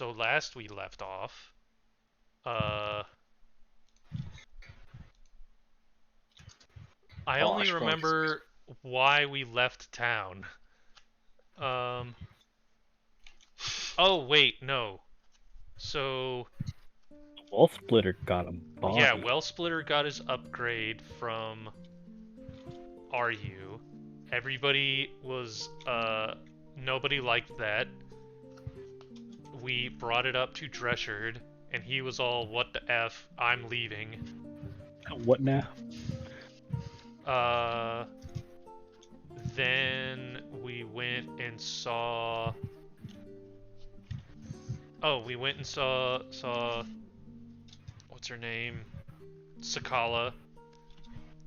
So last we left off, I only remember why we left town. Oh wait, no. So Wall Splitter got him. yeah, Well Splitter got his upgrade from RU. Everybody was nobody liked that. We brought it up to Dressured, and he was all, "What the f? I'm leaving." What now? Then we went and saw. Oh, we went and saw. What's her name? Sakala.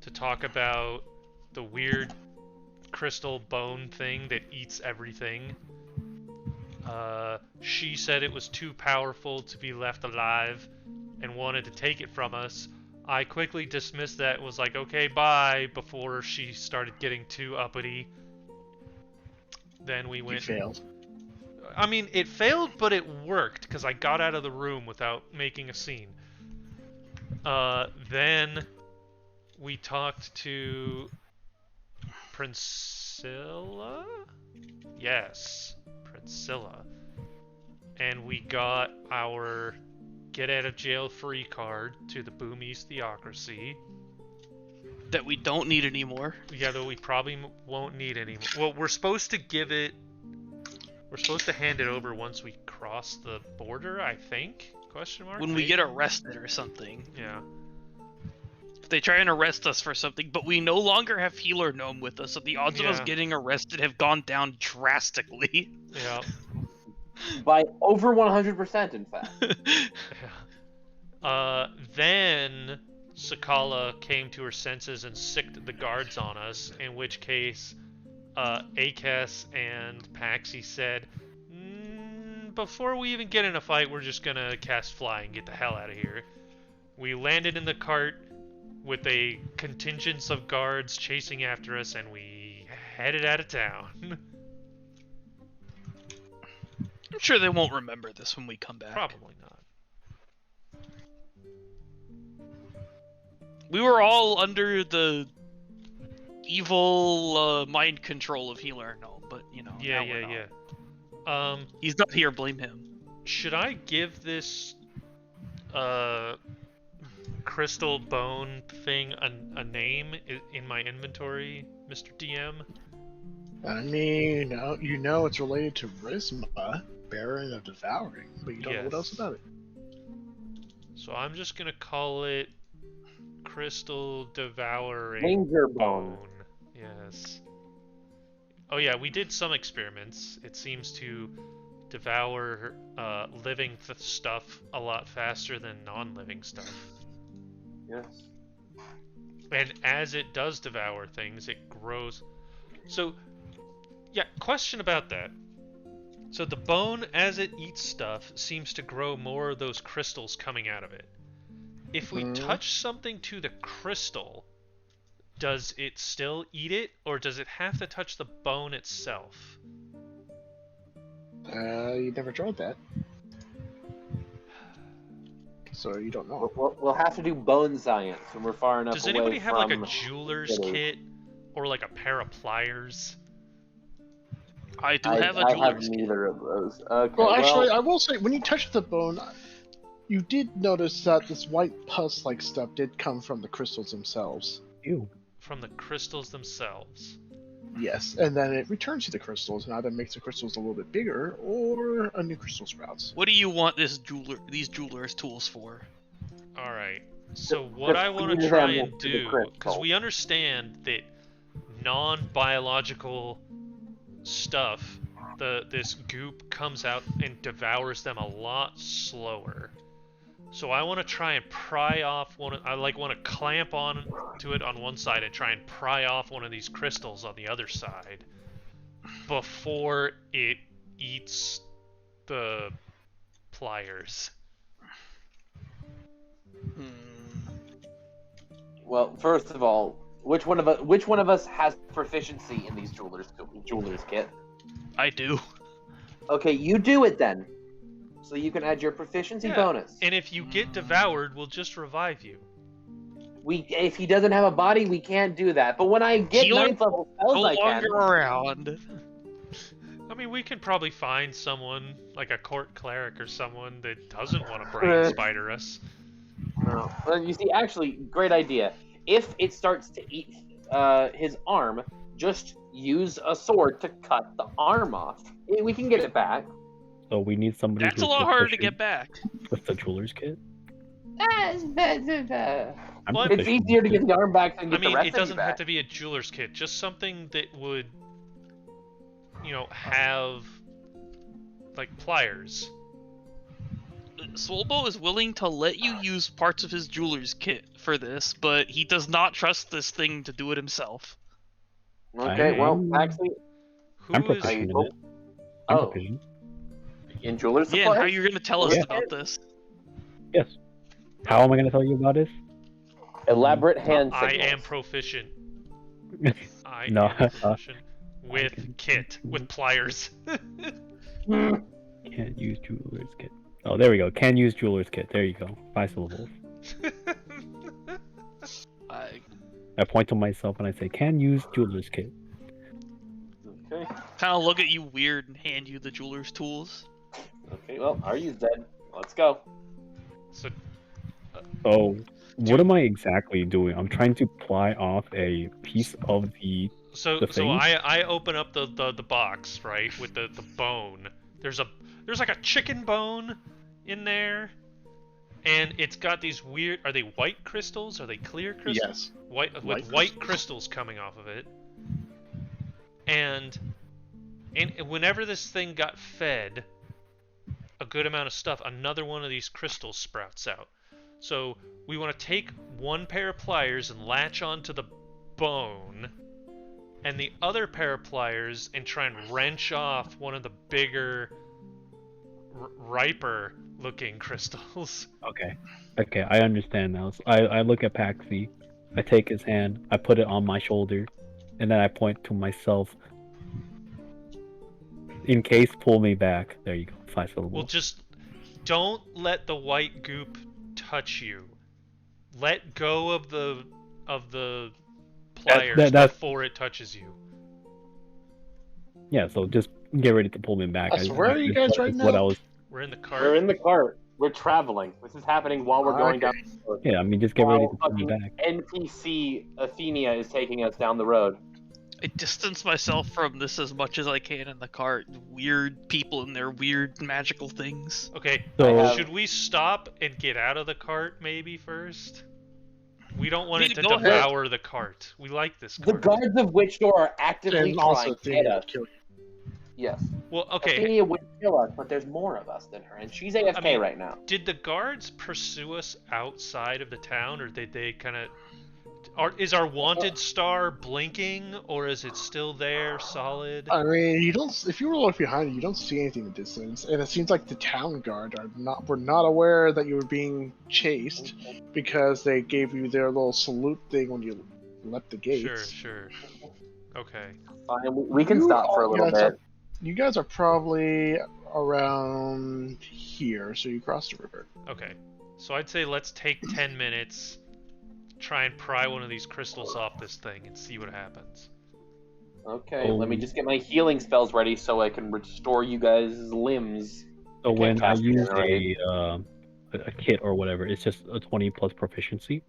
To talk about the weird crystal bone thing that eats everything. She said it was too powerful to be left alive and wanted to take it from us. I quickly dismissed that and was like, okay, bye, before she started getting too uppity. Then we went... You failed. I mean, it failed, but it worked, because I got out of the room without making a scene. Then we talked to Priscilla? Yes, Priscilla. And we got our get out of jail free card to the Boomies Theocracy. That we don't need anymore. Yeah, though we probably won't need anymore. Well, we're supposed to give it... We're supposed to hand it over once we cross the border, I think? Question mark? When we get arrested or something. Yeah. If they try and arrest us for something, but we no longer have Healer Gnome with us, so the odds of us getting arrested have gone down drastically. Yeah. By over 100%, in fact. Yeah. Then Sakala came to her senses and sicked the guards on us, in which case Akes and Paxi said, before we even get in a fight, we're just gonna cast Fly and get the hell out of here. We landed in the cart with a contingent of guards chasing after us, and we headed out of town. I'm sure they won't remember this when we come back. Probably not. We were all under the evil mind control of Healer Gnome, but you know. Yeah. He's not here, blame him. Should I give this crystal bone thing a name in my inventory, Mr. DM? I mean, you know it's related to Risma, Baron of Devouring, but you don't know what else about it. So I'm just gonna call it Crystal Devouring Danger Bone. Yes. Oh yeah, we did some experiments. It seems to devour living stuff a lot faster than non-living stuff. Yes. And as it does devour things, it grows. So, yeah, question about that. So the bone, as it eats stuff, seems to grow more of those crystals coming out of it. If we touch something to the crystal, does it still eat it, or does it have to touch the bone itself? You never tried that. So you don't know. We'll have to do bone science when we're far enough away. Does anybody have like a jeweler's kit or like a pair of pliers? I do have a jeweler's kit. I have neither of those. Okay, Well, actually, I will say, when you touch the bone, you did notice that this white pus-like stuff did come from the crystals themselves. Ew. From the crystals themselves. Yes, and then it returns to the crystals and either makes the crystals a little bit bigger or a new crystal sprouts. What do you want these jeweler's tools for? Alright, so what I want to try and do, because we understand that non-biological stuff, this goop comes out and devours them a lot slower. So I want to try and pry off I want to clamp on to it on one side and try and pry off one of these crystals on the other side before it eats the pliers. Well, first of all, which one of us has proficiency in these jeweler's kit? I do. Okay, you do it then. so you can add your proficiency Yeah, bonus. And if you get devoured, we'll just revive you. If he doesn't have a body, we can't do that. But when I get Healer 9th level spells, No I can. longer around. I mean, we can probably find someone, like a court cleric or someone that doesn't want to brain spider us. No. Well, you see, actually, great idea. If it starts to eat his arm, just use a sword to cut the arm off. We can get it back. So we need somebody That's a who's lot harder to proficient get back. with the jeweler's kit. I'm What? It's proficient easier to with get it. the arm back than I get the mean, rest it of you doesn't have back. to be a jeweler's kit, just something that would, have, like, pliers. Swolbo is willing to let you use parts of his jeweler's kit for this, but he does not trust this thing to do it himself. Okay, well, actually, I'm Who is... proficient in it. I'm proficient. in jeweler's Yeah, supplies? and how are you going to tell us Yeah. about this? Yes. How am I going to tell you about this? Elaborate hand I signals. am proficient. I No, am proficient. With kit. With pliers. Can't use jeweler's kit. Oh, there we go. Can use jeweler's kit. There you go. 5 syllables. I point to myself and I say, can use jeweler's kit. Okay. Kind of look at you weird and hand you the jeweler's tools. Okay, well, Aryu's dead. Let's go. So, Oh, what am I exactly doing? I'm trying to pry off a piece of the so thing? I open up the box, right, with the bone. There's like a chicken bone in there, and it's got these weird. Are they white crystals? Are they clear crystals? Yes. With white crystals coming off of it. And whenever this thing got fed a good amount of stuff, another one of these crystals sprouts out. So we want to take one pair of pliers and latch onto the bone, and the other pair of pliers and try and wrench off one of the bigger, riper looking crystals. Okay, I understand now. So I look at Paxi, I take his hand, I put it on my shoulder, and then I point to myself. In case, pull me back. There you go. 5 syllables. Well, just don't let the white goop touch you. Let go of the pliers before it touches you. Yeah, so just get ready to pull me back. So where are you guys right now? We're in the cart. We're in the cart. We're traveling. This is happening while we're going down the road. Yeah, I mean, just get ready to While pull me back. NPC Athenia is taking us down the road. I distance myself from this as much as I can in the cart. Weird people and their weird magical things. Okay, So- should we stop and get out of the cart maybe first? We don't want it to Go ahead. devour the cart. We like this The cart. guards of Witch Door are actively And also, trying to get us. kill you. Yes. Well, okay. Athenia would kill us, but there's more of us than her, and she's AFK I mean, right now. Did the guards pursue us outside of the town, or did they kind of... Is our wanted star blinking, or is it still there, solid? I mean, you don't. If you were look behind you, you don't see anything in the distance, and it seems like the town guard were not aware that you were being chased because they gave you their little salute thing when you left the gates. Sure. Okay. Fine, we can stop for a little bit. You guys are probably around here, so you crossed the river. Okay. So I'd say let's take 10 minutes, try and pry one of these crystals off this thing and see what happens. Okay, let me just get my healing spells ready so I can restore you guys' limbs. So when I cast use regenerate. a kit or whatever, it's just a 20 plus proficiency.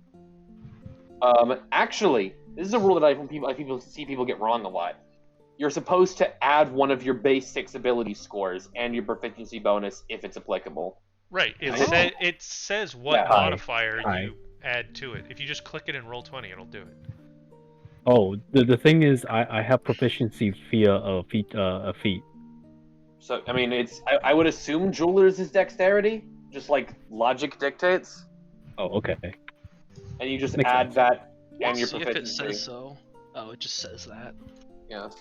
Actually, this is a rule that I see people get wrong a lot. You're supposed to add one of your base 6 ability scores and your proficiency bonus if it's applicable. Right. Oh. It says what Yeah. modifier Hi. you add to it. If you just click it and roll 20, it'll do it. Oh, the thing is, I have proficiency via a feat. So, I mean, I would assume Jeweler's is dexterity, just like logic dictates, Oh, okay. and you just Makes add sense. that and your See if proficiency. it says so. Oh, it just says that. Yes.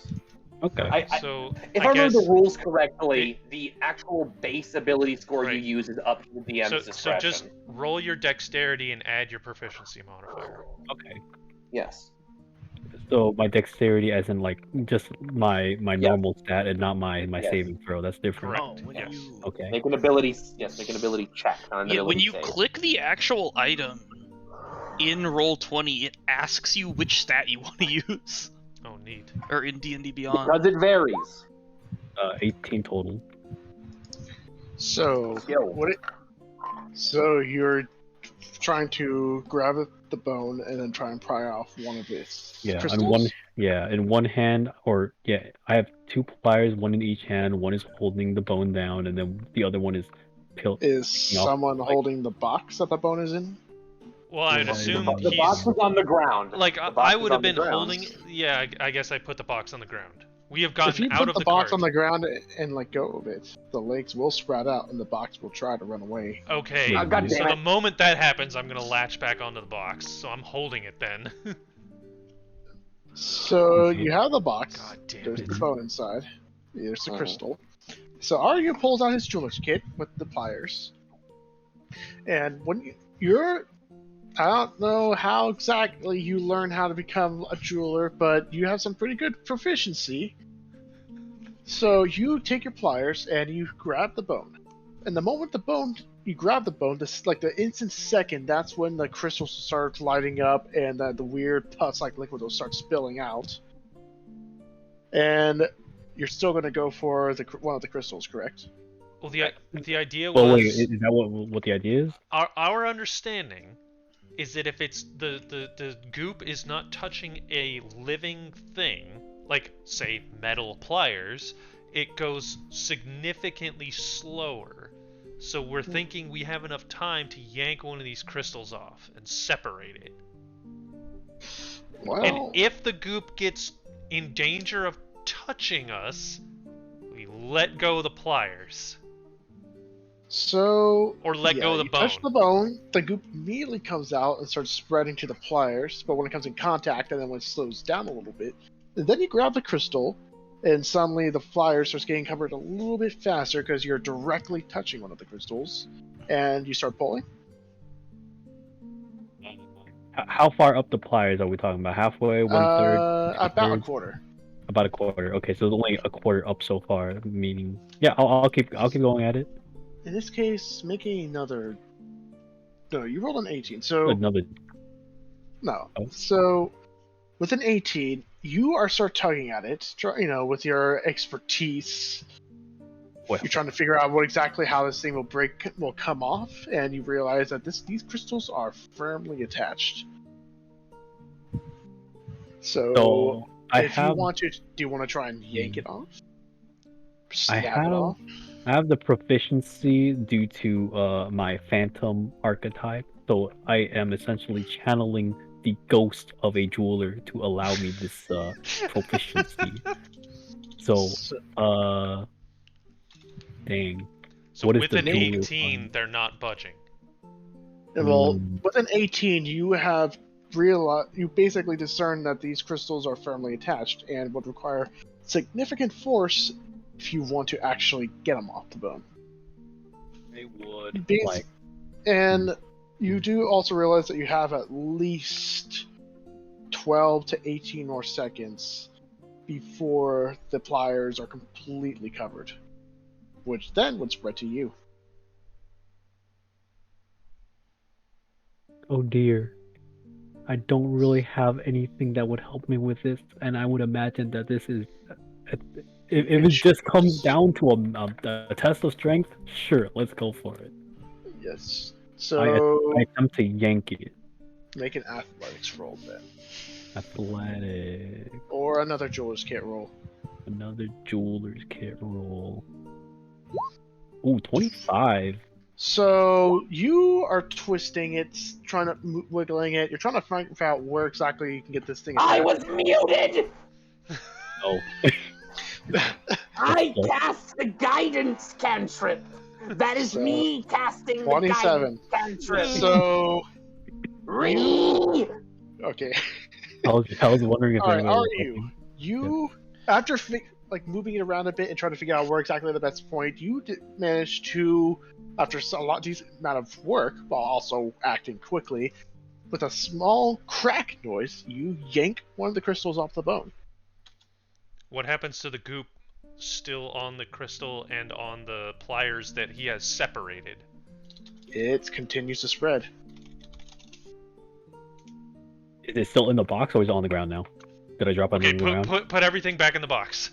Okay. So If I remember guess, the rules correctly, the actual base ability score you Right. use is up to the DM's so discretion. just roll your dexterity and add your proficiency modifier. Okay. Yes. So my dexterity, as in like just my Yes. normal stat, and not my Yes. saving throw. That's different. Correct. Oh, when Yes. you Okay. Make an ability. Yes, make an ability check. Not an yeah, when ability you save. click the actual item in Roll20, it asks you which stat you want to use, Oh, neat. or in D&D Beyond. Because it varies. 18 total. So Skill. So you're trying to grab the bone and then try and pry off one of its crystals? In one hand, or I have 2 pliers, one in each hand. One is holding the bone down, and then the other one is Is picking off, someone holding the box that the bone is in? Well, I'd Yeah, assume The box he's is on the ground. like The box I is would on have the been ground. holding. Yeah, I guess I put the box on the ground. We have If gotten you out put of the the box cart. on the ground and let go of it, the legs will sprout out and the box will try to run away. Okay, Oh, God so damn the it. moment that happens, I'm gonna latch back onto the box. So I'm holding it then. So you have the box. God damn There's it. the bone inside. There's the Mhm. crystal. So Aryu pulls out his jeweler's kit with the pliers. And when I don't know how exactly you learn how to become a jeweler, but you have some pretty good proficiency. So you take your pliers and you grab the bone. And the moment you grab the bone, like the instant second, that's when the crystals start lighting up and the weird pus-like liquid will start spilling out. And you're still going to go for one of the crystals, correct? Well, the idea Well, wait, was is that what the idea is? our understanding is that if it's the goop is not touching a living thing, like say metal pliers, it goes significantly slower. So we're thinking we have enough time to yank one of these crystals off and separate it. Well, And if the goop gets in danger of touching us, we let go of the pliers. so Or let go of the you touch bone. the bone, the goop immediately comes out and starts spreading to the pliers, but when it comes in contact and then when it slows down a little bit, and then you grab the crystal, and suddenly the pliers starts getting covered a little bit faster because you're directly touching one of the crystals, and you start pulling. How far up the pliers are we talking about? Halfway, 1/3, About a 2/3? quarter. About a quarter. Okay, so it's only a quarter up so far. Meaning, yeah, I'll keep going at it. In this case, making another. No, you rolled an 18, so Another. no. Oh. So with an 18, you are start tugging at it. With your expertise. Well, You're trying to figure out how this thing will come off, and you realize that these crystals are firmly attached. So I if have. you want to, do you want to try and yank it off? I Snap it off? have the proficiency due to my phantom archetype, so I am essentially channeling the ghost of a jeweler to allow me this proficiency. So, dang. So What is with the an jeweler 18, find? they're not budging. Well, with an 18, you have you basically discern that these crystals are firmly attached and would require significant force if you want to actually get them off the bone. They would And you do also realize that you have at least 12 to 18 more seconds before the pliers are completely covered, which then would spread to you. Oh dear. I don't really have anything that would help me with this, and I would imagine that this is. If it just comes down to a test of strength, sure, let's go for it. Yes. So I attempt to yank it. make an athletics roll then. Athletic. Or another jeweler's kit roll. Another jeweler's kit roll. Ooh, 25. So you are twisting it, trying to wiggling it. You're trying to find out where exactly you can get this thing. I was muted. Oh. I cast the guidance cantrip. That is me casting 27. the guidance cantrip. So Ree! okay. I was wondering if All right, anyone was are looking. you after moving it around a bit and trying to figure out where exactly the best point, you managed to, after a decent amount of work while also acting quickly, with a small crack noise, you yank one of the crystals off the bone. What happens to the goop still on the crystal and on the pliers that he has separated? It continues to spread. Is it still in the box or is it on the ground now? Did I drop it Okay, on the ground? put everything back in the box.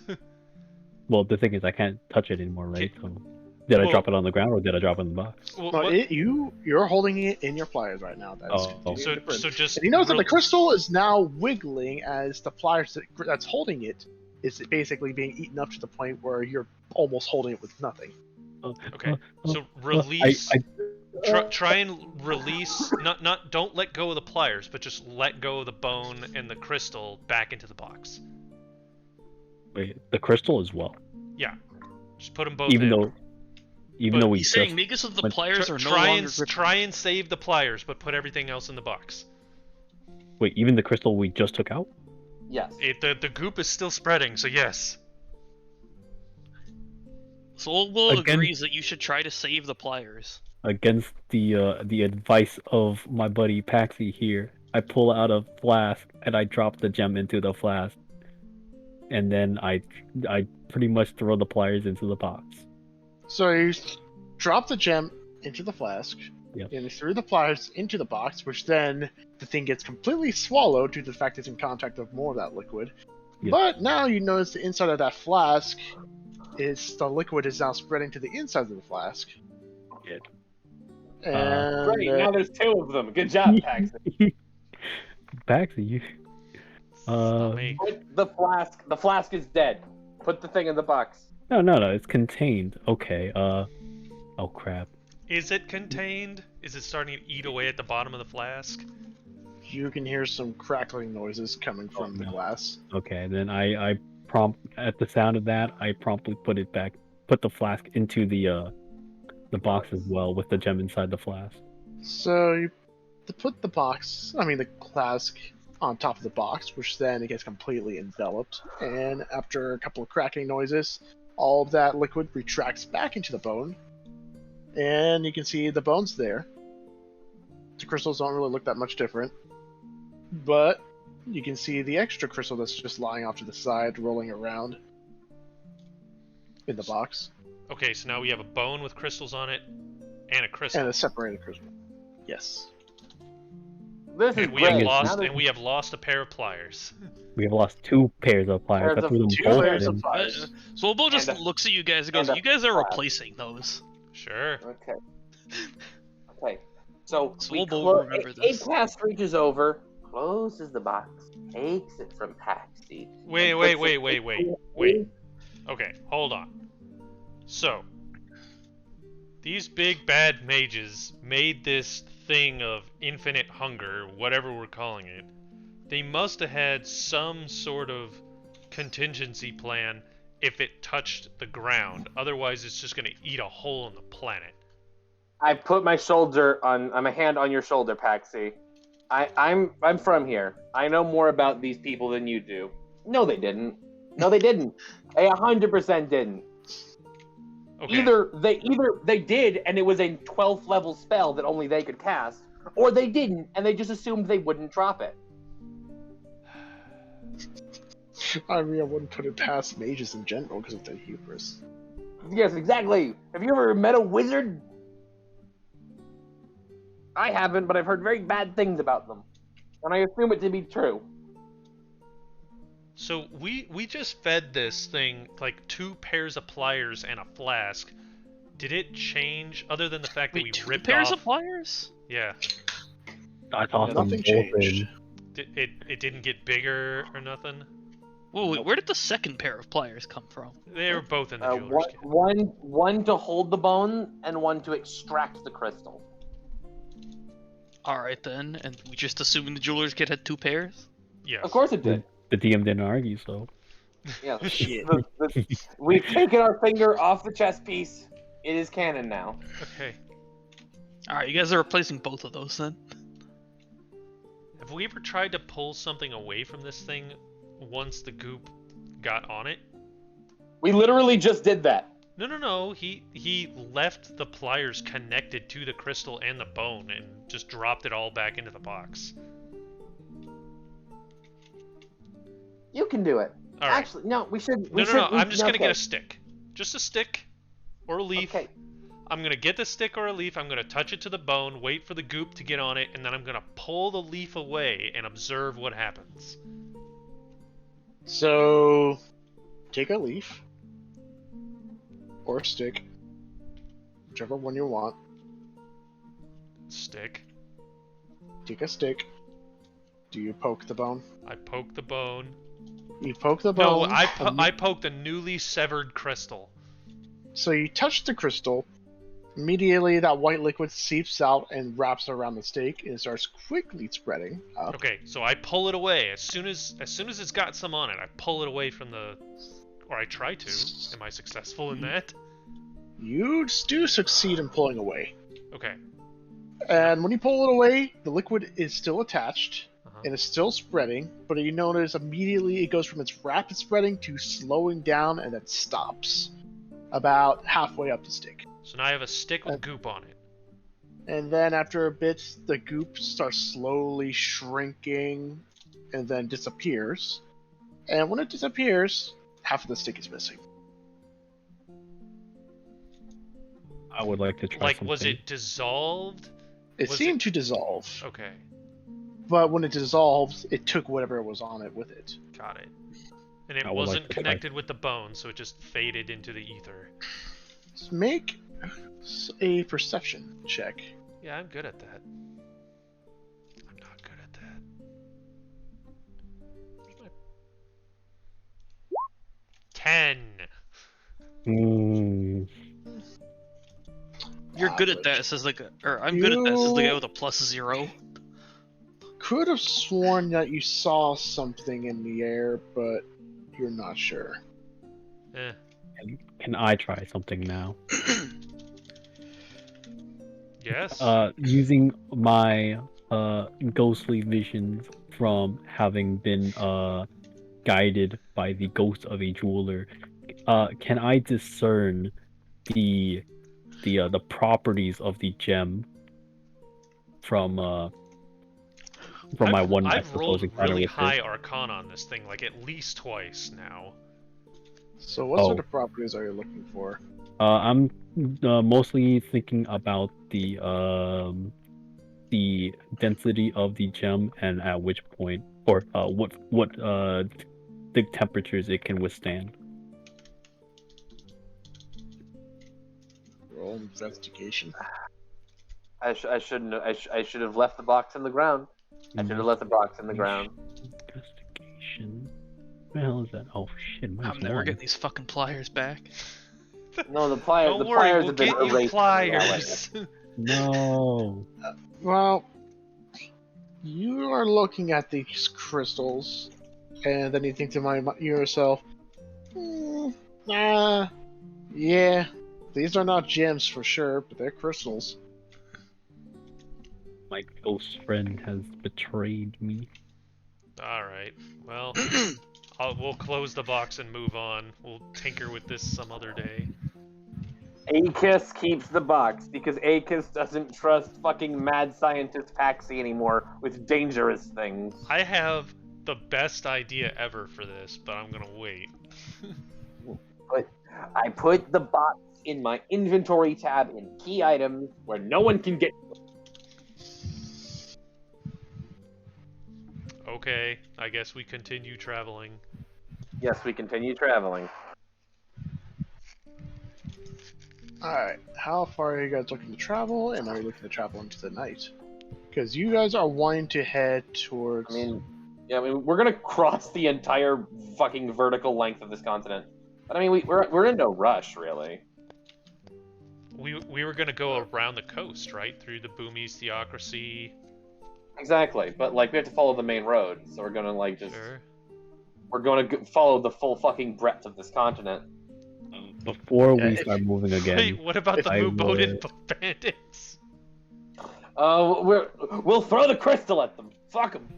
Well, the thing is, I can't touch it anymore, right? So, did I drop it on the ground or did I drop it in the box? Well, No, you're holding it in your pliers right now. That's continuing to burn. so just. And you notice that the crystal is now wiggling as the pliers that's holding it is basically being eaten up to the point where you're almost holding it with nothing. Okay, so release. Try and release. Don't let go of the pliers, but just let go of the bone and the crystal back into the box. Wait, the crystal as well. Yeah, just put them both Even in. though we He's just saying make it so the pliers are no try longer and try and save the pliers, but put everything else in the box. wait, even the crystal we just took out. Yes. The goop is still spreading, so yes. Solbo Again- agrees that you should try to save the pliers. Against the advice of my buddy Paxi here, I pull out a flask and I drop the gem into the flask, and then I pretty much throw the pliers into the box. So you drop the gem into the flask, Yep. and you threw the pliers into the box, which then the thing gets completely swallowed due to the fact it's in contact with more of that liquid. Yep. But now you notice the inside of that flask the liquid is now spreading to the inside of the flask. Good. And Great, now there's two of them. Good job, Paxton. Paxi, you. Not me. Put the flask is dead. Put the thing in the box. No, it's contained. Okay. Oh crap. Is it contained? Is it starting to eat away at the bottom of the flask? you can hear some crackling noises coming from the glass. Okay, then I at the sound of that, I promptly put the flask into the box as well with the gem inside the flask. So you put the flask on top of the box, which then it gets completely enveloped, and after a couple of cracking noises, all of that liquid retracts back into the bone, and you can see the bones there. The crystals don't really look that much different, but you can see the extra crystal that's just lying off to the side, rolling around in the box. Okay, so now we have a bone with crystals on it, and a crystal. And a separated crystal. Yes. This is And we great. have Now lost, that- and we have lost a pair of pliers. We have lost 2 pairs of pliers. Pairs I of- threw them two both pairs in. of pliers. Solbo just And a- looks at you guys and goes, and a "You guys are flask. replacing those." Sure. Okay. Okay. So So we we'll both remember this. Acast reaches over, closes the box, takes it from Paxi. Wait. Okay, hold on. So, these big bad mages made this thing of infinite hunger, whatever we're calling it. They must have had some sort of contingency plan if it touched the ground. Otherwise, it's just going to eat a hole in the planet. I put my my hand on your shoulder, Paxi. I'm from here. I know more about these people than you do. No, they didn't. They 100% didn't. Okay. Either they did, and it was a 12th level spell that only they could cast, or they didn't, and they just assumed they wouldn't drop it. I mean, I wouldn't put it past mages in general because of their hubris. Yes, exactly. Have you ever met a wizard? I haven't, but I've heard very bad things about them, and I assume it to be true. So we just fed this thing like 2 pairs of pliers and a flask. Did it change other than the fact that Wait, we 2 ripped pairs off? of pliers? Yeah. I thought them Nothing both changed. in. It didn't get bigger or nothing. Whoa, wait, where did the second pair of pliers come from? They were both in the jeweler's kit. One to hold the bone, and one to extract the crystal. All right then, and we just assumed the jeweler's kit had 2 pairs. Yes. Of course it did. The DM didn't argue, so. Yeah. Shit. We've taken our finger off the chess piece. It is canon now. Okay. All right, you guys are replacing both of those then. Have we ever tried to pull something away from this thing once the goop got on it? We literally just did that. No. He left the pliers connected to the crystal and the bone and just dropped it all back into the box. You can do it. All right. Actually, no. We should. No. I'm just gonna get a okay. stick. Just a stick or a leaf. Okay. I'm gonna get the stick or a leaf, I'm gonna touch it to the bone, wait for the goop to get on it, and then I'm gonna pull the leaf away and observe what happens. So, take a leaf. Or a stick. Whichever one you want. Stick. Take a stick. Do you poke the bone? I poke the bone. You poke the No, bone. I poked a newly severed crystal. So you touch the crystal. Immediately, that white liquid seeps out and wraps around the stake and starts quickly spreading up. Okay, so I pull it away. As soon as it's got some on it, I pull it away from the... Or I try to. Am I successful in that? You do succeed in pulling away. Okay. And when you pull it away, the liquid is still attached Uh-huh. and it's still spreading, but you notice immediately it goes from its rapid spreading to slowing down and then stops about halfway up the stick. So now I have a stick with goop on it. And then after a bit, the goop starts slowly shrinking and then disappears. And when it disappears, half of the stick is missing. I would like to try Like, something. was it dissolved? It Was seemed to dissolve, Okay, but when it dissolved, it took whatever was on it with it. got it. And it I would like wasn't to try. connected with the bone, so it just faded into the ether. Let's make a perception check. Yeah, I'm good at that. I'm not good at that. Where's my... 10! You're good at that. It says like, or I'm good at that. It says the guy with a +0. Could have sworn that you saw something in the air, but you're not sure. Eh. Can I try something now? Yes? Using my ghostly visions from having been guided by the ghost of a jeweler, can I discern the properties of the gem from my one night I've rolled supposed encounter really with her? high Arcana on this thing, like at least twice now. So what sort of properties are you looking for? I'm mostly thinking about the density of the gem and at which point, or what the temperatures it can withstand. Roll investigation. I shouldn't. I should have left the box in the ground. I should have left the box in the ground. Investigation. Where the hell is that? Oh shit! I'm never getting these fucking pliers back. No, the pliers. Don't the worry, pliers we'll have been get you erased. pliers. No. Well, you are looking at these crystals, and then you think to yourself, yeah, these are not gems for sure, but they're crystals. My ghost friend has betrayed me. Alright, well, we'll close the box and move on. We'll tinker with this some other day. Akis keeps the box because Akis doesn't trust fucking mad scientist Paxi anymore with dangerous things. I have the best idea ever for this, but I'm gonna wait. But I put the box in my inventory tab in key items where no one can get. Okay, I guess we continue traveling. Yes, we continue traveling. Alright, how far are you guys looking to travel, and are you looking to travel into the night? Because you guys are wanting to head towards... I mean, we're gonna cross the entire fucking vertical length of this continent. But I mean, we're in no rush, really. We were gonna go around the coast, right? Through the Boomies Theocracy. Exactly, but like we have to follow the main road, so we're gonna like just Sure. we're gonna follow the full fucking breadth of this continent. Before we start moving again, Wait, what about the I Muboden bandits? We'll throw the crystal at them. Fuck them.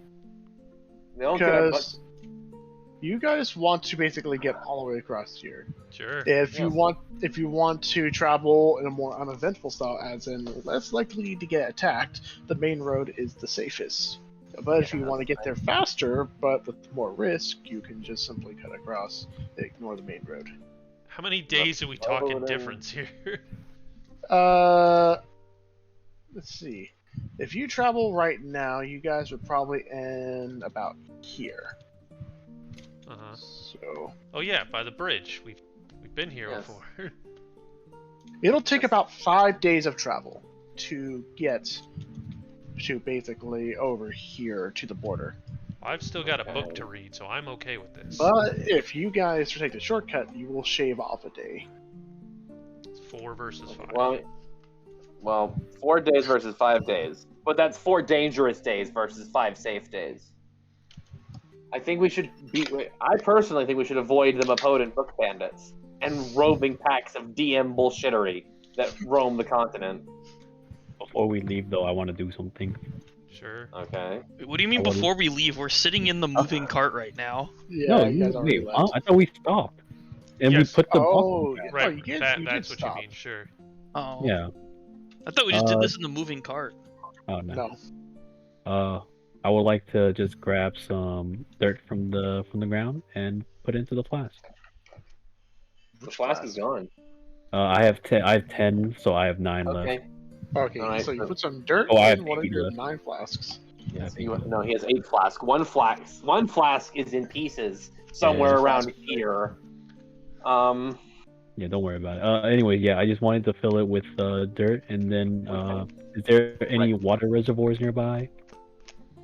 They don't care. Because You guys want to basically get all the way across here. Sure. If Yeah. you want to travel in a more uneventful style, as in less likely to get attacked, the main road is the safest. But if you want to get there faster, but with more risk, you can just simply cut across and ignore the main road. How many days are we talking difference here? Let's see. If you travel right now, you guys would probably end about here. Uh-huh. So Oh yeah, by the bridge. We've been here Yes. before. it'll take about 5 days of travel to get to basically over here to the border. I've still got a book to read, so I'm okay with this. But if you guys take the shortcut, you will shave off a day. It's 4 versus 5. Well, 4 days versus 5 days. But that's 4 dangerous days versus 5 safe days. I personally think we should avoid the Mapodan book bandits and roving packs of DM bullshittery that roam the continent. Before we leave, though, I want to do something. Sure. Okay. Wait, what do you mean I wanna- before we leave? We're sitting in the moving cart right now. Yeah, No, you guys already wait. left. I thought we stopped, and Yes. we put the Oh, box. yeah. Right. you did That's what stop. you mean. Sure. Oh. Yeah. I thought we just did this in the moving cart. Oh no. No. I would like to just grab some dirt from the ground and put it into the flask. The flask is gone. I have 10. I have 10, so I have 9 left. Okay. Okay, Alright, so you so- put some dirt Oh, I have in one of 80 your left. 9 flasks. Yeah, I Yes, think so. no, he has 8 flasks. One flask is in pieces somewhere Yeah. around here. Yeah, don't worry about it. Anyway, yeah, I just wanted to fill it with dirt, and then is there any water reservoirs nearby?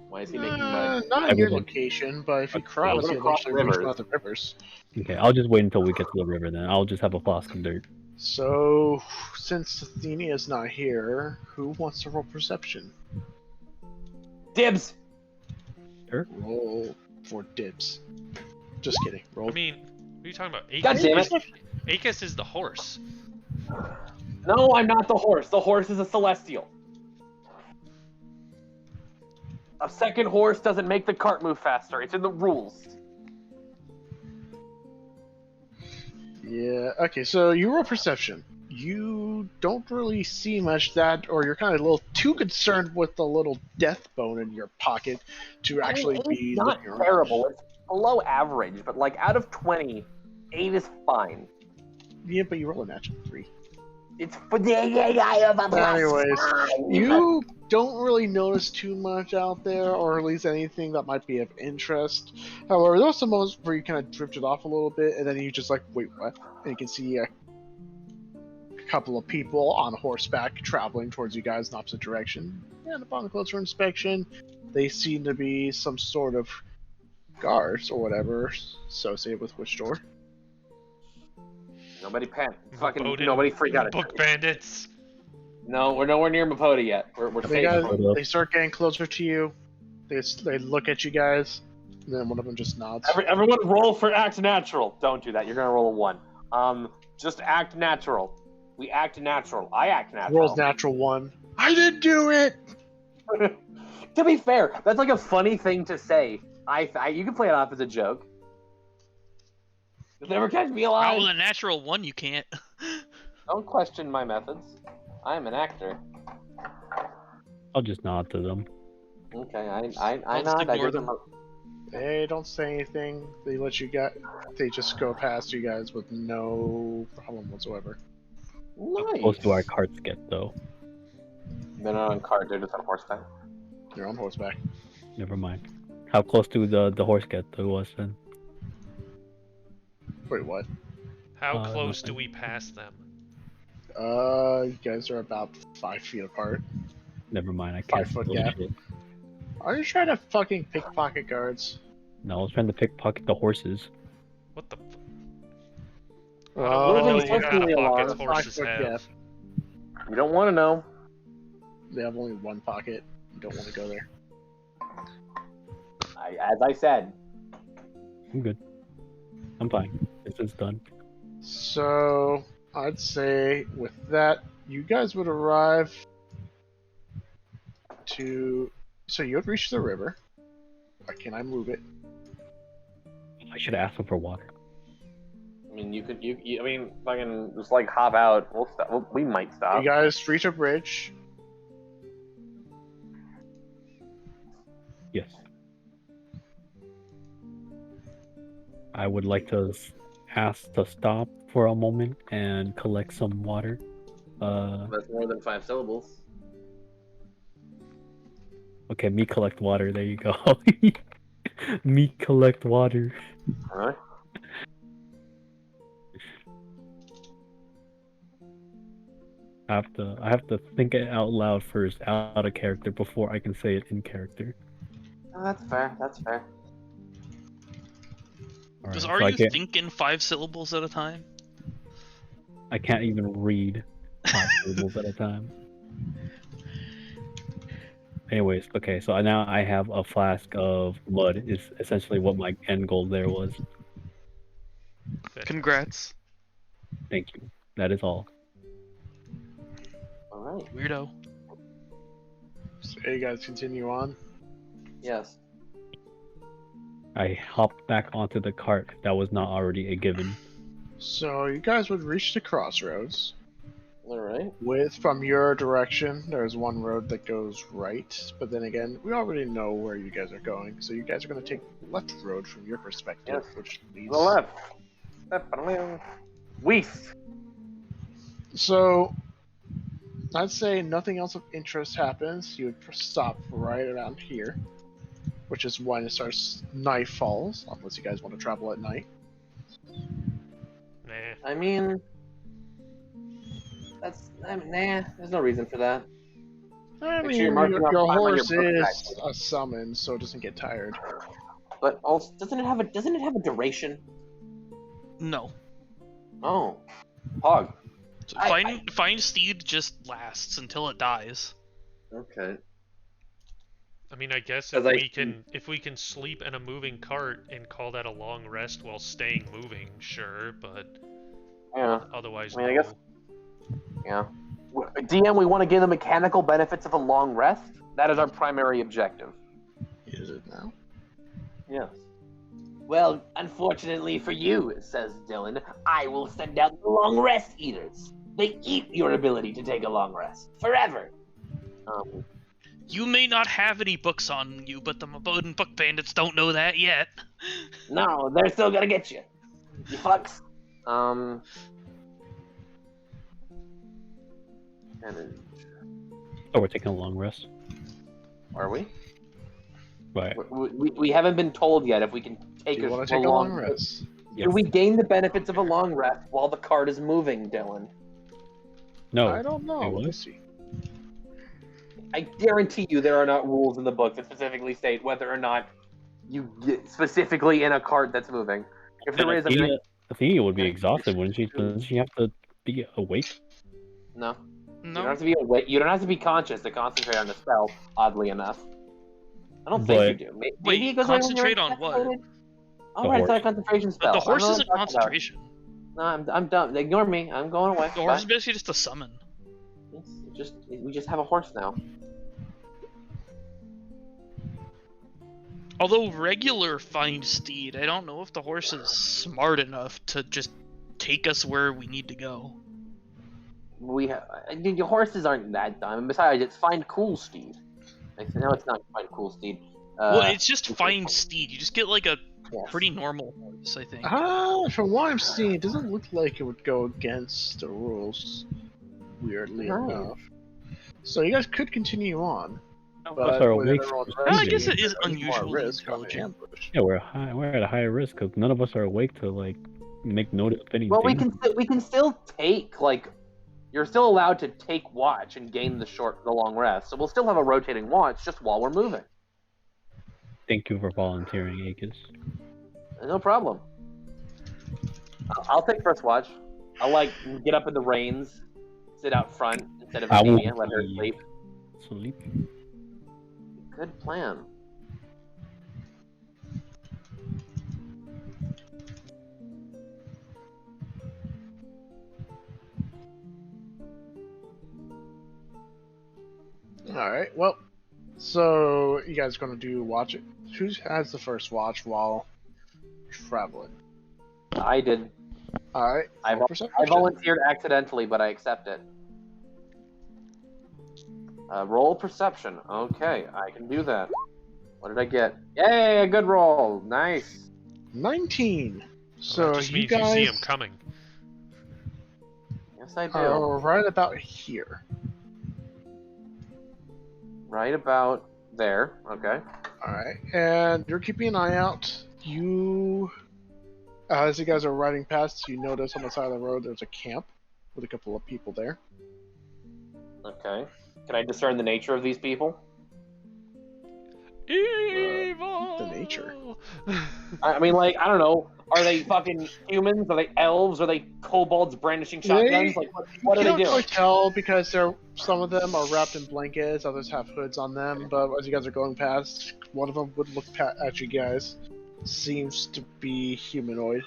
Why is he making mud? Not I in your would- location, but if you Okay. cross, We're you gonna cross eventually reach rivers. one of the rivers. Okay, I'll just wait until we get to the river then. I'll just have a flask of dirt. So, since Athenia is not here, who wants to roll perception? Dibs! Roll for dibs. Just kidding. Roll. I mean, what are you talking about? God damn it! Acus is the horse. No, I'm not the horse. The horse is a celestial. A second horse doesn't make the cart move faster. It's in the rules. Yeah, okay, so you roll perception. You don't really see much that, or you're kind of a little too concerned with the little death bone in your pocket to actually be It's not looking around. terrible. It's below average, but like out of 20, 8 is fine. Yeah, but you roll a natural 3. It's anyways, You don't really notice too much out there, or at least anything that might be of interest. However, there are some moments where you kind of drifted off a little bit, and then you just like, wait, what? And you can see a couple of people on horseback traveling towards you guys in opposite direction. And upon closer inspection, they seem to be some sort of guards or whatever associated with which door. Nobody Mapodan nobody freak out. Book bandits. No, we're nowhere near Mapodi yet. We're They, safe. they start getting closer to you. They look at you guys, and then one of them just nods. Everyone roll for act natural. Don't do that. You're gonna roll a 1. Just act natural. We act natural. I act natural. Rolls natural 1. I didn't do it. To be fair, that's like a funny thing to say. You can play it off as a joke. You'll never catch me Not alive. with a natural 1, you can't. Don't question my methods. I am an actor. I'll just nod to them. Okay, I I'll just nod. I ignore give them. them. They don't say anything. They let you get. They just go past you guys with no problem whatsoever. Nice. Close to our carts get though. They're not on cart. They're just on horseback. You're on horseback. Never mind. How close to the horse get to us then? Wait, what? How close nothing. do we pass them? You guys are about 5 feet apart. Never mind. I 5 can't. foot bullshit. gap. Are you trying to fucking pickpocket guards? No, I was trying to pickpocket the horses. What the? Well, I don't know moving what kind of swiftly pockets along. horses 5 foot gap. have. You don't want to know. They have only one pocket. You don't want to go there. As I said. I'm good. I'm fine. This is done. So, I'd say with that, you guys would arrive to. So you would reach the river. Can I move it? I should ask him for water. I mean, you could. I mean, fucking just like hop out. We'll stop. We might stop. You guys reach a bridge. Yes. I would like to ask to stop for a moment and collect some water. That's more than 5 syllables. Okay, me collect water. There you go. Me collect water. Alright. I have to think it out loud first, out of character, before I can say it in character. Oh, that's fair. That's fair. Alright, Just so are I you can't, thinking 5 syllables at a time? I can't even read 5 syllables at a time. Anyways, okay, so now I have a flask of mud. Is essentially what my end goal there was. Congrats, Thank you. That is all. Alright. weirdo. So you guys continue on. Yes. I hopped back onto the cart if that was not already a given. So you guys would reach the crossroads. Alright. From your direction, there's one road that goes right, but then again, we already know where you guys are going, so you guys are going to take the left road from your perspective, Yes. which To leads. the left. West. So, I'd say nothing else of interest happens. You would stop right around here, which is when it starts night falls, unless you guys want to travel at night. Nah. I mean, nah. There's no reason for that. I Make mean, sure you're marking your off time on your horse book is back. a summon, so it doesn't get tired. But also, doesn't it have a duration? No. Oh, Hog. So I- find steed just lasts until it dies. Okay. I mean, I guess 'Cause if we can sleep in a moving cart and call that a long rest while staying moving, sure, but Yeah. otherwise I mean, I no. guess- Yeah. DM, we want to give the mechanical benefits of a long rest. That is our primary objective. Is it now? Yes. Well, unfortunately for you, says Dylan, I will send out the long rest eaters. They eat your ability to take a long rest forever. You may not have any books on you, but the Maboden book bandits don't know that yet. No, they're still gonna get you. You fucks. And Oh, we're taking a long rest. are we? Right. We haven't been told yet if we can take Do you a, want to take a long rest? Yes. Do we gain the benefits of a long rest while the cart is moving, Dylan? No. I don't know. Wait, Let what? me see. I guarantee you there are not rules in the book that specifically state whether or not you get specifically in a cart that's moving. If there is, Athenia would be exhausted, wouldn't she? Doesn't she have to be awake? no. You don't No. have to be awake. You don't have to be conscious to concentrate on the spell. Oddly enough, I don't But- think you do. Maybe Wait, it goes away when you're concentrate on what? incapacitated? Oh, The right, it's not a horse. concentration spell. The I don't horse know what isn't I'm talking about. concentration. No, I'm done. Ignore me. I'm going away. The horse is Bye. basically just a summon. We just have a horse now. Although regular find steed, I don't know if the horse is smart enough to just take us where we need to go. Your horses aren't that dumb. And besides, it's find cool steed. No, it's not find cool steed. Well, it's just find steed. You just get like a Yes. pretty normal horse, I think. From what I'm seeing, it doesn't look like it would go against the rules. Weirdly No. enough. So you guys could continue on. None of us are with awake. everyone for I resting, guess sleeping. it is there's more unusually risk on an intelligent. ambush. Yeah, we're at a higher risk because none of us are awake to like make notice of anything. Well, we can still take you're still allowed to take watch and gain the long rest. So we'll still have a rotating watch just while we're moving. Thank you for volunteering, Akis. No problem. I'll take first watch. I'll get up in the reins, sit out front instead of I will Athenia, let her be- sleep. Sleep. Good plan. Alright, well, so you guys gonna do watch it? Who has the first watch while traveling? I did. All right. I Perception. volunteered accidentally, but I accept it. Roll perception. Okay, I can do that. What did I get? Yay, a good roll. Nice. 19. Well, So that just you means you see guys him coming. Yes, I do. are right about here. Right about there. Okay. All right, and you're keeping an eye out. You, as you guys are riding past, you notice on the side of the road there's a camp with a couple of people there. Okay. Can I discern the nature of these people? Evil. The nature. I mean, like, I don't know. Are they fucking humans? Are they elves? Are they kobolds brandishing shotguns? Like, what are You they can't doing? really tell because some of them are wrapped in blankets, others have hoods on them. But as you guys are going past, one of them would look at you guys. Seems to be humanoid,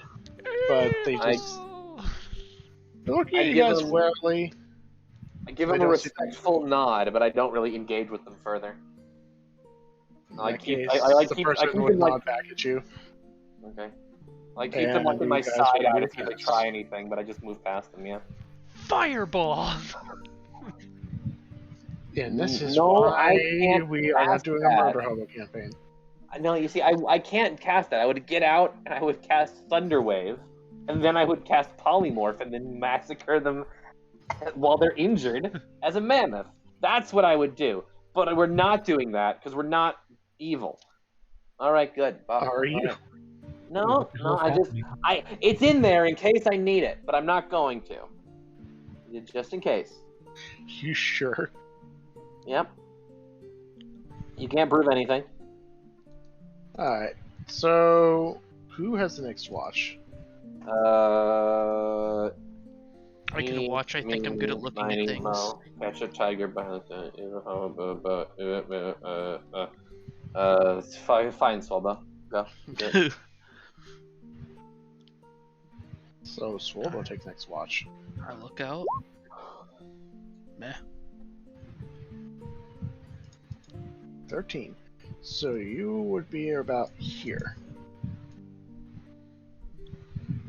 but they're looking I at you give guys them- warily. I give I them a don't see them. respectful nod, but I don't really engage with them further. In I that keep- case, I like the keep- I person keep would them, like- nod back at you. Okay. Like, keep them like And in my you guys side will eye to move see if they past. try anything, but I just move past them, yeah. Fireball. And this is No, why I can't we are not cast doing that. a murder hobo campaign. No, you see, I can't cast that. I would get out and I would cast Thunderwave, and then I would cast Polymorph and then massacre them while they're injured as a mammoth. That's what I would do. But we're not doing that because we're not evil. All right, good. Bob. Are you? All right. No, What the no, hell's happening? it's in there in case I need it, but I'm not going to. Just in case. You sure? Yep. You can't prove anything. Alright. So, who has the next watch? I can watch. I think I'm good at looking at things. Catch a tiger by the fine, Swalba. Go. Good. So, Swolbo takes next watch. I look out. Meh. 13. So, you would be about here.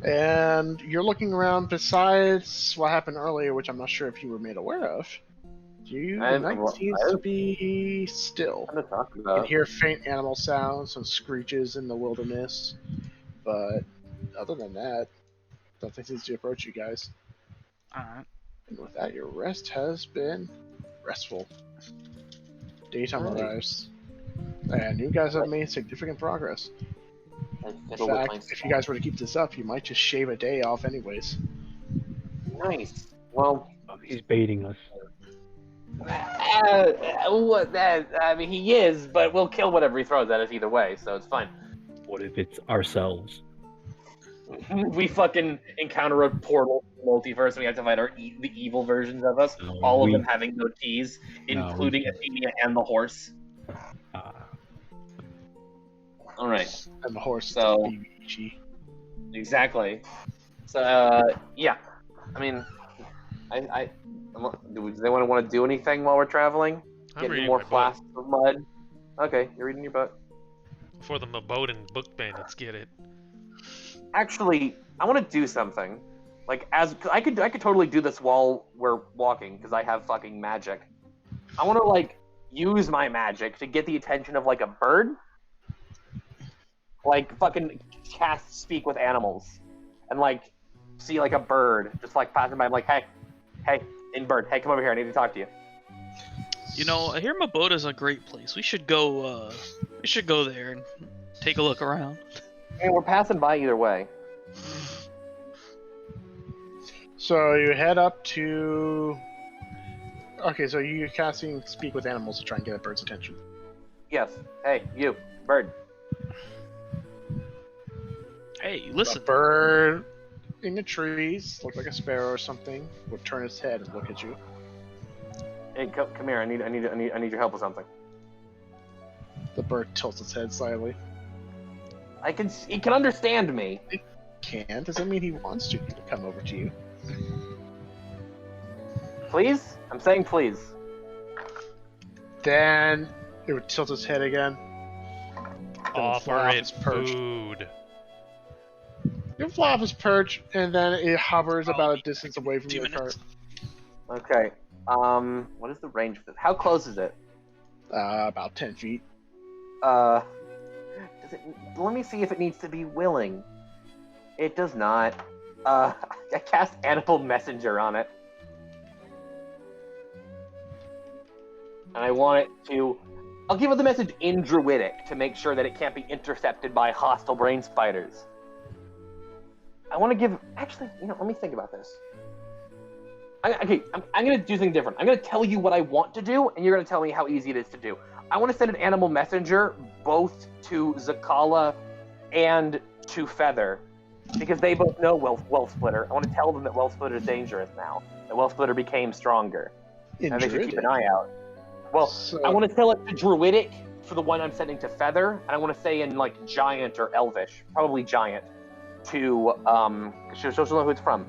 And you're looking around besides what happened earlier, which I'm not sure if you were made aware of. The night seems to be still. I'm gonna talk You can about. hear faint animal sounds, some screeches in the wilderness, but other than that, nothing seems to approach you guys. Alright. And with that, your rest has been restful. Daytime Nice. arrives, and you guys have made significant progress. In fact, if you guys were to keep this up, you might just shave a day off anyways. Nice. Well, He's baiting us. I mean, he is, but we'll kill whatever he throws at us either way, so it's fine. What if it's ourselves? We fucking encounter a portal multiverse, and we have to fight the evil versions of us, No, all of them having no teas, No, including we- Athenia and the horse. All right, And the horse, So- BBG. exactly. So, yeah. I mean, does anyone want to do anything while we're traveling? I'm Get any reading more my book flasks of mud? Okay, you're reading your book. before the Maboden book bandits get it. Actually, I want to do something. Like, I could totally do this while we're walking because I have fucking magic. I want to like use my magic to get the attention of like a bird. Like fucking cast speak with animals, and like see like a bird just like passing by. I'm like, hey, in bird, hey, come over here. I need to talk to you. You know, I hear Maboda's a great place. We should go. We should go there and take a look around. Hey, we're passing by either way. So you head up to. Okay, so you're casting Speak with Animals to try and get a bird's attention. Yes. Hey, you, bird. Hey, A listen. bird in the trees, look like a sparrow or something, would turn its head and look at you. Hey, come here. I need your help with something. The bird tilts its head slightly. He can understand me. Can't doesn't mean he wants to come over to you. Please? I'm saying please. Then it would tilt its head again. Then fly Offer off it its perch. food. You fly off his perch, and then it hovers I'll about a be distance back in away from 2 your minutes. cart. Okay. What is the range of this? How close is it? About 10 feet. Does it? Let me see if it needs to be willing. It does not. I cast Animal Messenger on it. And I want it to... I'll give it the message in Druidic to make sure that it can't be intercepted by hostile brain spiders. I want to give... Actually, let me think about this. I'm going to do something different. I'm going to tell you what I want to do, and you're going to tell me how easy it is to do. I want to send an Animal Messenger both to Zakala and to Feather, because they both know Wealth Splitter. I want to tell them that Wealth Splitter is dangerous now. That Wealth Splitter became stronger. And they should keep an eye out. Well, so, I want to tell it to Druidic for the one I'm sending to Feather, and I want to say in like Giant or Elvish, probably Giant, to she'll know who it's from,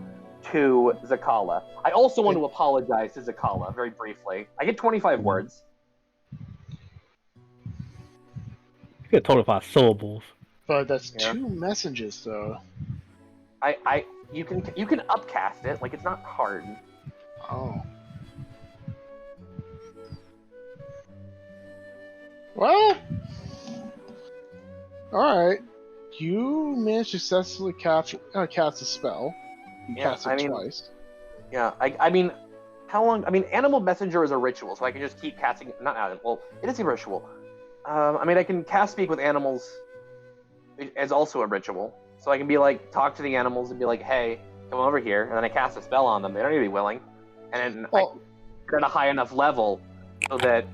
to Zakala. I also want to apologize to Zakala very briefly. I get 25 words. You get 25 syllables. But that's 2 messages, though. You can upcast it, like it's not hard. Oh. Well, alright. You managed to successfully cast a spell. You cast it twice. Yeah, I mean, how long? I mean, Animal Messenger is a ritual, so I can just keep casting. Well, it is a ritual. I mean, I can cast Speak with Animals as also a ritual. So I can be like, talk to the animals and be like, hey, come over here. And then I cast a spell on them. They don't need to be willing. And then I get at a high enough level so that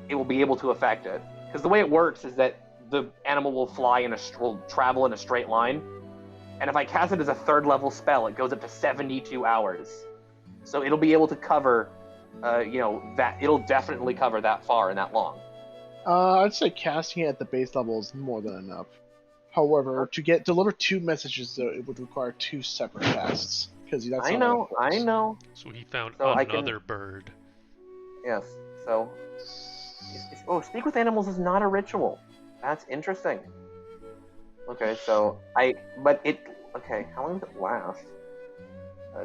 it will be able to affect it. Because the way it works is that the animal will travel in a straight line. And if I cast it as a 3rd level spell, it goes up to 72 hours. So it'll be able to cover, it'll definitely cover that far and that long. I'd say casting it at the base level is more than enough. However, to deliver 2 messages, though, it would require 2 separate casts. Because that's I know. So he found another bird. Yes. So. Speak with Animals is not a ritual. That's interesting. Okay, so how long does it last?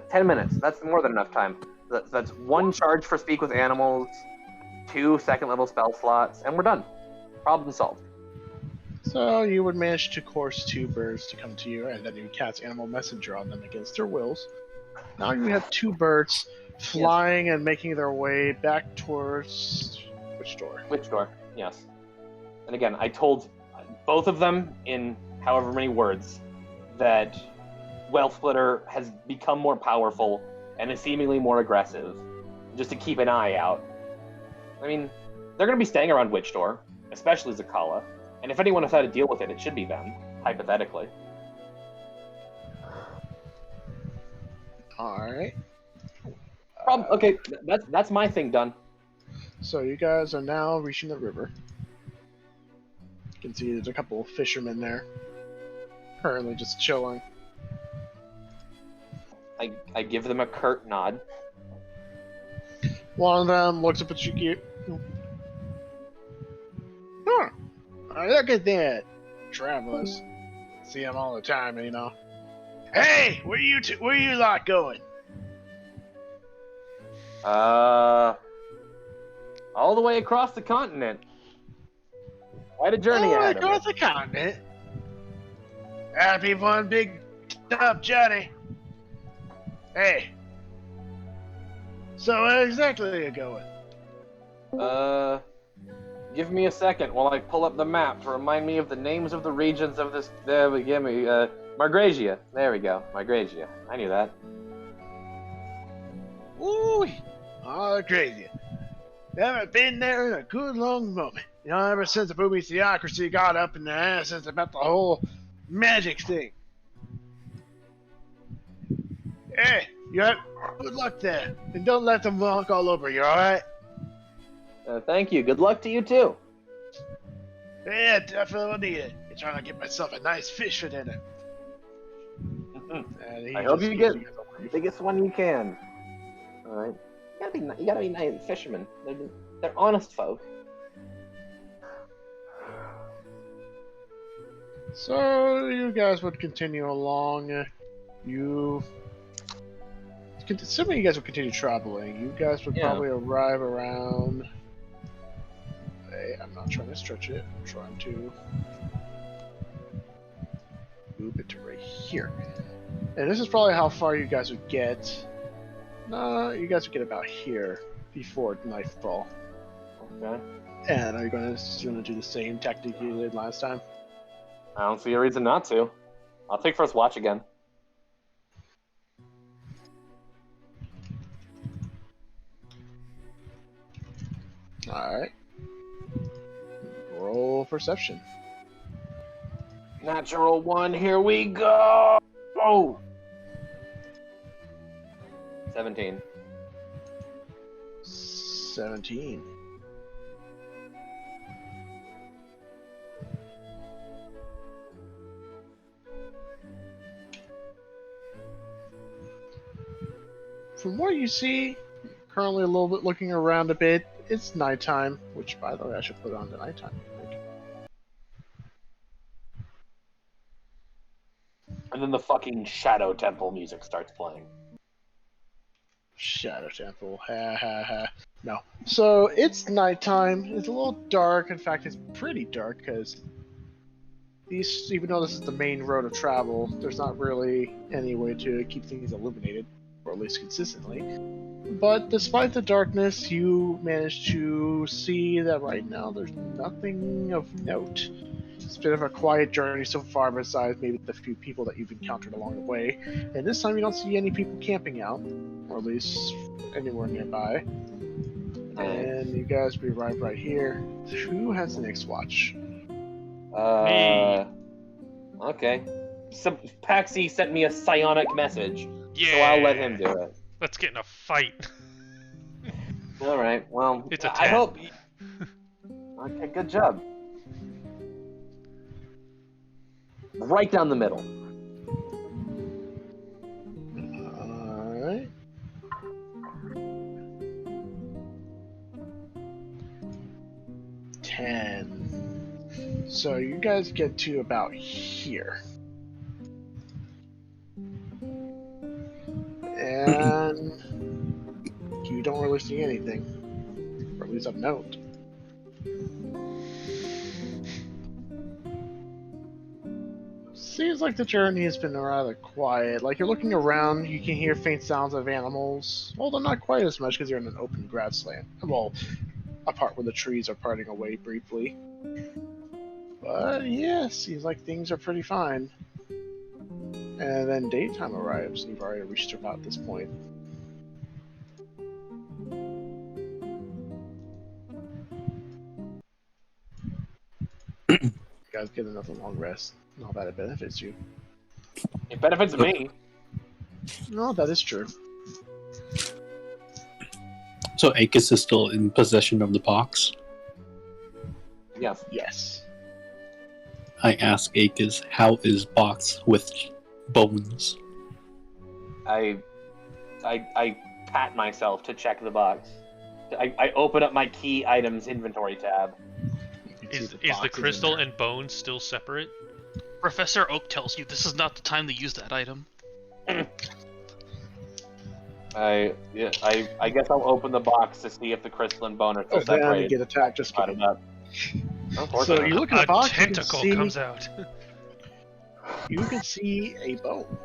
10 minutes. That's more than enough time. That's 1 charge for Speak with Animals, 2 2nd level spell slots, and we're done. Problem solved. So you would manage to coerce 2 birds to come to you, and then you cast Animal Messenger on them against their wills. Now you have 2 birds flying and making their way back towards which door? Which door? Yes. And again, I told both of them in however many words that Wealth Splitter has become more powerful and is seemingly more aggressive, just to keep an eye out. I mean, they're going to be staying around Witch Door, especially Zakala, and if anyone has had to deal with it, it should be them, hypothetically. Alright. Okay, that's my thing done. So you guys are now reaching the river. You can see there's a couple of fishermen there, currently just chilling. I give them a curt nod. One of them looks up at you. Huh. Look at that. Travelers. See them all the time, Hey, where you lot going? All the way across the continent. Quite a journey ahead of us. Across the continent? That'd be one big, tough journey. Hey. So where exactly are you going? Give me a second while I pull up the map to remind me of the names of the regions of this. There we give me, Margrasia. There we go, Margrasia. I knew that. Ooh, Margrasia. Haven't been there in a good long moment. Ever since the booby theocracy got up in their asses about the whole magic thing. Hey, you have good luck there. And don't let them walk all over you, alright? Thank you. Good luck to you, too. Yeah, definitely will need it. I'm trying to get myself a nice fish for dinner. I hope you get the biggest one you can. Alright. You gotta be nice fishermen. They're honest folk. So you guys would continue along. Assuming you guys would continue traveling, you guys would probably arrive around. I'm not trying to stretch it. I'm trying to move it to right here. And this is probably how far you guys would get. No, you guys would get about here before nightfall. Okay. And are you going to do the same tactic you did last time? I don't see a reason not to. I'll take first watch again. Alright. Roll perception. Natural 1, here we go! Oh! 17. 17. From what you see, currently a little bit looking around a bit, it's nighttime, which by the way I should put on the nighttime music. And then the fucking Shadow Temple music starts playing. Shadow Temple, ha ha ha. No. So it's nighttime, it's a little dark, in fact it's pretty dark because even though this is the main road of travel, there's not really any way to keep things illuminated, or at least consistently. But despite the darkness, you manage to see that right now there's nothing of note. It's been a quiet journey so far, besides maybe the few people that you've encountered along the way. And this time you don't see any people camping out, or at least anywhere nearby. And you guys will arrive right here. Who has the next watch? Me. Okay. So Paxi sent me a psionic message, Yeah. so I'll let him do it. Let's get in a fight. All right. Well, It's a I 10. hope. Okay, good job. Right down the middle. Alright. Ten. So you guys get to about here. And you don't really see anything. Or at least of note. Seems like the journey has been rather quiet. Like, you're looking around, you can hear faint sounds of animals. Although not quite as much because you're in an open grassland. Well, a part where the trees are parting away briefly. But yeah, seems like things are pretty fine. And then daytime arrives, and you've already reached about this point. You guys get another long rest. Not that it benefits you. It benefits me. No, that is true. So Akis is still in possession of the box. Yes. Yes. I ask Akis, how is box with bones? I pat myself to check the box. I open up my key items inventory tab. Is the crystal and bones still separate? Professor Oak tells you this is not the time to use that item. I guess I'll open the box to see if the crystal and bone are still Then you separated. get attacked. Just kidding. Up. So you look in the A box. tentacle you can see, comes out. You can see a bone,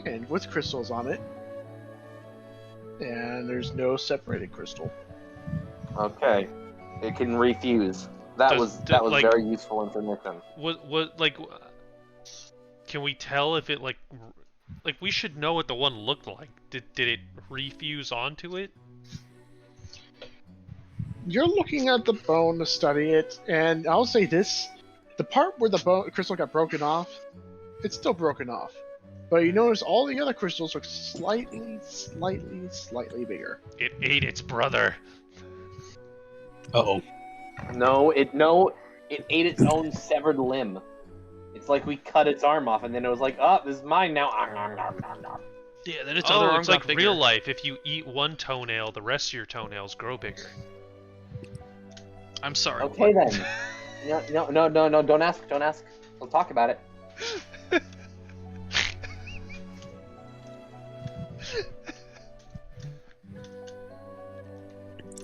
and with crystals on it. And there's no separated crystal. Okay, it can refuse. That was like, very useful information. What like? Can we tell if it like we should know what the one looked like? Did it refuse onto it? You're looking at the bone to study it, and I'll say this: the part where the bone crystal got broken off, it's still broken off. But you notice all the other crystals are slightly bigger. It ate its brother. Uh-oh. No, it ate its own severed limb. It's like we cut its arm off, and then it was like, oh, this is mine now. Yeah, then its other arm it's like got bigger. real life. If you eat one toenail, the rest of your toenails grow bigger. I'm sorry. Okay then. No, don't ask. We'll talk about it.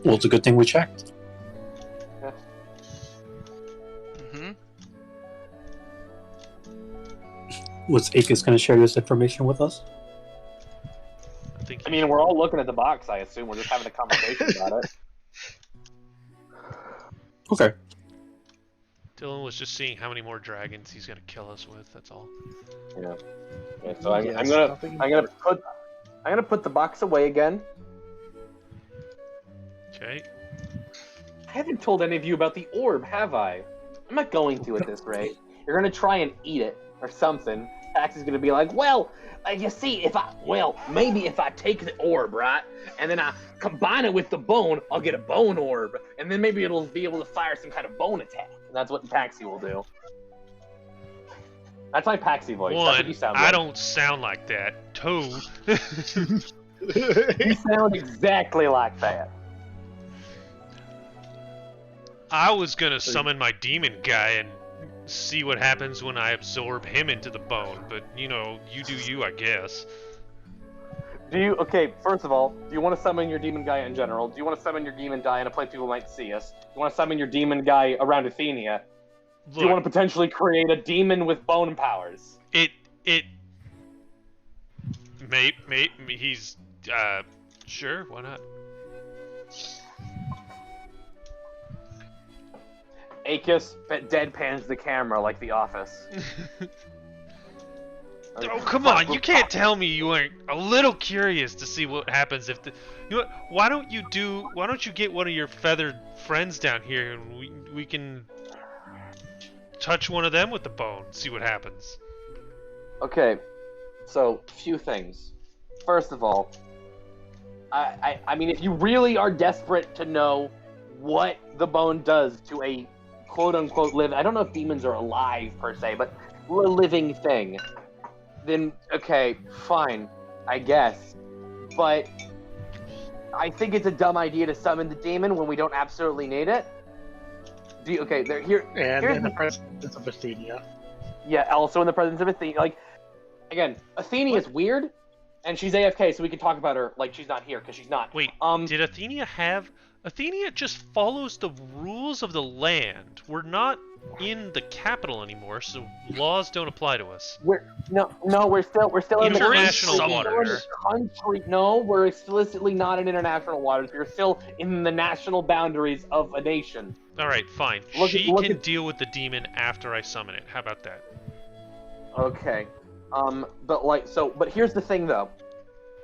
Well, it's a good thing we checked. Yeah. Mm-hmm. Was Akis going to share this information with us? I mean, we're all looking at the box, I assume. We're just having a conversation about it. Okay. Dylan was just seeing how many more dragons he's gonna kill us with. That's all. Yeah. So I'm Yes, gonna nothing I'm gonna put the box away again. Okay. I haven't told any of you about the orb, have I? I'm not going to at this rate. You're gonna try and eat it or something. Pax is gonna be like, well, you see, maybe if I take the orb, right, and then I combine it with the bone, I'll get a bone orb, and then maybe it'll be able to fire some kind of bone attack. And that's what Paxi will do. That's my Paxi voice. That's what you sound like. I don't sound like that. Toad. You sound exactly like that. I was gonna summon my demon guy and see what happens when I absorb him into the bone, but you know, you do you, I guess. Okay, first of all, do you want to summon your demon guy in general? Do you want to summon your demon guy in a place people might see us? Do you want to summon your demon guy around Athenia? Look, Do you want to potentially create a demon with bone powers? he's, sure, why not? Akis deadpans the camera like The Office. Oh, come on, you can't tell me you aren't a little curious to see what happens if the... You know what, why don't you get one of your feathered friends down here and we can touch one of them with the bone, see what happens. Okay, so, few things. First of all, I mean, if you really are desperate to know what the bone does to a quote-unquote live... I don't know if demons are alive, per se, but a living thing, then, okay, fine, I guess. But I think it's a dumb idea to summon the demon when we don't absolutely need it. Okay, here's in the presence of Athenia. Yeah, also in the presence of Athenia. Like, again, Athenia is weird, and she's AFK, so we can talk about her like she's not here, because she's not. Wait, did Athenia have... Athenia just follows the rules of the land. We're not in the capital anymore, so laws don't apply to us. We're still in the international waters. Country. No, we're explicitly not in international waters. We're still in the national boundaries of a nation. All right, fine. She can deal with the demon after I summon it. How about that? Okay. But here's the thing, though.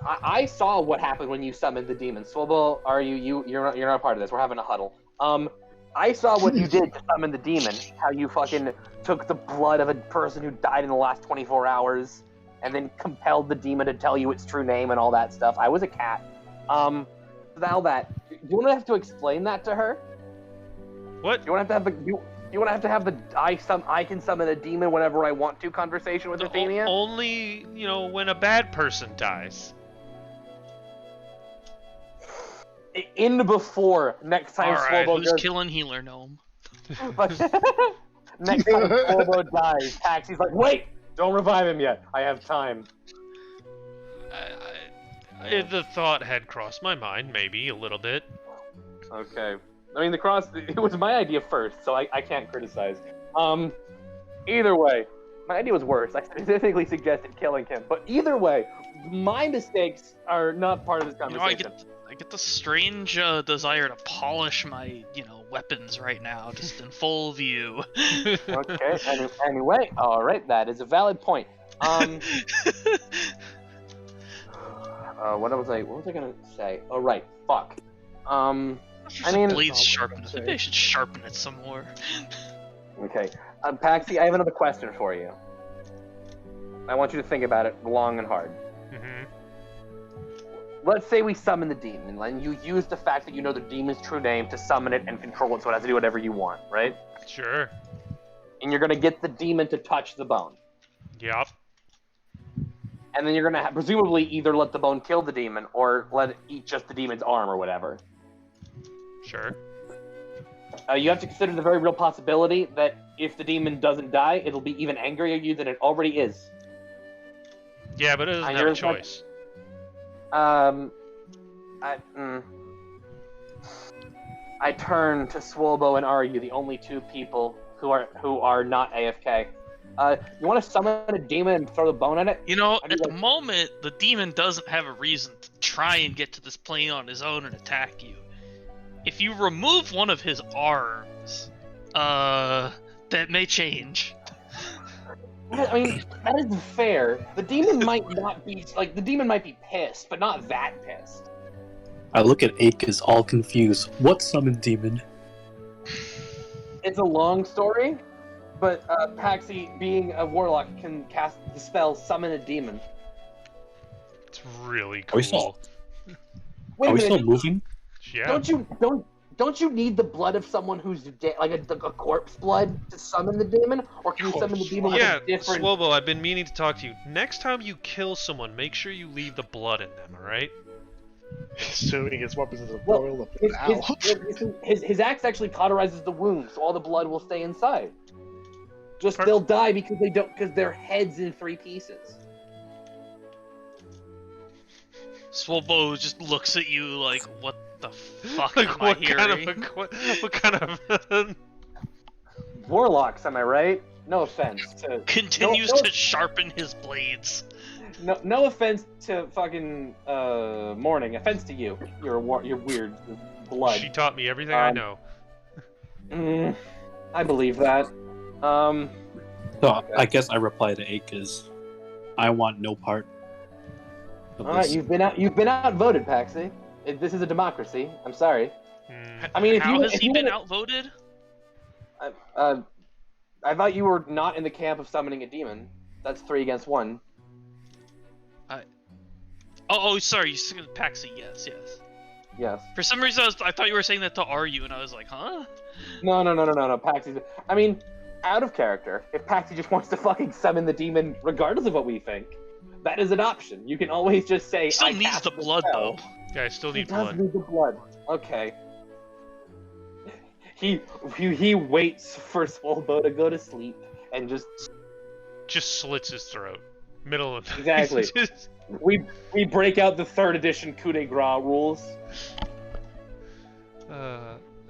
I saw what happened when you summoned the demon. Swobo, you're not a part of this. We're having a huddle. I saw what you did to summon the demon. How you fucking took the blood of a person who died in the last 24 hours, and then compelled the demon to tell you its true name and all that stuff. I was a cat. Now that you want to have to explain that to her. What? You want to have to have the I can summon a demon whenever I want to conversation with Athenia? Only, when a bad person dies. In before next time Alright, Swobo who's goes... killing Healer Gnome? Next time Swobo dies, Taxi's like, wait! Don't revive him yet. I have time. The thought had crossed my mind, maybe, a little bit. Okay. I mean, it was my idea first, so I can't criticize. Either way, my idea was worse. I specifically suggested killing him, but either way, my mistakes are not part of this conversation. I get the strange desire to polish my, weapons right now, just in full view. Okay. Anyway, all right, that is a valid point. What was I gonna say? Oh right, fuck. Blade's sharpened. Maybe I should sharpen it some more. Okay, Paxi, I have another question for you. I want you to think about it long and hard. Mm-hmm. Let's say we summon the demon, and you use the fact that you know the demon's true name to summon it and control it, so it has to do whatever you want, right? Sure. And you're gonna get the demon to touch the bone. Yep. And then you're gonna presumably either let the bone kill the demon, or let it eat just the demon's arm or whatever. Sure. You have to consider the very real possibility that if the demon doesn't die, it'll be even angrier at you than it already is. Yeah, but it doesn't have a choice. I turn to Swolbo and Aryu, the only two people who are not AFK. You want to summon a demon and throw the bone at it? You know, at the moment, the demon doesn't have a reason to try and get to this plane on his own and attack you. If you remove one of his arms, that may change. I mean, that is fair. The demon might not be, the demon might be pissed, but not that pissed. I look at Akis all confused. What summoned demon? It's a long story, but Paxi, being a warlock, can cast the spell Summon a Demon. It's really Are we cool. Wait a minute. still moving? Yeah. Don't you need the blood of someone who's dead, like a corpse blood, to summon the demon, or can you summon the demon with Yeah, a different? Swobo, I've been meaning to talk to you. Next time you kill someone, make sure you leave the blood in them, alright? Assuming his weapons is a Well, boil of his axe actually cauterizes the wound, so all the blood will stay inside. Just they'll die because their head's in 3 pieces. Swolbo just looks at you like, what the fuck Like, am I hearing? what kind of Warlocks, am I right? No offense to... Continues to sharpen his blades. No offense to fucking Morning. Offense to you. You're weird blood. She taught me everything I know. I believe that. So I guess I reply to Akis. I want no part of Alright, this. you've been outvoted, Paxi. This is a democracy. I'm sorry. I mean, How has he been outvoted? I thought you were not in the camp of summoning a demon. That's 3 against 1. Oh, sorry, you said Paxi, yes. Yes. For some reason, I thought you were saying that to Aryu, and I was like, huh? No, Paxi. I mean, out of character, if Paxi just wants to fucking summon the demon, regardless of what we think, that is an option. You can always just say, He still I needs cast the the blood, spell. though. Yeah, I still He need does blood. need the blood. Okay. He waits for Swolbo to go to sleep and just Slits his throat. Middle of Exactly. we break out the 3rd edition coup de grace rules.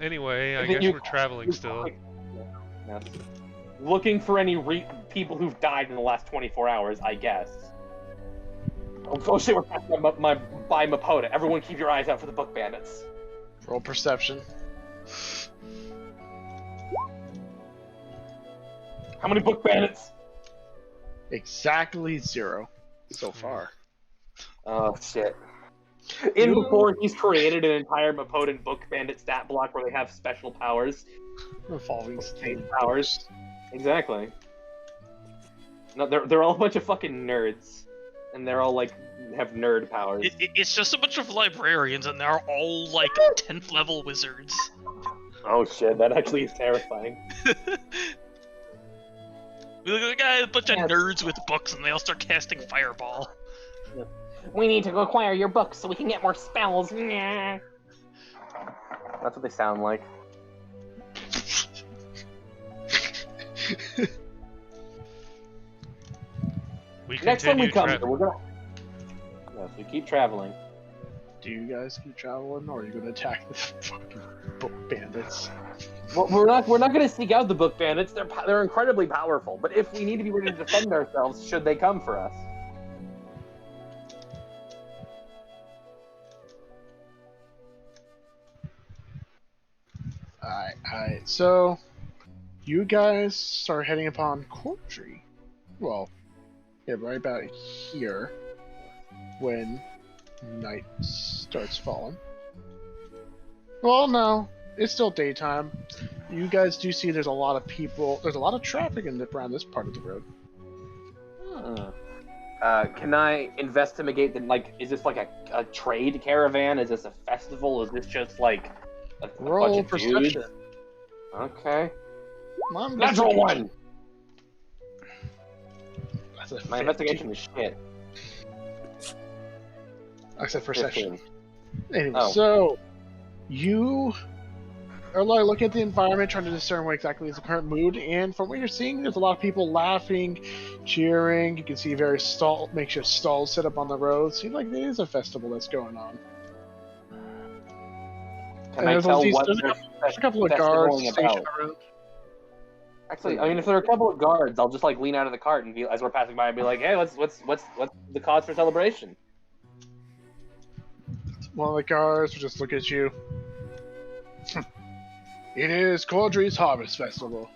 Anyway, I guess we're traveling still. Yes. Looking for any people who've died in the last 24 hours, I guess. Oh shit, we're passing by Mapota. Everyone keep your eyes out for the book bandits. Roll perception. How many book bandits? Exactly 0 so far. Oh shit. Before he's created an entire Mapotan book bandit stat block where they have special powers. Revolving state powers. Exactly. No, they're all a bunch of fucking nerds. And they're all like have nerd powers. It's just a bunch of librarians, and they're all like 10th level wizards. Oh shit, that actually is terrifying. We look at the guy, a bunch of nerds with books, and they all start casting Fireball. We need to acquire your books so we can get more spells. That's what they sound like. Next time we come, we're gonna. Yes, we keep traveling. Do you guys keep traveling, or are you gonna attack the fucking book bandits? Well, we're not gonna seek out the book bandits. They're incredibly powerful. But if we need to be ready to defend ourselves, should they come for us? Alright. So, you guys start heading upon Court Tree. Well, yeah, right about here. When night starts falling. Well, no. It's still daytime. You guys do see there's a lot of people. There's a lot of traffic around this part of the road. Can I investigate the, is this like a trade caravan? Is this a festival? Is this just like a Roll bunch of perception. dudes? Okay. My Natural 1! That's a My 15. investigation is shit. I said perception. 15. Anyway, Oh. so you are like looking at the environment, trying to discern what exactly is the current mood. And from what you're seeing, there's a lot of people laughing, cheering. You can see various makeshift stalls set up on the road. Seems like there is a festival that's going on. Can I tell what they're There's a couple of guards festivaling stationed about? around. Actually, I mean, if there are a couple of guards, I'll just like lean out of the cart and be, as we're passing by, and be like, "Hey, what's the cause for celebration?" One of the guards will just look at you. It is Cordry's Harvest Festival.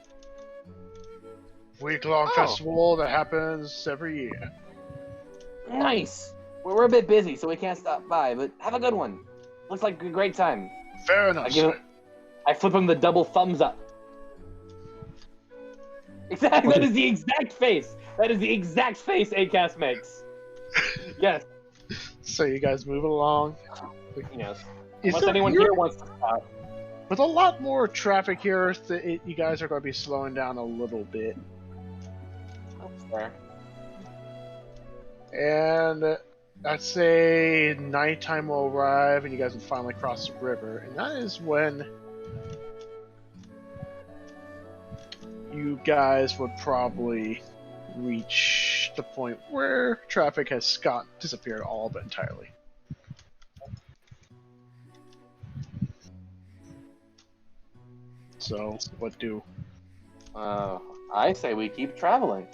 Week-long festival that happens every year. Nice. We're a bit busy, so we can't stop by, but have a good one. Looks like a great time. Fair enough, I flip him the double thumbs up. Exactly. That is the exact face. That is the exact face Acast makes. Yes. So you guys move along. Yes. Unless anyone here wants to stop. With a lot more traffic here, you guys are going to be slowing down a little bit. That's fair. And I'd say nighttime will arrive, and you guys will finally cross the river. And that is when you guys would probably reach the point where traffic has disappeared all but entirely. So, what do? I say we keep traveling.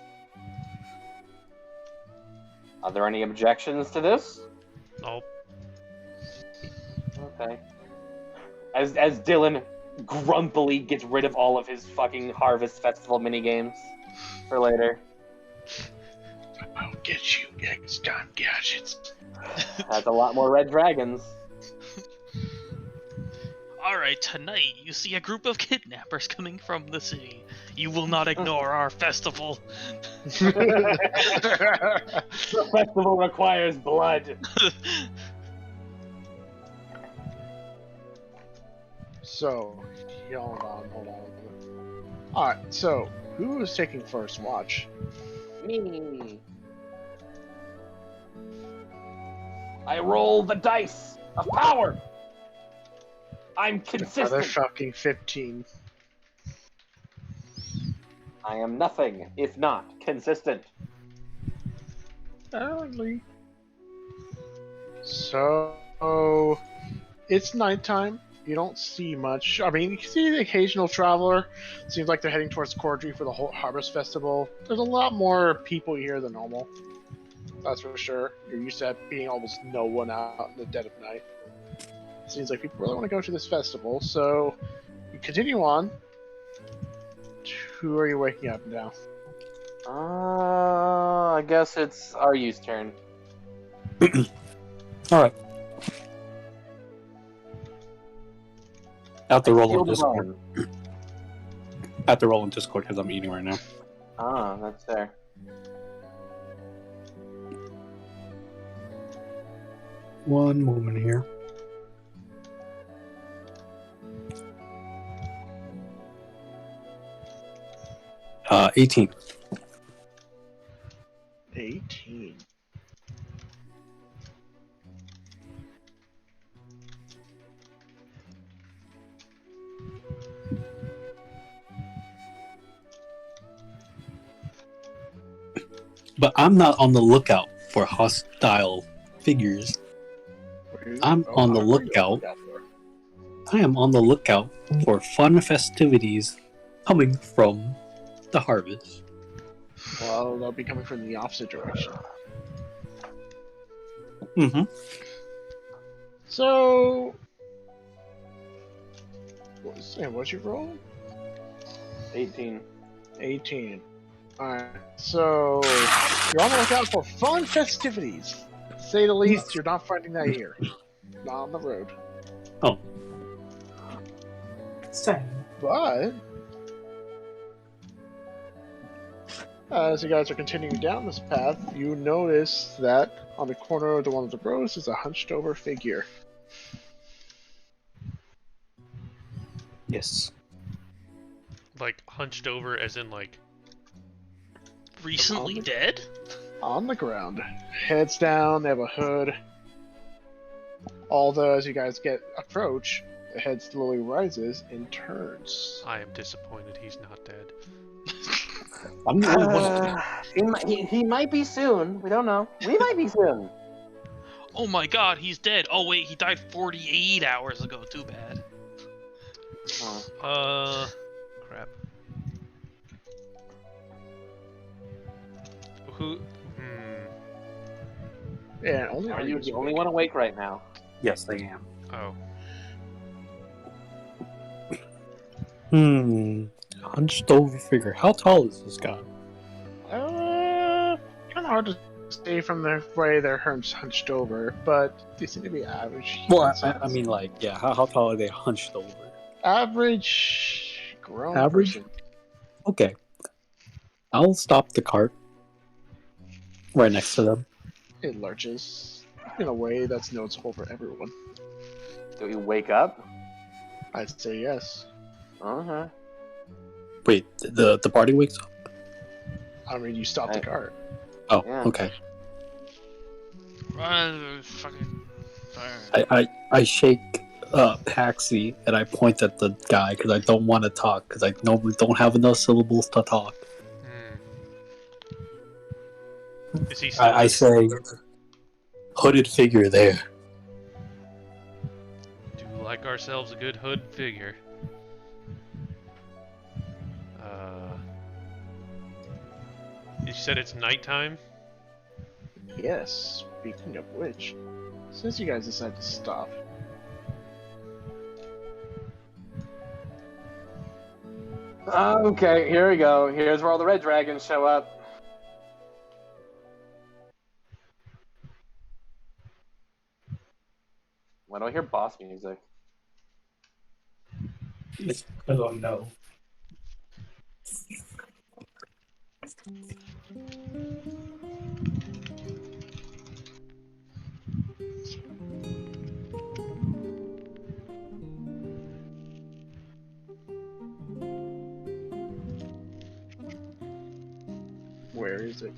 Are there any objections to this? Nope. Okay. As Dylan grumpily gets rid of all of his fucking Harvest Festival minigames for later. I'll get you next time, gadgets. That's a lot more red dragons. Alright, tonight you see a group of kidnappers coming from the city. You will not ignore our festival. The festival requires blood. So, hold on. Alright, so, who is taking first watch? Me. I roll the dice of power. I'm Another consistent. shocking 15. I am nothing if not consistent. Apparently. So, it's nighttime. You don't see much. I mean, you can see the occasional traveler. Seems like they're heading towards Cordry for the whole Harvest Festival. There's a lot more people here than normal. That's for sure. You're used to being almost no one out in the dead of night. Seems like people really want to go to this festival, so you continue on. Who are you waking up now? I guess it's Ryu's turn. Alright. I have to roll Feel on the Discord. bone. I have to roll on Discord because I'm eating right now. Ah, that's fair. One moment here. 18. 18. But I'm not on the lookout for hostile figures. I'm on the lookout. I am on the lookout for fun festivities coming from the harvest. Well, they'll be coming from the opposite direction. Mm-hmm. So, what's your roll? 18. 18. Alright, so you're on the lookout for fun festivities. To say the least, you're not finding that here. Not on the road. Oh. Sad. But as you guys are continuing down this path, you notice that on the corner of one of the roads is a hunched over figure. Yes. Like hunched over, as in like Recently dead? On the ground. Heads down, they have a hood. Although as you guys approach, The head slowly rises and turns. I am disappointed he's not dead. I'm the only one. He might be soon. We don't know. We might be soon. Oh my god, he's dead. Oh wait, he died 48 hours ago. Too bad. Crap. Who? Yeah, only Are you the only one awake right now? Yes, I am. Oh. Hunched over figure. How tall is this guy? Kind of hard to say from the way they're hunched over, but they seem to be average. Well, I mean, like, yeah. How tall are they hunched over? Average grown Average? person. Okay. I'll stop the cart right next to them. It lurches in a way that's noticeable for everyone. Do you wake up? I'd say yes. Uh-huh. Wait, the party wakes up? I mean, you stop the cart. Oh, Yeah. okay. Fucking. I shake Paxi and I point at the guy because I don't want to talk because I normally don't have enough syllables to talk. Is he still I say, hooded figure there. Do like ourselves a good hood figure. You said it's nighttime? Yes. Speaking of which, since you guys decided to stop, Okay, here we go. Here's where all the red dragons show up. Why do I hear boss music? I don't know. where is it?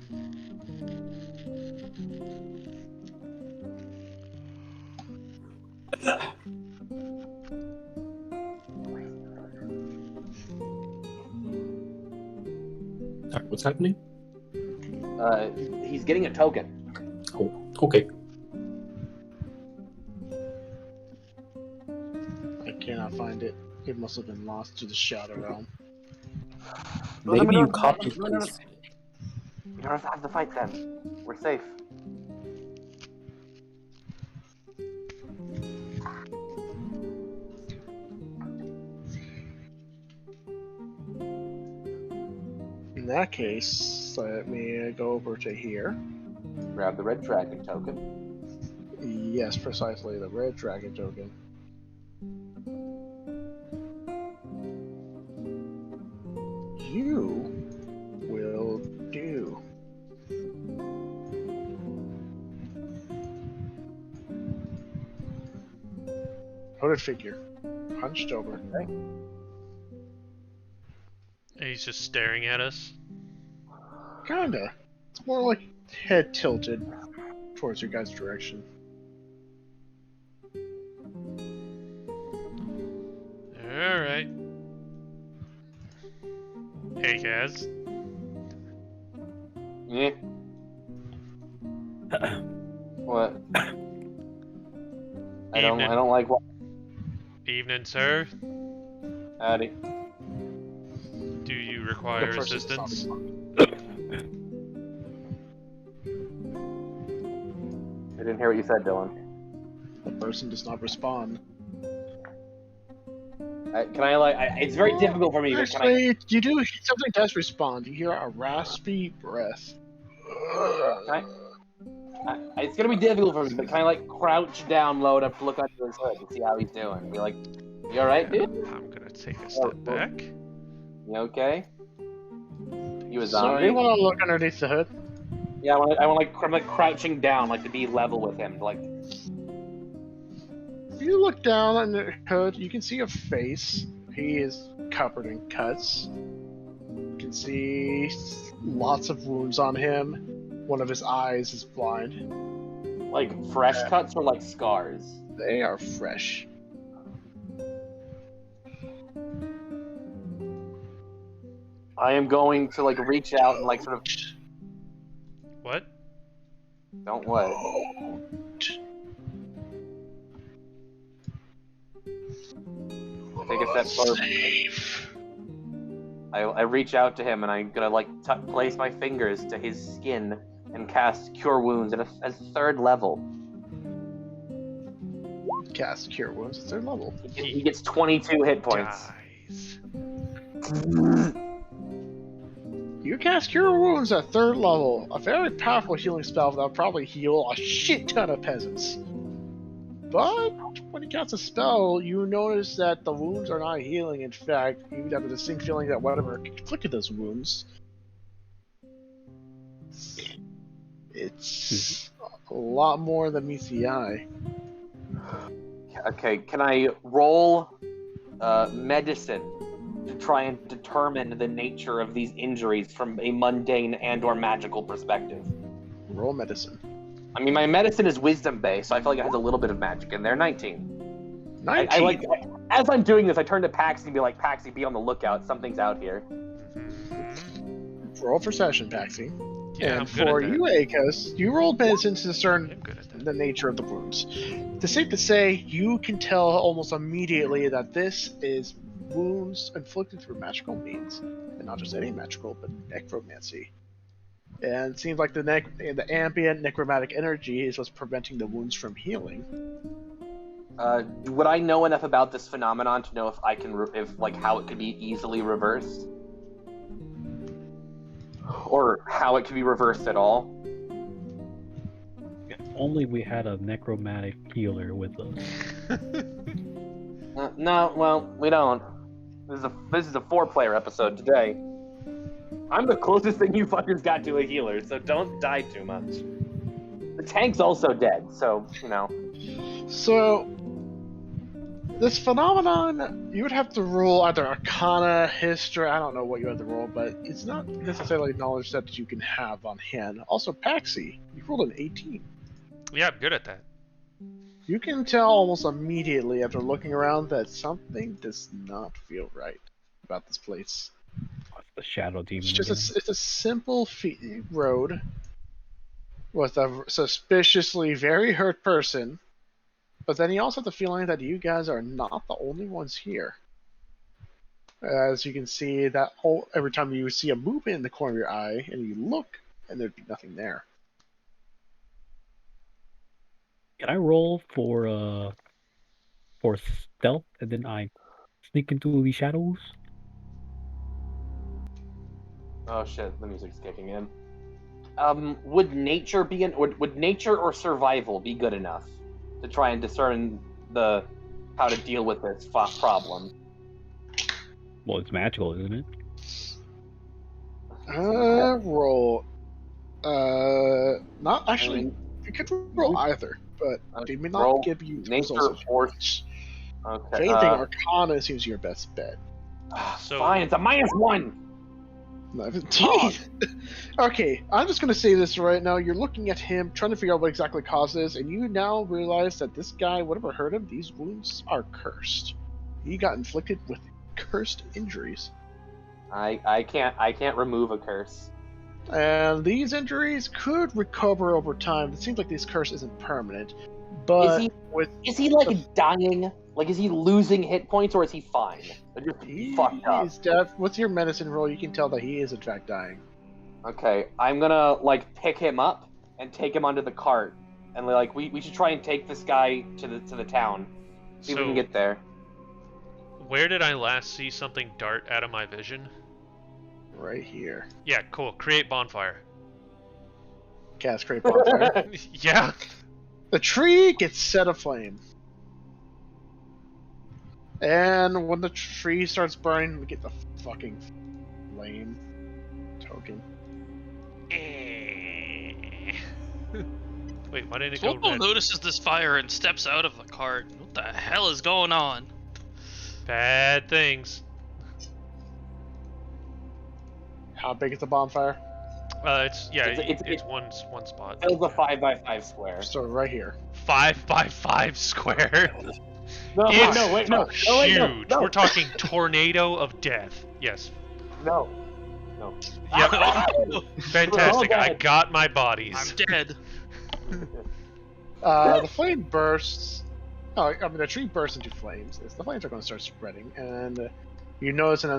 Alright, what's happening? He's getting a token. Oh, okay. I cannot find it. It must have been lost to the Shadow Realm. Maybe you copied No. this. You don't have to have the fight then. We're safe. In that case, let me go over to here. Grab the red dragon token. Yes, precisely, the red dragon token. You will do. Hooded figure, hunched over. And he's just staring at us. Kinda. It's more like head tilted towards your guys' direction. Alright. Hey, Kaz. Yeah. What? I don't like what. Evening, sir. Howdy. Do you require The person does not assistance? respond. I didn't hear what you said, Dylan. The person does not respond. Can I it's very difficult for me, but can I? Actually, you do. Something does respond. You hear a raspy breath. It's gonna be difficult for me, but can I crouch down low enough to look under his hood and see how he's doing? Be like, you alright, dude? I'm gonna take a step back. You okay? You a So zombie? you want to look underneath the hood? Yeah, I'm crouching down, to be level with him, If you look down on the hood, you can see a face. He is covered in cuts. You can see lots of wounds on him. One of his eyes is blind. fresh cuts or scars? They are fresh. I am going to like reach out and like sort of What? don't what? Take a step forward. I reach out to him and I'm gonna like place my fingers to his skin and cast Cure Wounds at a 3rd level. Cast Cure Wounds at 3rd level. He gets 22 hit points. Dies. You cast Cure Wounds at 3rd level. A very powerful healing spell that'll probably heal a shit ton of peasants. But when you cast a spell, you notice that the wounds are not healing. In fact, you have a distinct feeling that whatever inflicted those wounds, it's a lot more than meets the eye. Okay, can I roll medicine to try and determine the nature of these injuries from a mundane and/or magical perspective? Roll medicine. I mean, my medicine is wisdom-based, so I feel like it has a little bit of magic in there. 19. 19. As I'm doing this, I turn to Paxi and be like, Paxi, be on the lookout. Something's out here. Roll perception, Paxi. Yeah, and for you, Akos, you rolled medicine to discern I'm good at that. the nature of the wounds. It's safe to say you can tell almost immediately that this is wounds inflicted through magical means, and not just any magical, but necromancy. And it seems like the ambient necromantic energy is what's preventing the wounds from healing. Would I know enough about this phenomenon to know if I can, how it could be easily reversed, or how it could be reversed at all? If only we had a necromantic healer with us. No, well, we don't. This is a 4-player episode today. I'm the closest thing you fuckers got to a healer, so don't die too much. The tank's also dead, so, you know. So, this phenomenon, you would have to roll either Arcana, History, I don't know what you have to roll, but it's not necessarily knowledge that you can have on hand. Also, Paxi, you rolled an 18. Yeah, I'm good at that. You can tell almost immediately after looking around that something does not feel right about this place. The shadow demon. It's just it's a simple road with a suspiciously very hurt person, but then you also have the feeling that you guys are not the only ones here. As you can see, that every time you see a movement in the corner of your eye and you look, and there'd be nothing there. Can I roll for stealth and then I sneak into the shadows? Oh shit, the music's kicking in. Would nature would nature or survival be good enough to try and discern how to deal with this problem? Well, it's magical, isn't it? Roll. Not actually. You could roll either, but they may not give you nature results. or. Okay. If anything, Arcana seems your best bet. So fine, it's a -1. 19. Okay, I'm just gonna say this right now. You're looking at him, trying to figure out what exactly caused this, and you now realize that this guy, whatever hurt him, these wounds are cursed. He got inflicted with cursed injuries. I can't remove a curse. And these injuries could recover over time. It seems like this curse isn't permanent. But is he like dying? Like, is he losing hit points or is he fine? They're just fucked up. What's your medicine roll? You can tell that he is in fact dying. Okay, I'm gonna like pick him up and take him onto the cart, and like we should try and take this guy to the town. See if we can get there. Where did I last see something dart out of my vision? Right here. Yeah, cool. Create bonfire. Cast create bonfire. Yeah. The tree gets set aflame. And when the tree starts burning, we get the fucking flame token. Wait, why didn't it go Volpo red? notices this fire and steps out of the cart. What the hell is going on? Bad things. How big is the bonfire? It's one spot. Fills a 5x5 square. So right here. 5x5 square. No, It's no, wait, no. huge. We're talking tornado of death. Yes. No. No. Yep. Fantastic. Oh, I God. got my bodies. I'm dead. The flame bursts. Oh, I mean, the tree bursts into flames. The flames are going to start spreading, and you notice in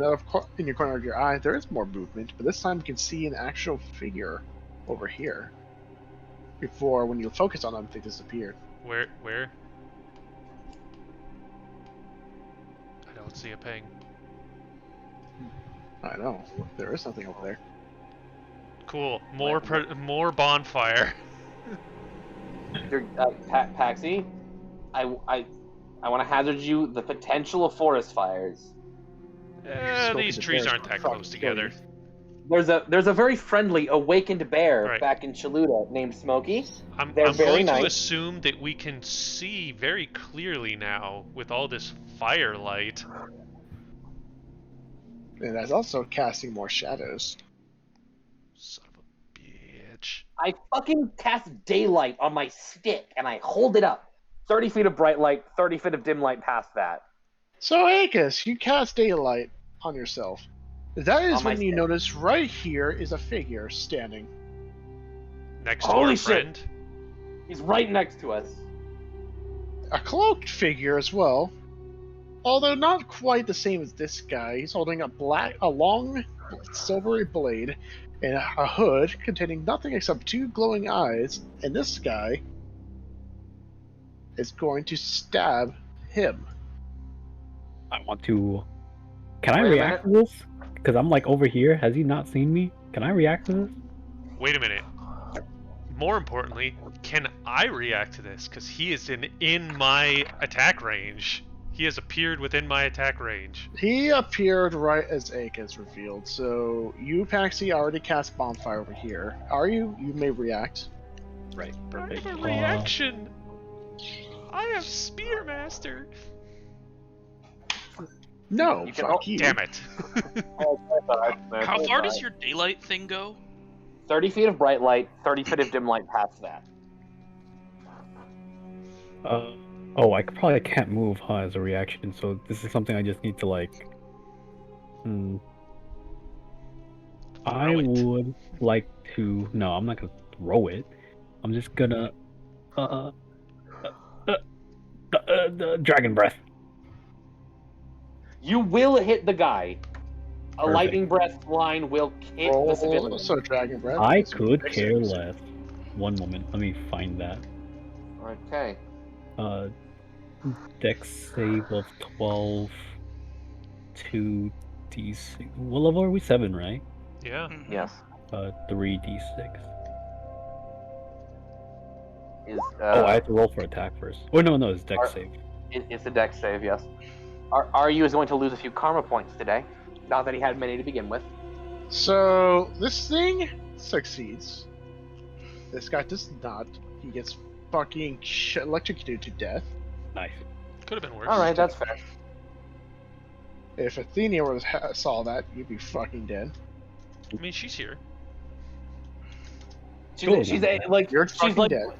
in your corner of your eye there is more movement, but this time you can see an actual figure over here. Before, when you focus on them, they disappeared. Where? I don't see a ping. I know there is something over there. Cool. More bonfire. Paxi, I want to hazard you the potential of forest fires. These trees aren't that close together. There's a very friendly awakened bear Right. back in Chaluda named Smokey. I'm They're very going to nice. assume that we can see very clearly now with all this firelight. And that's also casting more shadows. Son of a bitch. I fucking cast daylight on my stick and I hold it up. 30 feet of bright light, 30 feet of dim light past that. So, Akis, you cast daylight on yourself. That is On my when you stick. notice right here is a figure standing. Next to Holy our shit. friend. He's right next to us. A cloaked figure as well. Although not quite the same as this guy. He's holding a long silvery blade and a hood containing nothing except two glowing eyes, and this guy is going to stab him. I want to. Can I Wait a react to this? Because I'm like over here. Has he not seen me? Can I react to this? Wait a minute. More importantly, can I react to this? Because he is in my attack range. He has appeared within my attack range. He appeared right as Akis revealed, so you, Paxi, already cast Bonfire over here. Are you? You may react. Right. I Perfect. have a reaction. I have Spearmaster. No, You can fuck you. Damn it. How far does your daylight thing go? 30 feet of bright light, 30 feet of dim light past that. Oh, I probably can't move, huh, as a reaction. So this is something I just need to like. I Throw it. would like to. No, I'm not gonna throw it. I'm just gonna. The dragon breath. You will hit the guy. A Perfect. lightning breath line will hit the civilian. So Dragon Breath. I could care less. One moment, let me find that. Okay. Dex save of 12, 2d6. What level are we? 7, right? Yeah. Mhm. Yes. 3d6. Is Oh, I have to roll for attack first. Oh no, it's Dex Are- save. it's a dex save, yes. Aryu is going to lose a few karma points today. Not that he had many to begin with. So this thing succeeds. This guy does not. He gets fucking electrocuted to death. Nice. Could have been worse. All right, that's fair. If Athenia were to saw that, you'd be fucking dead. I mean, she's here. Cool. She's like You're she's fucking like dead.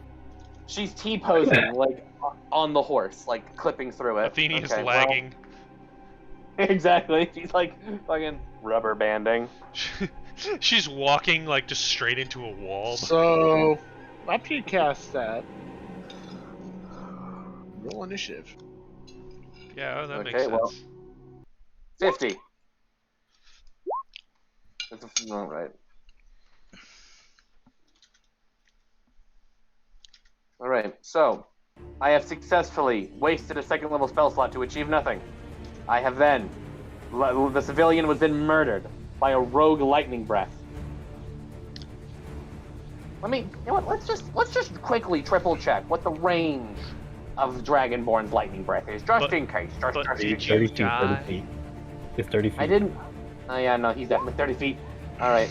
she's T-posing like on the horse, like clipping through it. Athenia's Okay, well, lagging. exactly. She's like fucking rubber banding. She's walking like just straight into a wall. So after you cast that, roll initiative. Yeah, that makes Okay, sense. well. 50. That's all right. All right. So, I have successfully wasted a second level spell slot to achieve nothing. I have then. The civilian was then murdered by a rogue lightning breath. You know what? Let's just quickly triple check what the range of the Dragonborn's lightning breath is, just in case. Just in did case. you 30 feet, 30 die? feet. It's 30 feet. I didn't. Oh yeah, no, he's definitely 30 feet. All right.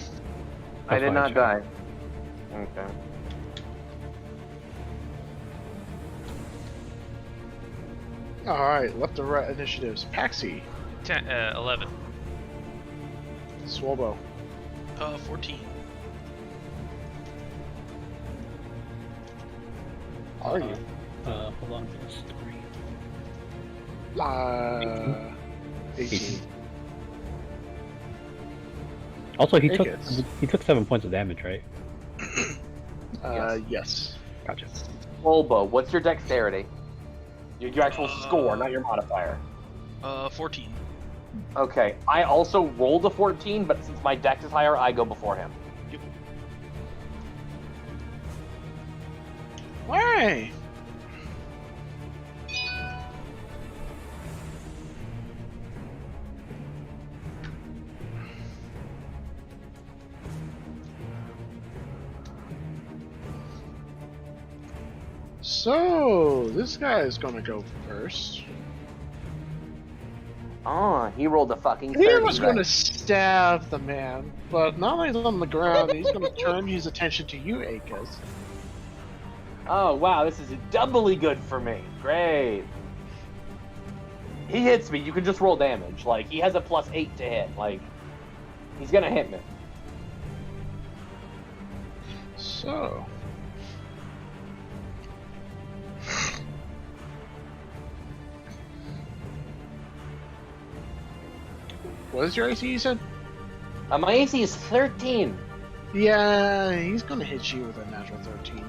I That's did fine, not sure. die. Okay. Alright, left to right initiatives. Paxi, 11. Swobo, 14. are you? Hold on, there's 3. 18. Also, he Akis. took 7 points of damage, right? Yes. Gotcha. Bulba, what's your dexterity? Your actual score, not your modifier. 14. Okay, I also rolled a 14, but since my dex is higher, I go before him. Why? So, this guy is gonna go first. Oh, he rolled a fucking 30. He was going to stab the man, but now that he's on the ground, he's going to turn his attention to you, Akis. Oh, wow, this is doubly good for me. Great. He hits me, you can just roll damage. Like, he has a +8 to hit. Like, he's gonna hit me. So... What is your AC, you said? My AC is 13. Yeah, he's gonna hit you with a natural 13.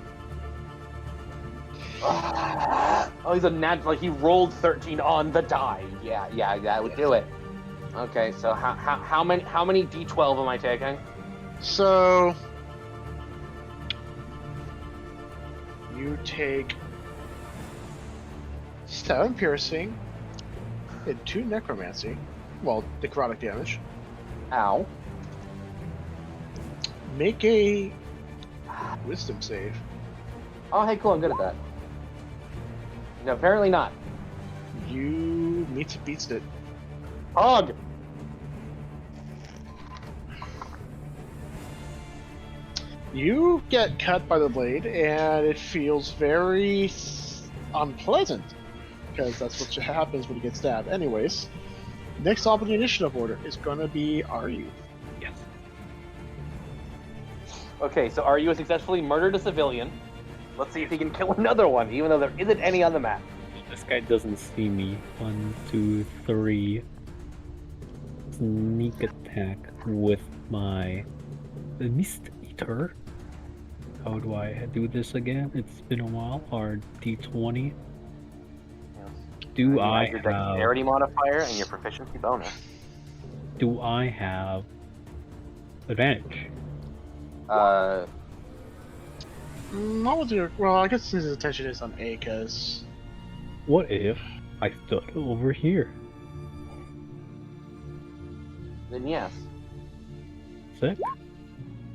Oh, he's a natural. Like, he rolled 13 on the die. Yeah, that would do it. Okay, so how many D12 am I taking? So... You take 7 piercing and 2 necromancy. Well, necrotic damage. Ow. Make a wisdom save. Oh, hey, cool. I'm good at that. No, apparently not. You beats it. Hog. You get cut by the blade, and it feels very unpleasant. Because that's what happens when you get stabbed. Anyways, next up in the initiative order is going to be Ryu. Yes. Okay, so Ryu successfully murdered a civilian. Let's see if he can kill another one, even though there isn't any on the map. This guy doesn't see me. 1, 2, 3. Sneak attack with my Mist Eater. How do I do this again? It's been a while. Or D20. Do I your have dexterity modifier and your proficiency bonus? Do I have advantage? Not with your. Well, I guess his attention is on A, because. What if I stood over here? Then yes. Sick.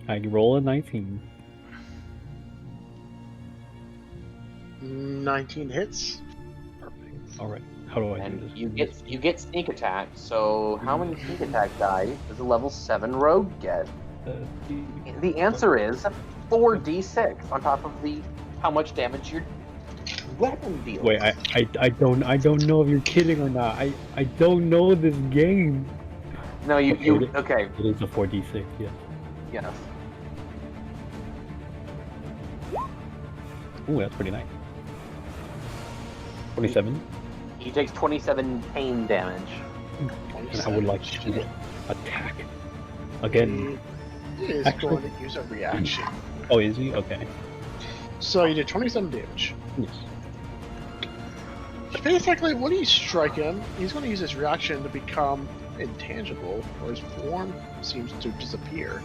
I roll a 19. 19 hits. Perfect. All right. How do I do And this? you get sneak attack. So how many sneak attack die does a level 7 rogue get? The answer is 4d6 on top of the how much damage your weapon deals. Wait, I don't know if you're kidding or not. I don't know this game. No, okay. It is a 4d6. Yes. Yes. Ooh, that's pretty nice. 27. He takes 27 pain damage. And I would like to attack again. He is Actually- going to use a reaction. Oh, is he? Okay. So you did 27 damage. Yes. Basically, when you strike him, he's going to use his reaction to become intangible, or his form seems to disappear.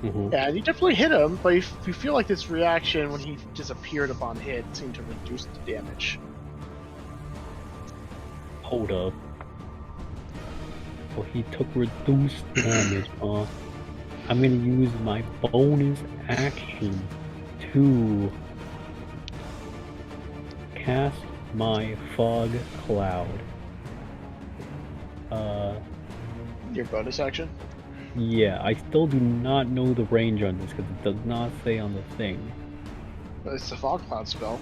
Mm-hmm. And you definitely hit him, but you feel like this reaction, when he disappeared upon hit, seemed to reduce the damage. Hold up. Well, he took reduced damage, I'm gonna use my bonus action to cast my fog cloud. Your bonus action? Yeah, I still do not know the range on this because it does not say on the thing. But it's a fog cloud spell.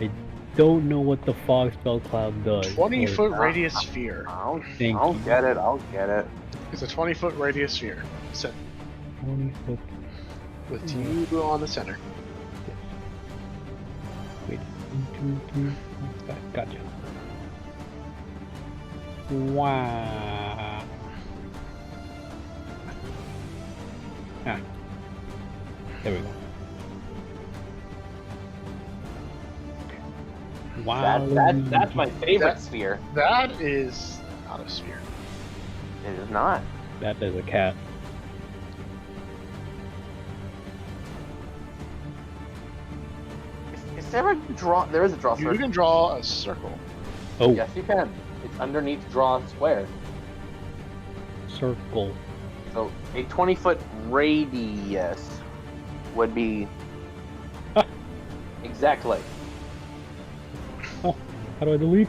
I don't know what the fog spell cloud does. 20-foot radius sphere. I'll Thank you. get it. I'll get it. It's a 20-foot radius sphere. Set 20 foot. with you on the center. Wait, 1, 2, 3, 4, 5. Gotcha. Wow. There we go. Wow. That's my favorite sphere. That is not a sphere. It is not. That is a cat. Is there a draw? There is a draw You circle. can draw a circle. Oh, Yes, you can. It's underneath draw square. circle. So a 20-foot radius would be exactly. Oh, how do I delete?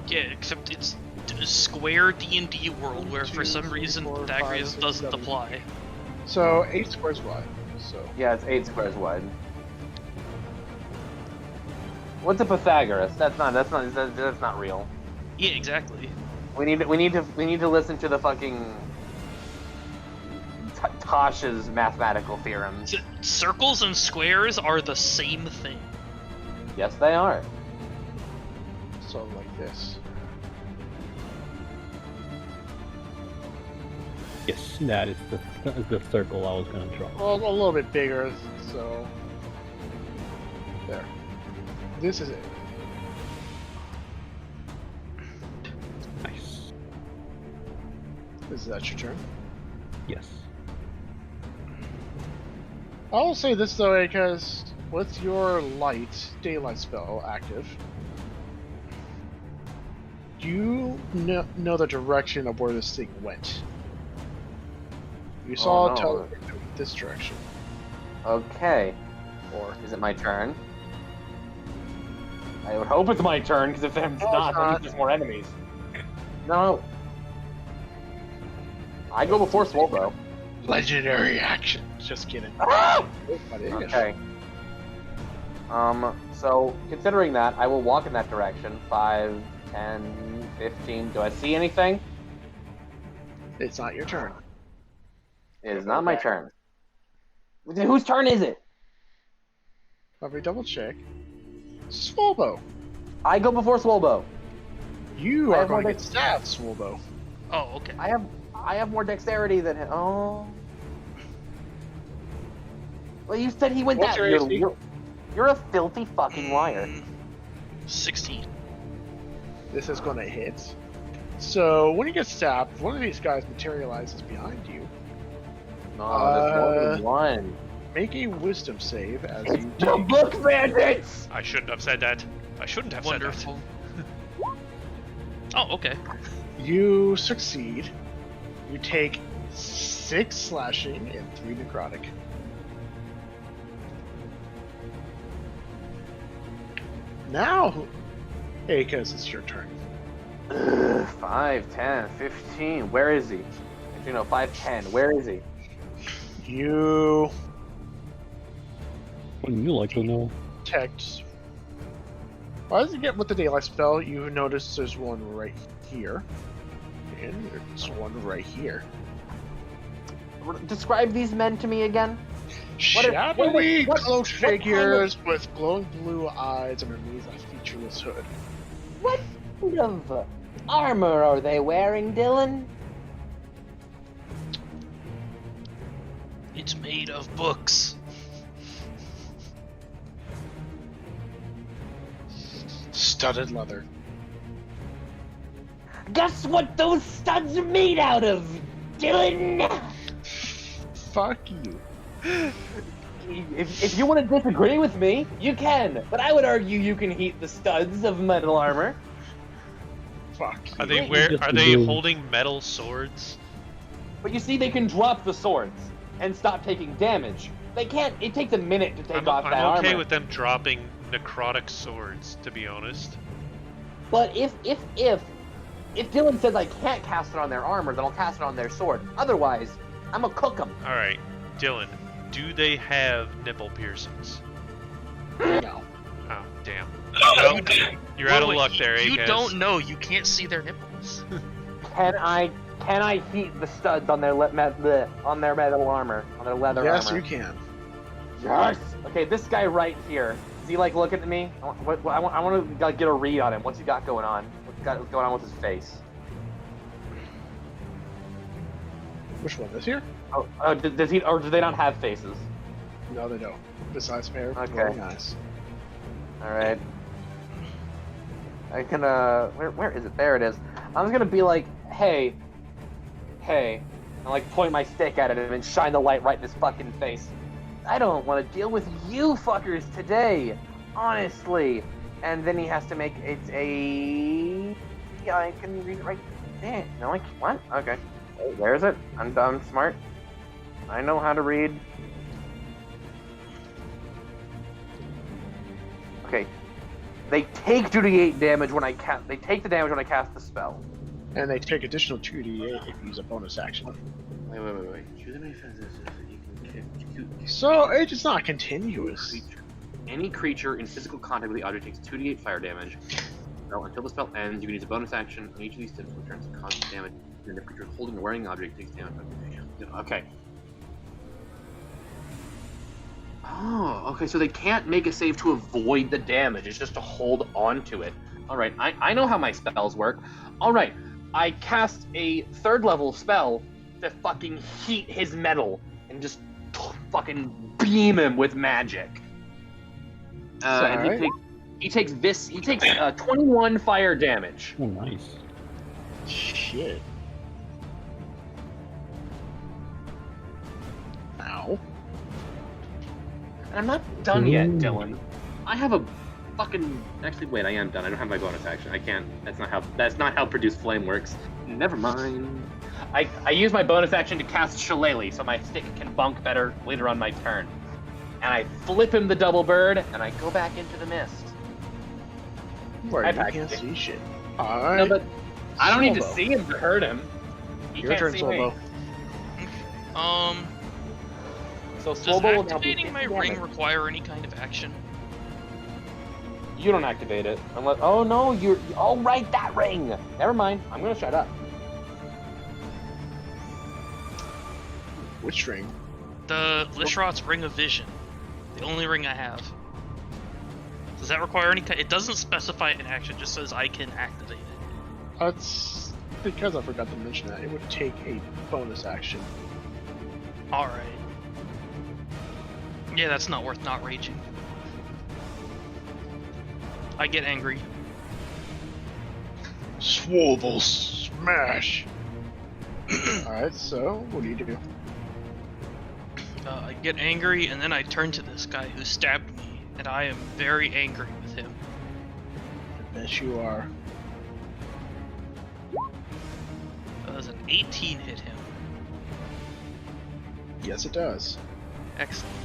Yeah, except it's a square D&D world where for some reason Pythagoras doesn't apply. So 8 squares wide. So Yeah, it's 8 squares wide. What's a Pythagoras? That's not real. Yeah, exactly. We need to listen to the fucking Tasha's mathematical theorems. Circles and squares are the same thing. Yes, they are. so like this. Yes, that is the circle I was gonna draw. Well, a little bit bigger. So there. This is it. Nice. Is that your turn? Yes. I'll say this though, because with your daylight spell active, you know the direction of where this thing went. You saw no. it teleport this direction. Okay. Or Is it my turn? I would hope it's my turn, because if it's not, then there's just more enemies. No. I go before Swolbo. legendary action. Just kidding. Ah! But it is. Okay. So, considering that, I will walk in that direction. 5, 10, 15. Do I see anything? It's not your turn. It is not my turn. Whose turn is it? Let me double check. Swolbo. I go before Swolbo. You I are have going to more get stabbed, Swolbo. Oh, okay. I have more dexterity than him. Oh. Well, you said he went What's that. your AC? You're a filthy fucking liar. 16. This is going to hit. So when you get stabbed, one of these guys materializes behind you. No, there's more than one. Make a wisdom save as It's you the take. book bandits! I shouldn't have said that. I shouldn't have Wonderful. Oh, okay. You succeed. You take 6 slashing and 3 necrotic. Now, Akos, it's your turn. 5, 10, 15. Where is he? Actually, no, 5, 10. Where is he? You Wouldn't you like to know? detect. As you get with the daylight spell, you notice there's one right here, and there's one right here. Describe these men to me again. Shadowy, close what figures with glowing blue eyes underneath a featureless hood. What kind of armor are they wearing, Dylan? It's made of books. Studded leather. Guess what those studs are made out of, Dylan? Fuck you. If you want to disagree with me, you can. But I would argue you can heat the studs of metal armor. Fuck Are you. they holding metal swords? But you see, they can drop the swords and stop taking damage. They can't. It takes a minute to take off that I'm okay armor. with them dropping necrotic swords, to be honest. But if Dylan says I can't cast it on their armor, then I'll cast it on their sword. Otherwise, I'm gonna cook them. All right, Dylan, do they have nipple piercings? No. Oh, damn. Well, you're out of luck there, You Akaz. don't know. You can't see their nipples. Can I heat the studs on their on their metal armor, on their leather Yes, armor? you can. Yes. Okay, this guy right here. Is he like looking at me? I want to get a read on him. What's he got going on? What's going on with his face? Which one? This here? Does he, or do they not have faces? No, they don't. Besides pair of Okay. glowing eyes. All right. I can where is it? There it is. I'm just gonna be like, hey, and like point my stick at him and shine the light right in his fucking face. I don't want to deal with you fuckers today, honestly. And then he has to make it a. Yeah, I can read it right there. No, I can't. What? Okay. Oh, there's it. I'm dumb, smart. I know how to read. Okay. They take 2d8 damage when I cast. They take the damage when I cast the spell. And they take additional 2d8 if you use a bonus action. Wait. Choose any fences you can kick. So it's not continuous. Any creature in physical contact with the object takes 2d8 fire damage. So until the spell ends, you can use a bonus action on each of these typical turns to cause damage. And the creature holding or wearing the object takes damage. Okay. Oh, okay, so they can't make a save to avoid the damage. It's just to hold on to it. Alright, I know how my spells work. Alright, I cast a 3rd level spell to fucking heat his metal and just fucking beam him with magic. And he takes 21 fire damage. Oh, nice. Shit. Ow. And I'm not done yet, Dylan. I have a fucking. Actually, wait. I am done. I don't have my bonus action. I can't. That's not how produce flame works. Never mind. I use my bonus action to cast Shillelagh, so my stick can bunk better later on my turn. And I flip him the double bird, and I go back into the mist. Right, you I can't see shit. No, Alright. but I don't need to Slobo. see him to hurt him. He Your can't turn, see Slobo. me. So Does Slobo will now be activating my 50 ring damage. require any kind of action? You don't activate it unless. Oh no, you're. Oh right, that ring. Never mind. I'm gonna shut up. Which ring? The Lishrot's Ring of Vision. The only ring I have. Does that require any kind? It doesn't specify an action, just says I can activate it. That's because I forgot to mention that. It would take a bonus action. Alright. Yeah, that's not worth not raging. I get angry. Swivel smash! Alright, so what do? I get angry, and then I turn to this guy who stabbed me, and I am very angry with him. I bet you are. Does an 18 hit him? Yes, it does. Excellent.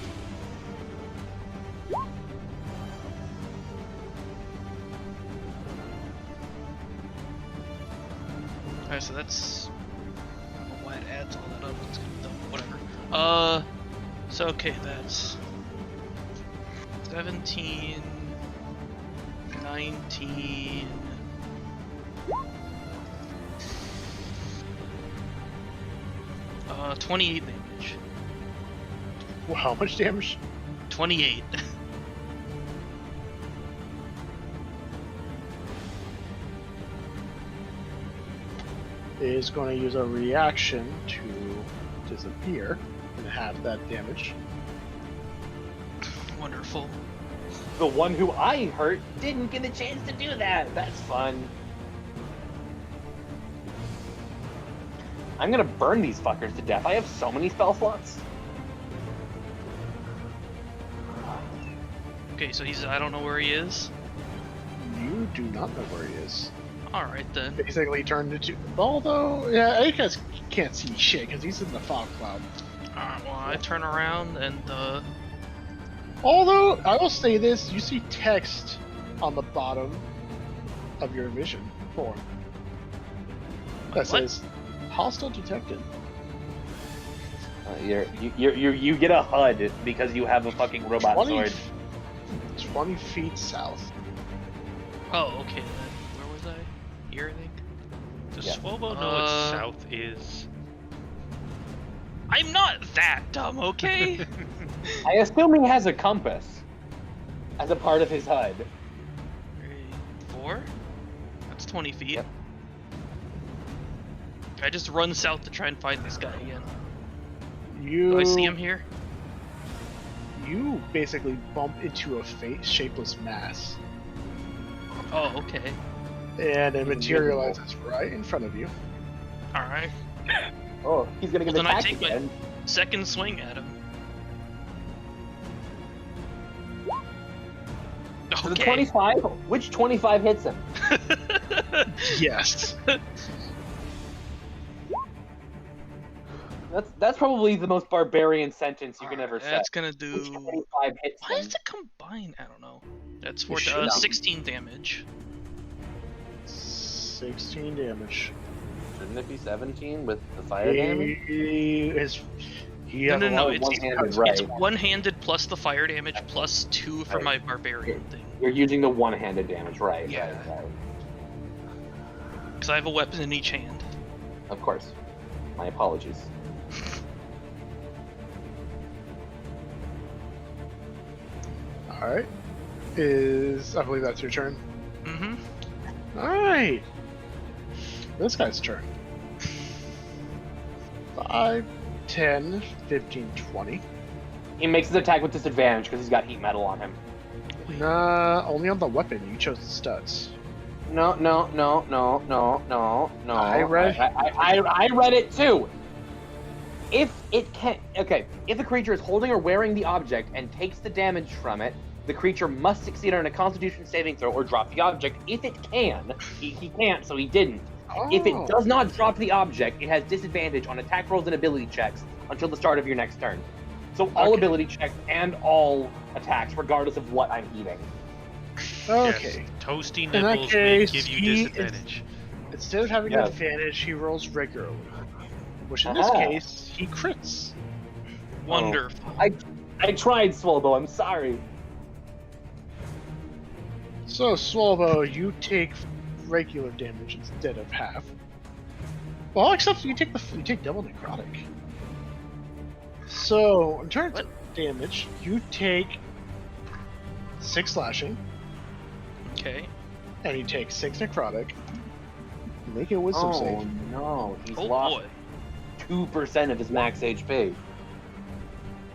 Alright, so that's... I don't know why it adds all that up. It's gonna be whatever. So okay, that's... 17... 19... Uh, 28 damage. Well, how much damage? 28. Is going to use a reaction to disappear and have that damage. Wonderful. The one who I hurt didn't get a chance to do that. That's fun. I'm gonna burn these fuckers to death. I have so many spell slots. Okay, so he's... I don't know where he is. You do not know where he is. Alright then. Basically turned into... Although, yeah, you guys can't see shit because he's in the fog cloud. Well, I turn around and, Although, I will say this, you see text on the bottom of your vision form that What? says, hostile detected. You get a HUD because you have a fucking robot 20 sword. 20 feet south. Oh, okay then. Where was I? Here, I think? Does Yeah. Swobo know what south is? I'm not that dumb, okay? I assume he has a compass as a part of his HUD. 4? That's 20 feet. Yep. I just run south to try and find this guy again. Do I see him here? You basically bump into a shapeless mass, Oh, okay. and it materializes right in front of you. All right. Oh, he's gonna get Well, then I attacked take my- again. Second swing at him. So the Okay. 25? Which 25 hits him? Yes. That's probably the most barbarian sentence you can ever say. That's gonna Which do. 25 hits Why him? is it combined? I don't know. That's You for should know. 16 damage. 16 damage. Shouldn't it be 17 with the fire damage? He No, has no, a no. lot of It's one-handed, it's right? one-handed plus the fire damage plus 2 for Right. my barbarian thing. You're using the one-handed damage, right? Yeah. Right. Because I have a weapon in each hand. Of course. My apologies. Alright. I believe that's your turn. Mm-hmm. Alright. This guy's turn. 5, 10, 15, 20. He makes his attack with disadvantage because he's got heat metal on him. Nah, only on the weapon. You chose the studs. No. I read- I read it too. If it can, okay, if the creature is holding or wearing the object and takes the damage from it, the creature must succeed on a Constitution saving throw or drop the object. If it can, he can't, so he didn't. If it does not drop the object, it has disadvantage on attack rolls and ability checks until the start of your next turn. So all Okay. ability checks and all attacks, regardless of what I'm eating. Okay. Yes, toasty that nipples case, may give you he is- disadvantage. Instead of having Yeah. advantage, he rolls regularly. Which in this Aha. case, he crits. Wonderful. I tried, Swolbo, I'm sorry. So, Swallow, you take regular damage instead of half. Well, except you take double necrotic. So, in terms of damage, you take 6 slashing, Okay. and you take 6 necrotic. Make a wisdom Oh save. no, he's Oh lost boy. 2% of his max HP.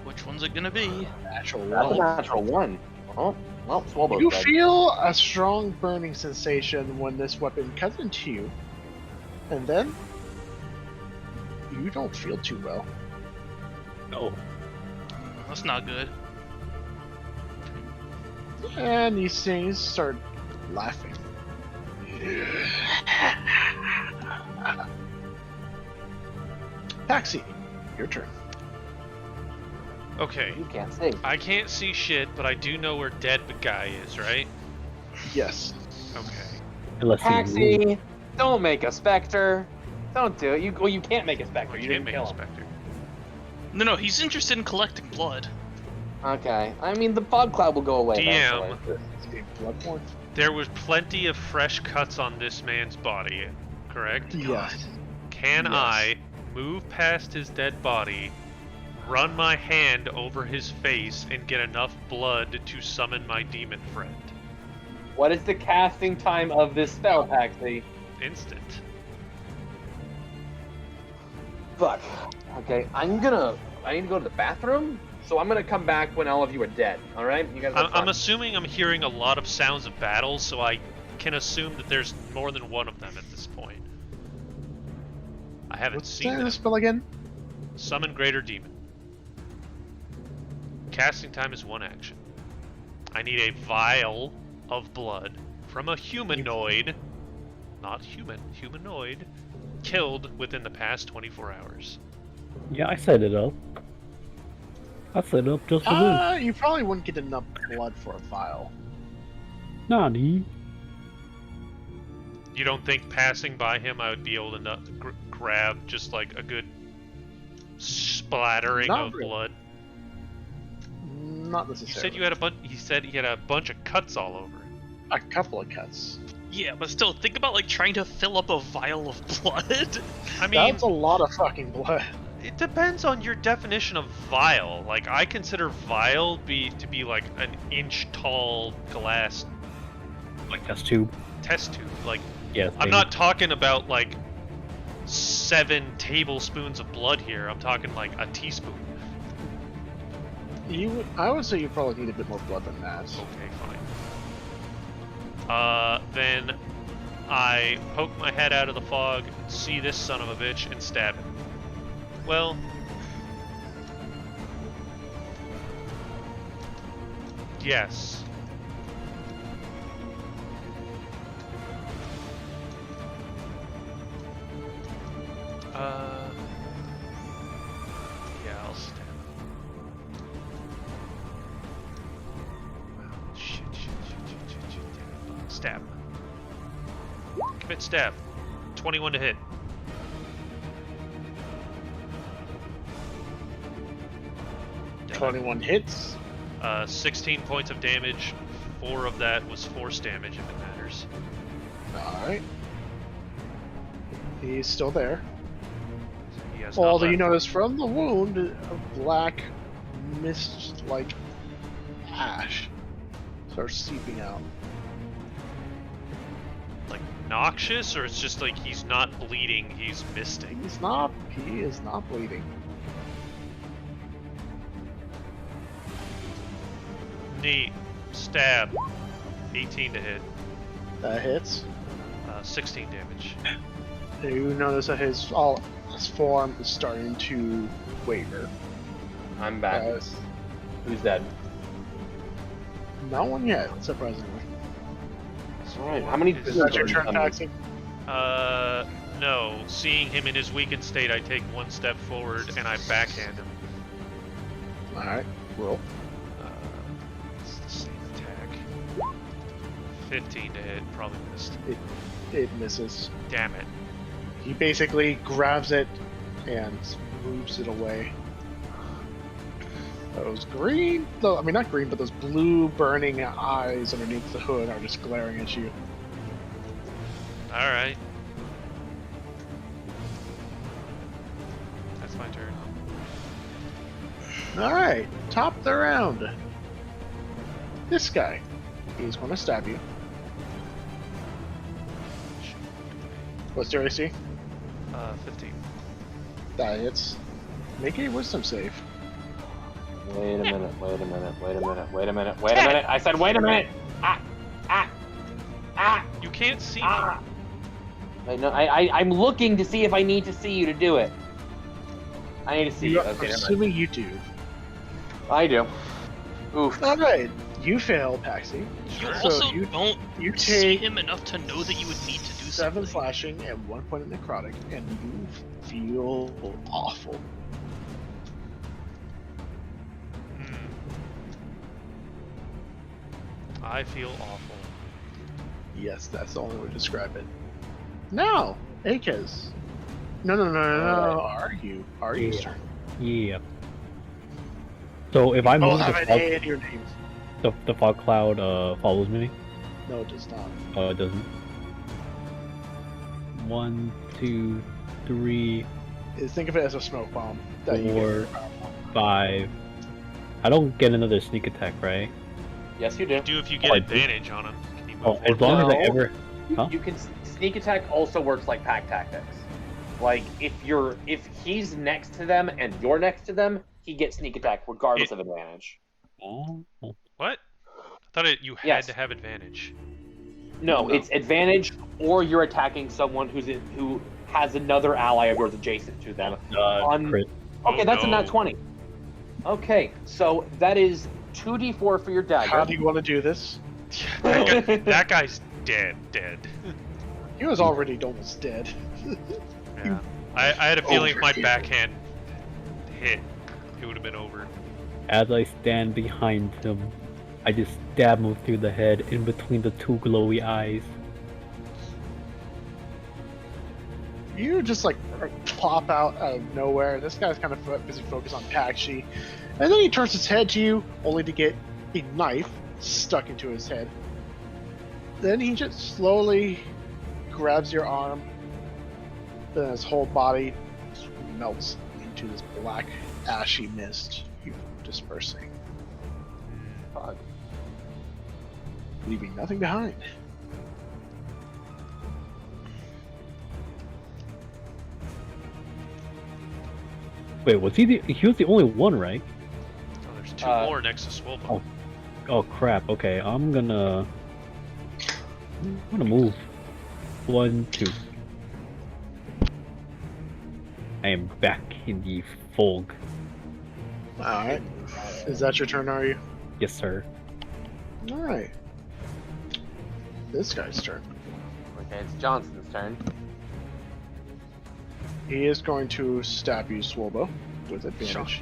Which one's it gonna be? Natural That's a 1. natural one. Oh, well, Swolbo's You dead. feel a strong burning sensation when this weapon cuts into you, and then you don't feel too well. No. That's not good. And these things start laughing. Taxi, your turn. Okay, You can't sing. I can't see shit, but I do know where dead guy is, right? Yes. Okay. Unless you Taxi, don't make a specter. Don't do it. You can't make a specter. You Can't didn't make kill a him. specter. No, he's interested in collecting blood. Okay. I mean, the fog cloud will go away. DM. eventually. Bloodborne? There was plenty of fresh cuts on this man's body, correct? Yes. Can Yes. I move past his dead body, run my hand over his face, and get enough blood to summon my demon friend? What is the casting time of this spell, Taxi? Instant. Fuck. Okay, I need to go to the bathroom, so I'm gonna come back when all of you are dead. All right? You guys. have I'm fun. assuming I'm hearing a lot of sounds of battle, so I can assume that there's more than one of them at this point. I haven't What's seen the them. spell again? Summon Greater Demon. Casting time is 1 action. I need a vial of blood from a humanoid, not human, humanoid, killed within the past 24 hours. Yeah, I set it up. I set it up just for this. You probably wouldn't get enough blood for a vial. Nani? You don't think passing by him I would be able to grab just like a good splattering Not of really. blood? Not You necessarily. said you had a bunch. He said he had a bunch of cuts all over. a couple of cuts. Yeah, but still, think about like trying to fill up a vial of blood. I mean, That's a lot of fucking blood. it depends on your definition of vial. Like I consider vial to be like an inch tall glass Like test tube. test tube. Like Yeah. I'm not talking about like 7 tablespoons of blood here. I'm talking like a teaspoon. I would say you probably need a bit more blood than that. Okay, fine. Then I poke my head out of the fog, see this son of a bitch, and stab him. Well, yes. Yeah, I'll stab him. Shit. Damn it. Stab. Commit stab. 21 to hit. Damn it. 21 hits. 16 points of damage. 4 of that was force damage, if it matters. Alright. He's still there. He has not Although you left. notice from the wound, a black mist like ash starts seeping out. Like noxious, or it's just like he's not bleeding, he's misting. He is not bleeding. Neat. Stab. 18 to hit. That hits. 16 damage. You notice that his form is starting to waver. I'm back. As Who's dead? not one yet, surprisingly. Alright, how many... Is that your turn, Paxi? No. Seeing him in his weakened state, I take 1 step forward and I backhand him. Alright, roll. It's the same attack. 15 to hit, probably missed. It misses. Damn it. He basically grabs it and moves it away. Those green, I mean not green, but those blue burning eyes underneath the hood are just glaring at you. Alright. That's my turn. Alright, top of the round. This guy. He's going to stab you. What's your AC? 15. That hits. Make a wisdom save. Wait a minute. I said wait a minute! You can't see me. I'm looking to see if I need to see you to do it. I need to see you. I'm Okay, never mind. assuming you do. I do. Oof. Alright, you fail, Paxi. You So also you don't see take him enough to know that you would need to do 7 something. slashing and 1 point of necrotic, and you feel awful. I feel awful. Yes, that's the only way to describe it. Now, Akez. No. Are you Yeah. turn? Yeah. So if I Oh, move have the an fog, A in your names. the fog cloud follows me. No, it does not. It doesn't. 1, 2, 3, Think of it as a smoke bomb. That you 4, 5. I don't get another sneak attack, right? Yes, you do. Do if you get Oh, I do? advantage on him. Can you move Oh, as forward? long as I No. ever. Huh? You can sneak attack also works like pack tactics. Like if he's next to them and you're next to them, he gets sneak attack regardless of advantage. Oh. What? I thought you had Yes. to have advantage. No, No. it's advantage or you're attacking someone who has another ally of yours adjacent to them. Crit. Okay, Oh, that's a no. nat 20. Okay, so that is 2d4 for your dagger. How do you want to do this? That guy's dead. He was already almost dead. Yeah. I had a feeling if my Overkill. backhand hit, it would have been over. As I stand behind him, I just stab him through the head in between the 2 glowy eyes. You just like pop out of nowhere. This guy's kind of busy focused on Paxi. And then he turns his head to you, only to get a knife stuck into his head. Then he just slowly grabs your arm. Then his whole body just melts into this black, ashy mist, dispersing, leaving nothing behind. Wait, was he was the only one, right? Oh, there's two more next to Swolbo. Oh crap. Okay, I'm gonna move. 1, 2. I am back in the fog. Alright. Is that your turn, are you? Yes, sir. Alright. This guy's turn. Okay, it's Johnson's turn. He is going to stab you, Swolbo, with advantage.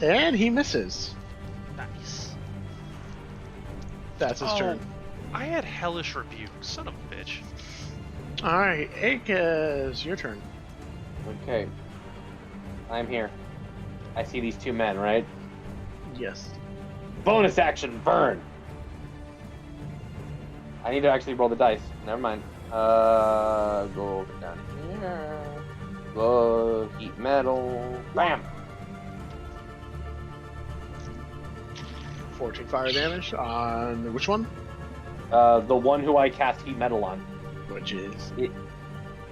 And he misses. Nice. That's his turn. I had hellish rebuke, son of a bitch. Alright, Akaz, your turn. Okay. I'm here. I see these two men, right? Yes. Bonus action, burn! I need to actually roll the dice. Never mind. Go over down here. Go, heat metal. Bam! 14 fire damage on which one? The one who I cast heat metal on. Which is...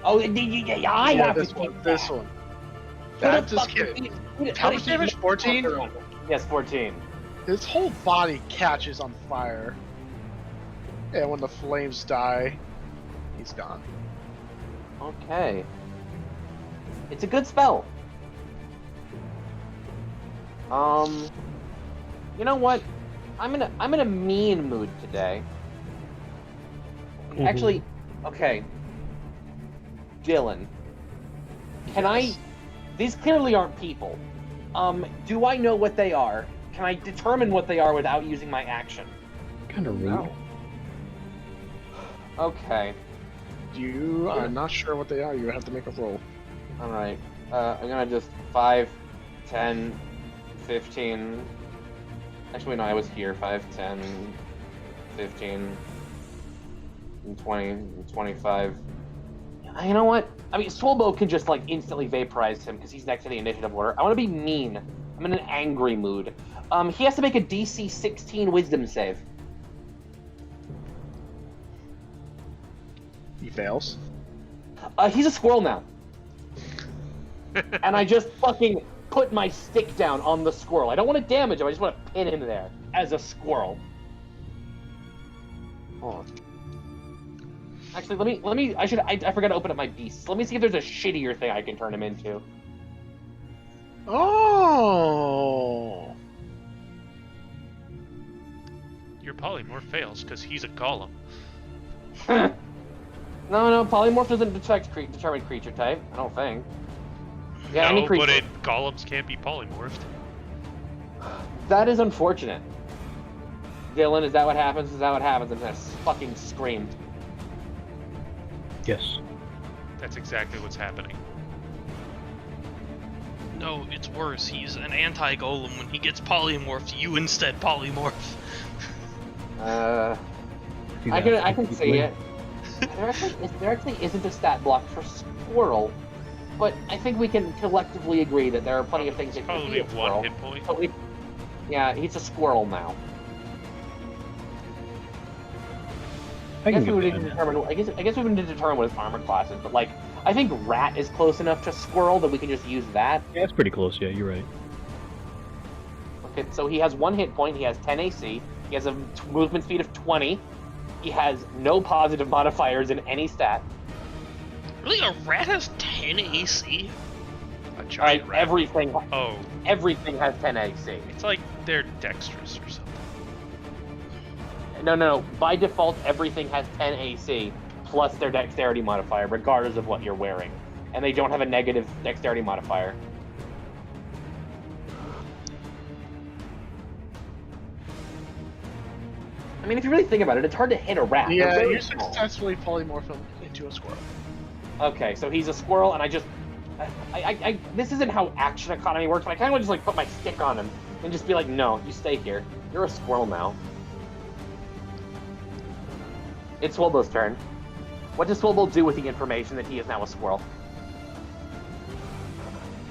Oh, I yeah, have this to one. keep This that. one. Who the That's his fuck kid. is- How much damage? 14? Yes, 14. His whole body catches on fire. And when the flames die, he's gone. Okay. It's a good spell. You know what? I'm in a mean mood today. Mhm. Actually, okay. Dylan, can I? These clearly aren't people. Do I know what they are? Can I determine what they are without using my action? Kind of rude. No. Okay. You are not sure what they are. You have to make a roll. All right. I'm gonna just 5, 10, 15. Actually, no, I was here. 5, 10, 15, 20, 25. You know what? I mean, Swolbo can just like instantly vaporize him because he's next to the initiative order. I want to be mean. I'm in an angry mood. He has to make a DC 16 Wisdom save. He fails. He's a squirrel now. And I just fucking put my stick down on the squirrel. I don't want to damage him. I just want to pin him there as a squirrel. Hold on. Actually, let me. I forgot to open up my beasts. Let me see if there's a shittier thing I can turn him into. Oh. Your polymorph fails because he's a golem. No, polymorph doesn't detect determine creature type. I don't think. Yeah, any No, creature. but golems can't be polymorphed. That is unfortunate. Dylan, is that what happens? Is that what happens? I'm gonna fucking scream. Yes. That's exactly what's happening. No, it's worse. He's an anti-golem. When he gets polymorphed, you instead polymorph. I can see it. There actually isn't a stat block for squirrel, but I think we can collectively agree that there are plenty of things that can Probably be a squirrel. 1 hit point. But yeah, he's a squirrel now. I I can guess we get would need behind to that. determine. I guess we would need to determine what his armor class is. But like, I think rat is close enough to squirrel that we can just use that. Yeah, it's pretty close. Yeah, you're right. Okay, so he has 1 hit point. He has 10 AC. He has a movement speed of 20. He has no positive modifiers in any stat. Really, a rat has 10 AC? A All giant right, rat. everything has 10 AC. It's like they're dexterous or something. No. By default, everything has 10 AC plus their dexterity modifier, regardless of what you're wearing, and they don't have a negative dexterity modifier. I mean, if you really think about it, it's hard to hit a rat. They're Yeah, very you small. successfully polymorph him into a squirrel. Okay, so he's a squirrel, and I just... this isn't how action economy works, but I kind of want to just, like, put my stick on him and just be like, no, you stay here. You're a squirrel now. It's Swolbo's turn. What does Swolbo do with the information that he is now a squirrel?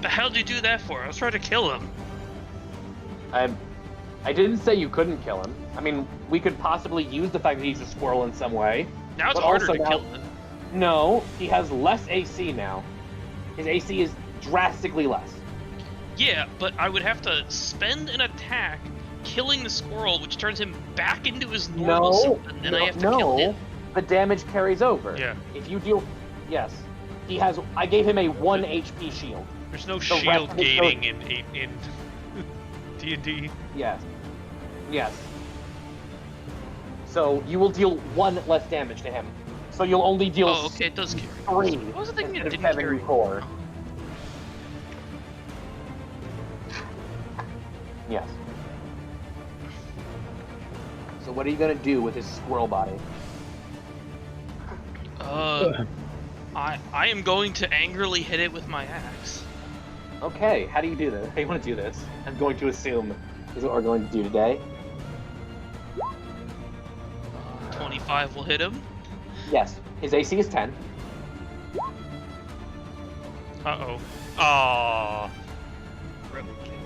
The hell did you do that for? I was trying to kill him. I didn't say you couldn't kill him. I mean, we could possibly use the fact that he's a squirrel in some way. Now it's But harder also to now- kill him. No, he has less AC now. His AC is drastically less. Yeah, but I would have to spend an attack killing the squirrel, which turns him back into his normal self, and then I have to kill him. The damage carries over. Yeah. If you deal, yes, he has. I gave him a 1 HP shield. There's no The shield rest of his gating in D&D. Yes. Yes. So you will deal 1 less damage to him. So you'll only deal. Oh, okay, it does carry. 3. I wasn't thinking it instead didn't of carry. 4. Yes. So what are you gonna do with his squirrel body? I am going to angrily hit it with my axe. Okay, how do you do this? How do you want to do this? I'm going to assume is what we're going to do today. 25 will hit him. Yes, his AC is 10. Uh-oh. Aww.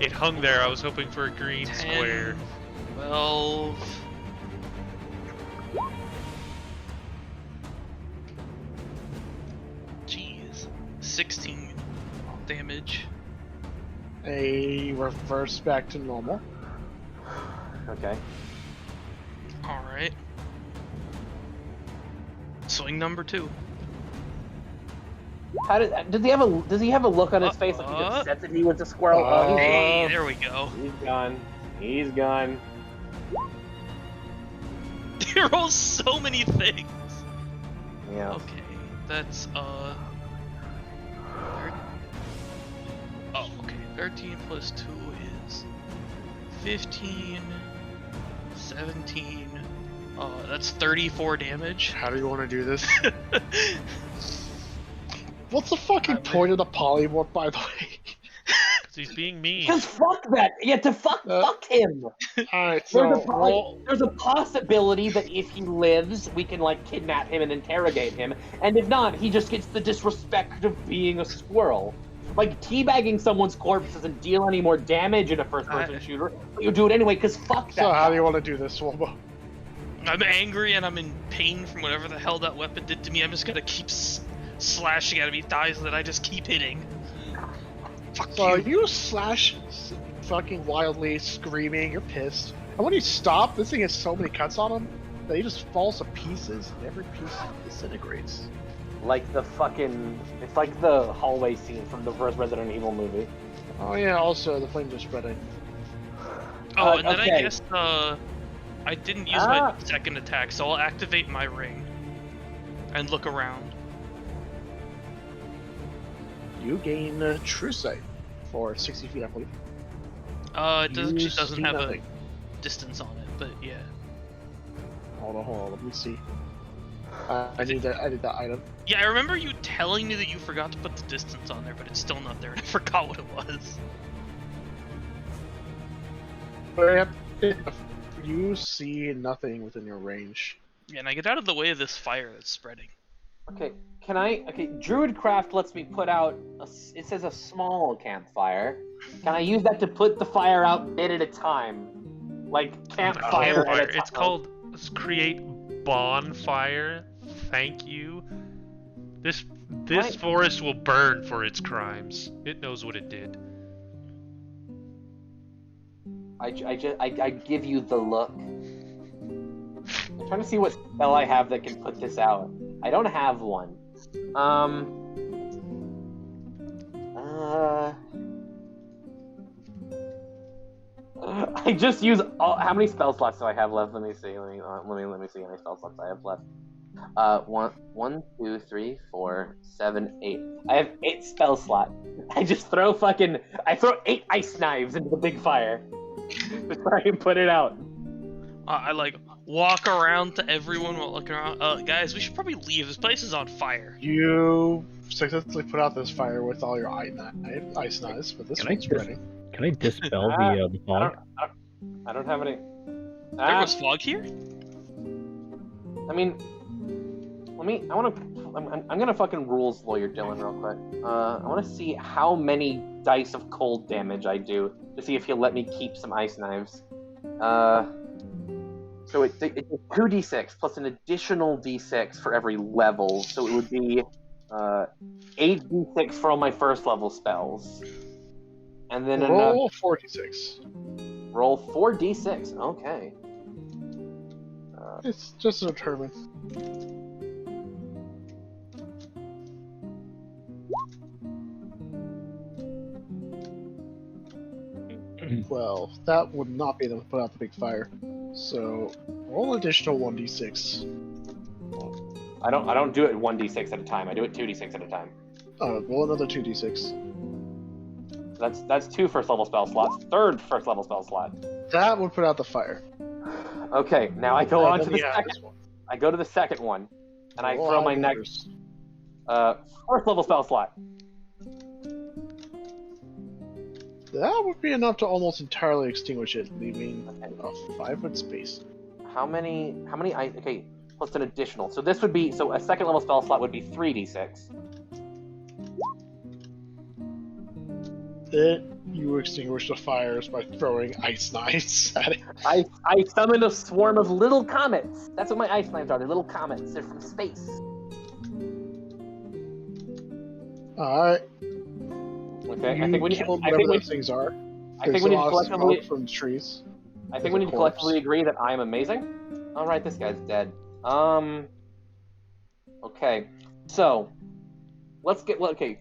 It hung there. I was hoping for a green 10, square. 12. Jeez. 16 damage. A reverse back to normal. Okay. Alright. Swing number 2. How does he have a look on his face like he just said that he was a squirrel? Hey, there we go. He's gone. He's gone. He rolls so many things. Yeah. Okay, that's Oh, okay. 13 plus 2 is 15, 17. That's 34 damage. How do you want to do this? What's the fucking point of the polymorph, by the way? Because he's being mean. Because fuck that. Yeah, fuck him. Alright, so There's a possibility that if he lives, we can like kidnap him and interrogate him, and if not, he just gets the disrespect of being a squirrel. Like teabagging someone's corpse doesn't deal any more damage in a first-person shooter, but you do it anyway because fuck that. So how guy. do you want to do this, Swobo? I'm angry and I'm in pain from whatever the hell that weapon did to me. I'm just gonna keep slashing at him. He dies, and then I just keep hitting. Fuck So you. you slash fucking wildly, screaming, you're pissed. And when you stop, this thing has so many cuts on him that he just falls to pieces, and every piece disintegrates. Like the fucking, it's like the hallway scene from the first Resident Evil movie. Oh yeah, also the flames are spreading. Oh, and then okay. I guess I didn't use my second attack, so I'll activate my ring and look around. You gain True Sight for 60 feet, I believe. It You just doesn't see have nothing. a distance on it, but yeah. Hold on, let me see. I did that item. Yeah, I remember you telling me that you forgot to put the distance on there, but it's still not there, and I forgot what it was. But you see nothing within your range. Yeah, and I get out of the way of this fire that's spreading. Okay, Druidcraft lets me put out, it says a small campfire. Can I use that to put the fire out a bit at a time? Like, campfire at a time. It's called create bonfire. Thank you. This forest will burn for its crimes. It knows what it did. I give you the look. I'm trying to see what spell I have that can put this out. I don't have one. I just use how many spell slots do I have left? Let me see. Let me see how many spell slots I have left. 1, 2, 3, 4, 7, 8. I have 8 spell slots. I throw 8 ice knives into the big fire to try and put it out. I like walk around to everyone while looking around. Guys, we should probably leave. This place is on fire. You successfully put out this fire with all your ice knives, but this one's spreading. Can I dispel the fog? I don't have any. There was fog here? I mean, I'm gonna fucking rules lawyer Dylan real quick. I want to see how many dice of cold damage I do to see if he'll let me keep some ice knives. So it's 2d6 plus an additional d6 for every level, so it would be 8d6 for all my first level spells. And then Roll 46. roll 4d6. Okay. It's just a determine. Well, that would not be enough to put out the big fire. So, roll an additional 1d6. I don't do it 1d6 at a time. I do it 2d6 at a time. Roll another 2d6. That's 2 first level spell slots. 3rd first level spell slot. That would put out the fire. Okay, now I go on to the Yeah, second. this one. I go to the second one, and I Roll throw my high next numbers. first level spell slot. That would be enough to almost entirely extinguish it, leaving a 5-foot space. How many? Okay, plus an additional. So this would be a second level spell slot would be 3d6. You extinguish the fires by throwing ice knives at it. I summoned a swarm of little comets. That's what my ice knives are. They're little comets. They're from space. Alright. Okay, You killed whatever those things are. I think we need to collectively. from the trees. I think we need to collectively agree that I am amazing. All right, this guy's dead. Okay, so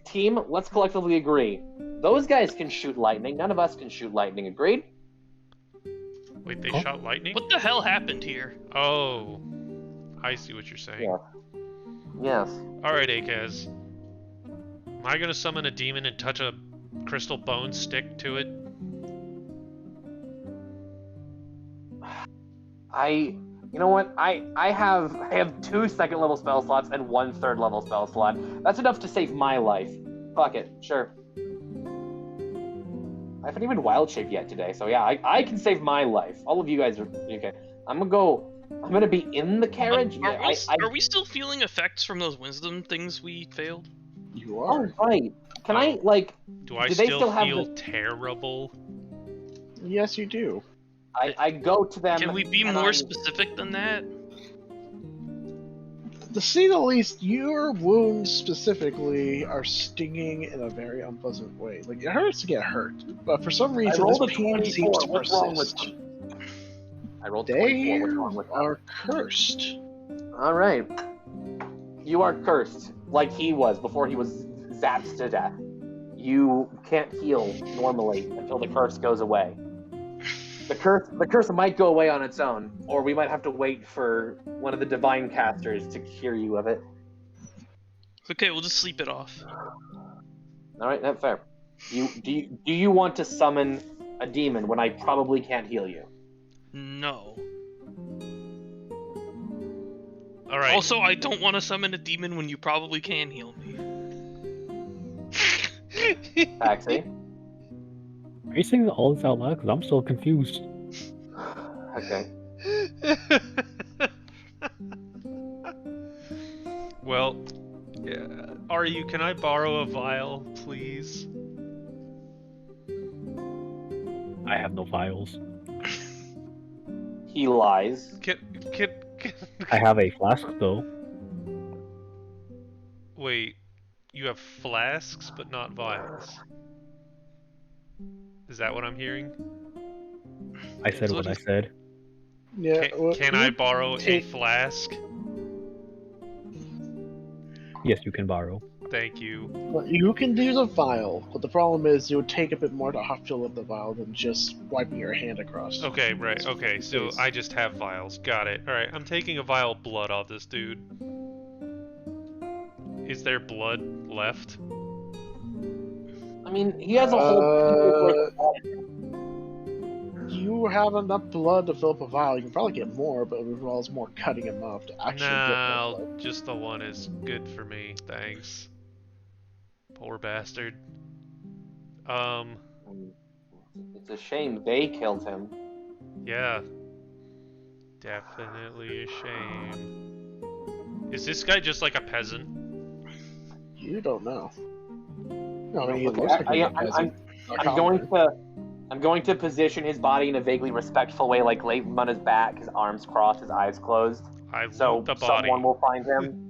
team. Let's collectively agree. Those guys can shoot lightning. None of us can shoot lightning. Agreed? Wait, they shot lightning? What the hell happened here? Oh, I see what you're saying. Yeah. Yes. Alright, Akaz. Am I gonna summon a demon and touch a crystal bone stick to it? You know what? I have 2 second level spell slots and 1 third level spell slot. That's enough to save my life. Fuck it, sure. I haven't even wild shape yet today, so yeah, I can save my life. All of you guys are okay. I'm gonna be in the carriage. Are we still feeling effects from those wisdom things we failed? You are. Oh, right. Can I Do I do they still have feel terrible? Yes, you do. I go to them. Can we be and more specific than that? To say the least, your wounds specifically are stinging in a very unpleasant way. Like, it hurts to get hurt, but for some I reason, rolled this a pain 24. seems to What's wrong with persist. them? I rolled They 24. What's wrong with them? are cursed. All right. You are cursed, like he was before he was zapped to death. You can't heal normally until the curse goes away. The curse might go away on its own, or we might have to wait for one of the divine casters to cure you of it. Okay, we'll just sleep it off. All right, that's fair. Do you want to summon a demon when I probably can't heal you? No. Alright. Also, I don't want to summon a demon when you probably can heal me. Paxi? Are you saying all this out loud? Because I'm still confused. Okay. Well, yeah. Can I borrow a vial, please? I have no vials. He lies. Can... I have a flask though. Wait, you have flasks, but not vials. Is that what I'm hearing? I said what I said. Yeah. Can I borrow a flask? Yes, you can borrow. Thank you. Well, you can use a vial, but the problem is it would take a bit more to fill up the vial than just wiping your hand across. Okay, right, okay, so I just have vials. Got it. Alright, I'm taking a vial of blood off this dude. Is there blood left? I mean, he has a whole. You have enough blood to fill up a vial. You can probably get more, but it involves more cutting him up to actually get more blood. Just the one is good for me, thanks. Poor bastard. It's a shame they killed him. Yeah. Definitely a shame. Is this guy just like a peasant? You don't know. No, I mean, he looks like a peasant. I'm going to position his body in a vaguely respectful way, like lay him on his back, his arms crossed, his eyes closed. I So loot the body. someone will find him.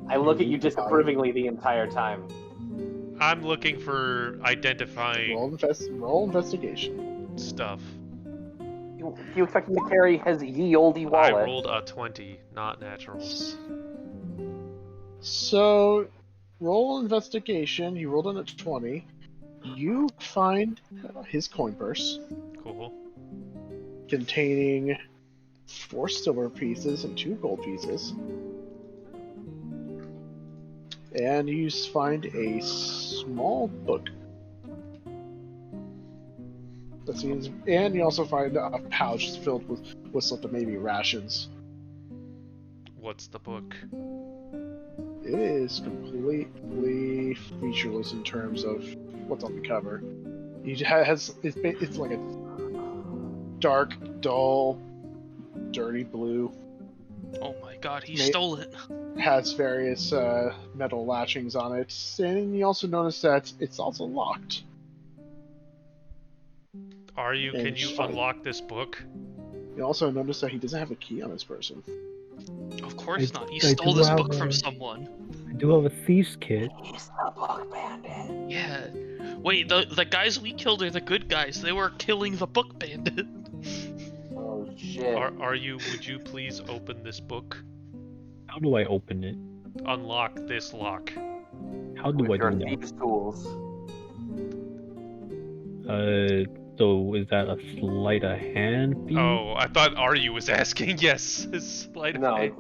I look at you disapprovingly the entire time. I'm looking for identifying Roll investigation. stuff. You expect me to carry his ye olde I wallet? rolled a 20, not natural. So, roll investigation. You rolled on a 20. You find his coin purse Cool. containing 4 silver pieces and 2 gold pieces. And you find a small book. That seems, and you also find a pouch filled with something, maybe rations. What's the book? It is completely featureless in terms of what's on the cover. It's like a dark, dull, dirty blue. Oh my god, he stole it. Has various metal latchings on it, and you also notice that it's also locked. Can you unlock this book? You also notice that he doesn't have a key on his person. Of course not. He I stole do this have book a- from someone. I do have a thief's kit. He's the book bandit. Yeah. Wait, the guys we killed are the good guys. They were killing the book bandit. Oh shit. Would you please open this book? How do I open it? Unlock this lock. How do With I your do that? thieves' tools. So is that a sleight of hand feat? Oh, I thought Aryu was asking. Yes, sleight of No, hand.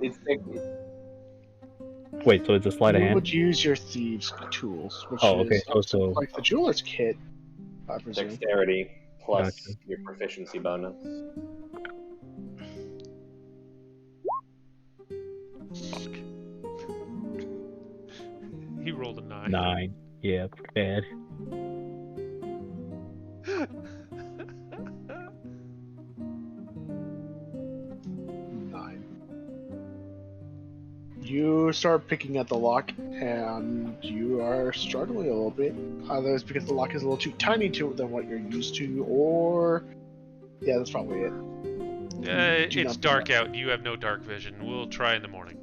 Wait, so it's a sleight of You hand? would use your thieves' tools, which Oh, okay, is so- like the jeweler's kit, I presume. Dexterity plus Gotcha. your proficiency bonus. Fuck. He rolled a 9. 9. Yeah, bad. Nine. You start picking at the lock, and you are struggling a little bit. Either it's because the lock is a little too tiny than what you're used to, or yeah, that's probably it. Do It's not- dark out. You have no dark vision. We'll try in the morning.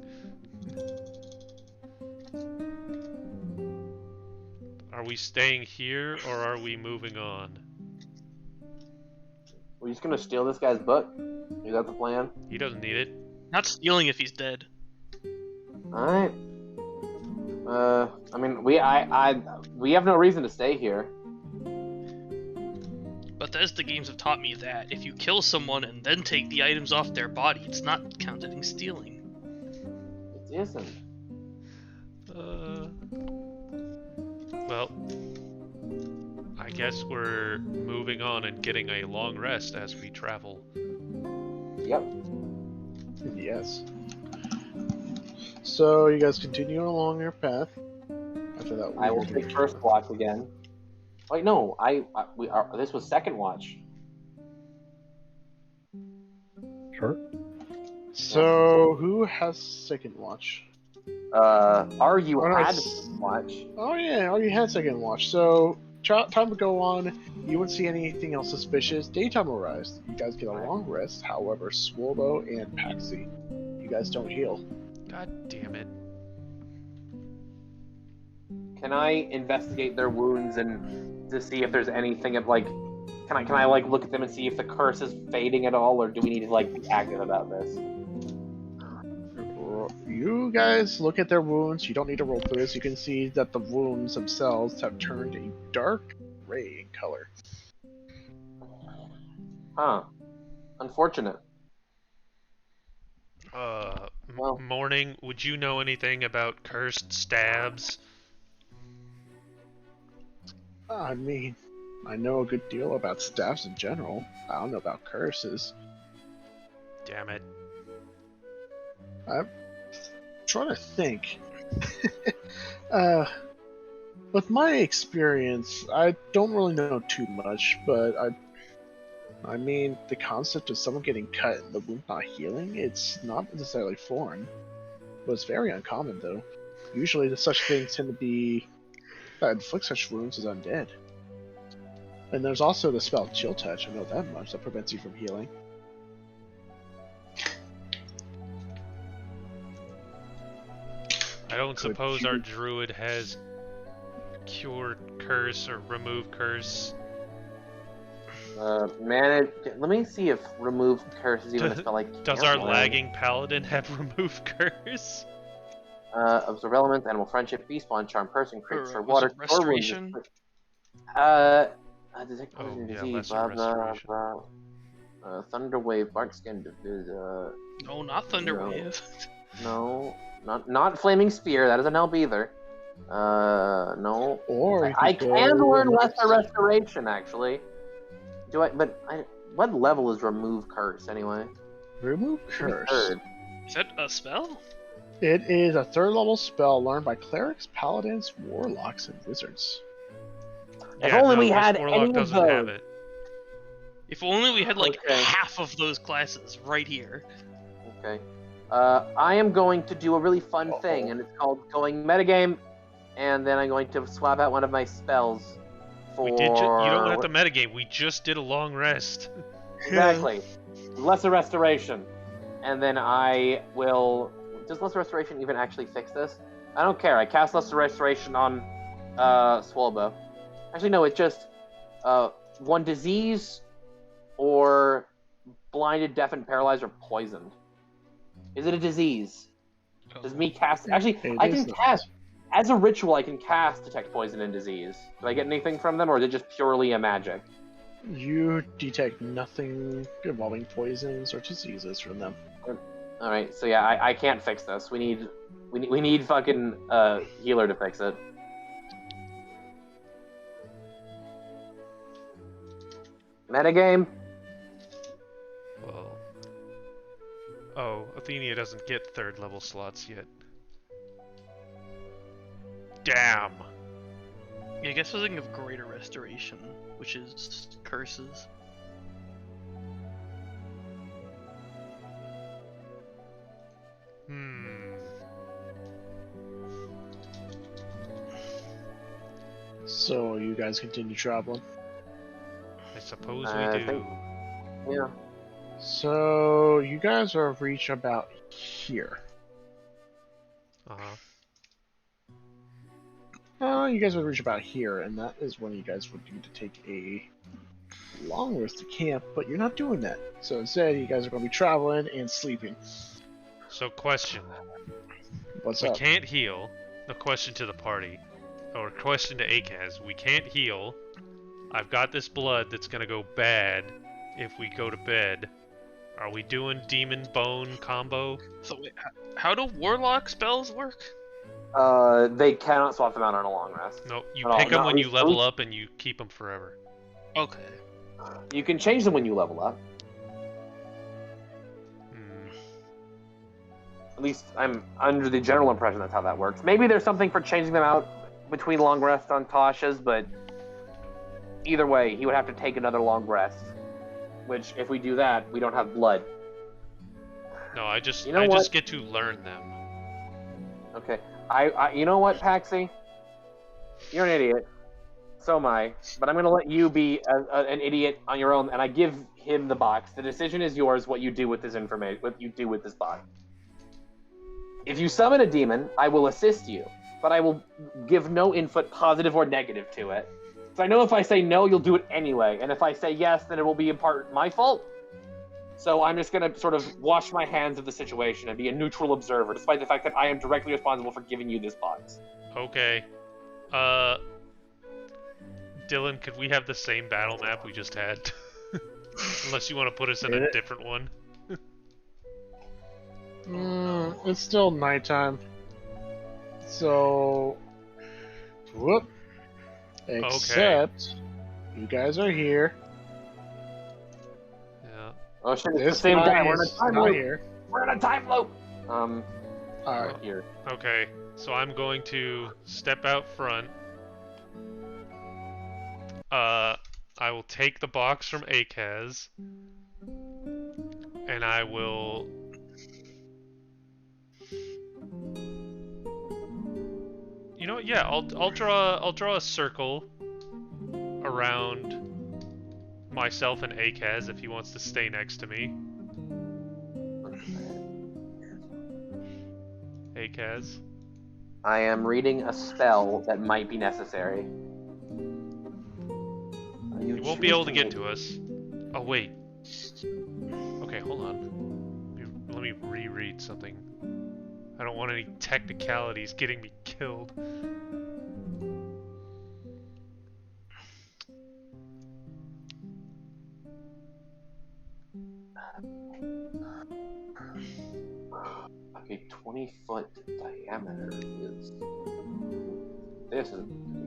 Are we staying here or are we moving on? We're just gonna steal this guy's book. Is that the plan? He doesn't need it. Not stealing if he's dead. Alright. I mean, we have no reason to stay here. Bethesda games have taught me that if you kill someone and then take the items off their body, it's not counted in stealing. It isn't. Well, I guess we're moving on and getting a long rest as we travel. Yep. Yes. So you guys continue along your path. After that, I will take first watch again. Wait, no. This was second watch. Sure. So who has second watch? Are you Oh, no, had it's- second watch? Oh yeah, already had second watch. So time will go on. You wouldn't see anything else suspicious. Daytime will rise. You guys get a long rest. However, Swolbo and Paxi, you guys don't heal. God damn it. Can I investigate their wounds and to see if there's anything of like? Can I like look at them and see if the curse is fading at all, or do we need to like be active about this? You guys look at their wounds. You don't need to roll for this. You can see that the wounds themselves have turned a dark gray in color. Huh. Unfortunate. Well. Morning, would you know anything about cursed stabs? I mean, I know a good deal about staffs in general. I don't know about curses. Damn it. I'm trying to think. With my experience, I don't really know too much, but I mean, the concept of someone getting cut and the wound not healing, it's not necessarily foreign. But it's very uncommon, though. Usually, such things tend to be that inflict such wounds as undead. And there's also the spell Chill Touch, I know that much, that prevents you from healing. I don't Could suppose you- our druid has cured curse or remove curse. Manage. Let me see if remove curse is even a spell I can't Does our learn. lagging paladin have remove curse? Observe elements, animal friendship, beast spawn, charm person, creates for Was water, it or wounds. restoration? Detect Oh, poison yeah, disease, lesser blah, blah, restoration. blah. Thunder wave, bark skin, No, not Thunderwave. no, not flaming spear. That doesn't help either. No. Or you I could go can learn with- lesser restoration actually. Do I? But what level is remove curse anyway? remove Should be curse. third. Is that a spell? It is a 3rd level spell learned by clerics, paladins, warlocks, and wizards. If only we Ghost had Warlock any of doesn't have those. it. If only we had like Okay. half of those classes right here. Okay. I am going to do a really fun thing, and it's called going metagame, and then I'm going to swap out one of my spells for. We did. You don't have to metagame. We just did a long rest. Exactly. Lesser restoration, and then I will. Does lesser restoration even actually fix this? I don't care. I cast lesser restoration on Swalbo. Actually, no. It's just one disease or blinded, deafened, paralyzed, or poisoned. Is it a disease? Does me cast? Actually, It I is can not. cast as a ritual. I can cast detect poison and disease. Do I get anything from them, or is it just purely a magic? You detect nothing involving poisons or diseases from them. All right, so yeah, I can't fix this. We need fucking healer to fix it. Metagame. Well. Oh, Athenia doesn't get 3rd level slots yet. Damn. Yeah, I guess I was thinking of Greater Restoration, which is curses. So you guys continue traveling. I suppose I we do. think- Yeah. So you guys are reach about here. Uh-huh. You guys would reach about here, and that is when you guys would need to take a long rest to camp, but you're not doing that. So instead, you guys are going to be traveling and sleeping. So, question. What's We up? can't heal. The question to the party. Or question to Akaz. We can't heal. I've got this blood that's gonna go bad if we go to bed. Are we doing demon bone combo? So wait, how do warlock spells work? They cannot swap them out on a long rest. No, you Oh, pick them no, when you at level least- up and you keep them forever. Okay. You can change them when you level up. Hmm. At least I'm under the general impression that's how that works. Maybe there's something for changing them out between long rests on Tasha's, but either way, he would have to take another long rest. Which, if we do that, we don't have blood. No, I just You know I what? just get to learn them. Okay. I you know what, Paxi? You're an idiot. So am I. But I'm gonna let you be an idiot on your own, and I give him the box. The decision is yours. What you do with this information, what you do with this box. If you summon a demon, I will assist you, but I will give no input, positive or negative, to it. So I know if I say no, you'll do it anyway, and if I say yes, then it will be in part my fault. So I'm just gonna sort of wash my hands of the situation and be a neutral observer, despite the fact that I am directly responsible for giving you this box. Okay. Dylan, could we have the same battle map we just had? Unless you want to put us in a different one. It's still nighttime. So, whoop. Except, you guys are here. Yeah. Oh shit, it's This the same guy. guy We're in a is time not loop. here. We're in a time loop. Alright. Here. Okay, so I'm going to step out front. I will take the box from Akaz. And I will... You know what? Yeah, I'll draw a circle around myself and Akaz if he wants to stay next to me. Akaz. I am reading a spell that might be necessary. You won't be able to get to us. Oh, wait. Okay, hold on. Let me reread something. I don't want any technicalities getting me killed. Okay, 20-foot diameter is... This is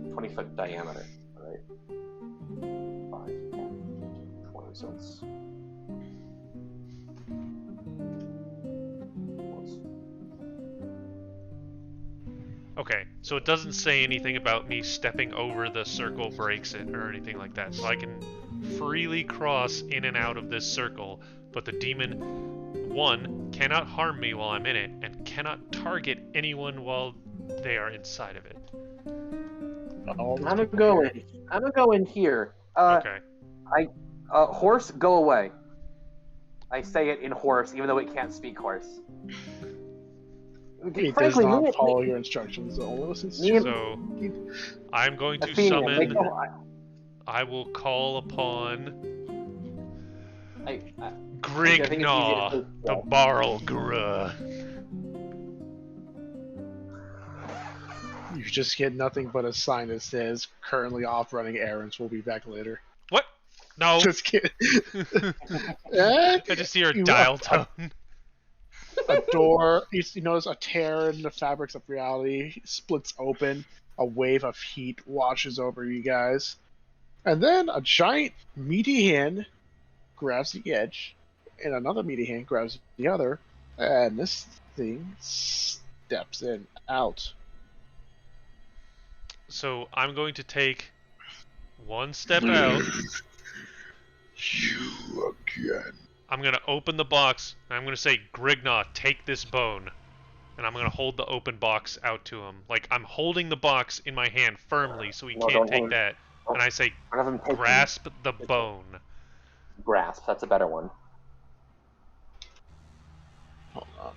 20-foot diameter, right? 5, 20, so it's... Okay, so it doesn't say anything about me stepping over the circle breaks it or anything like that. So I can freely cross in and out of this circle, but the demon, 1, cannot harm me while I'm in it, and cannot target anyone while they are inside of it. All I'm gonna go in here. Okay. Horse, go away. I say it in horse, even though it can't speak horse. He Frankly, does not follow your instructions. It only listens to me- So I'm going to Athenian, summon. I will call upon I think it's easy to Grignaw, say the that. Barlgura. You just get nothing but a sign that says currently off running errands. We'll be back later. What? No. Just kidding. I just hear a dial tone. A door, you notice a tear in the fabrics of reality splits open. A wave of heat washes over you guys. And then a giant meaty hand grabs the edge, and another meaty hand grabs the other, and this thing steps in out. So I'm going to take one step out. You again. I'm going to open the box, and I'm going to say, Grignaw, take this bone. And I'm going to hold the open box out to him. Like, I'm holding the box in my hand firmly so he No, can't don't take hold- that. And I say, One of them take grasp the bone. grasp. That's a better one. Hold on.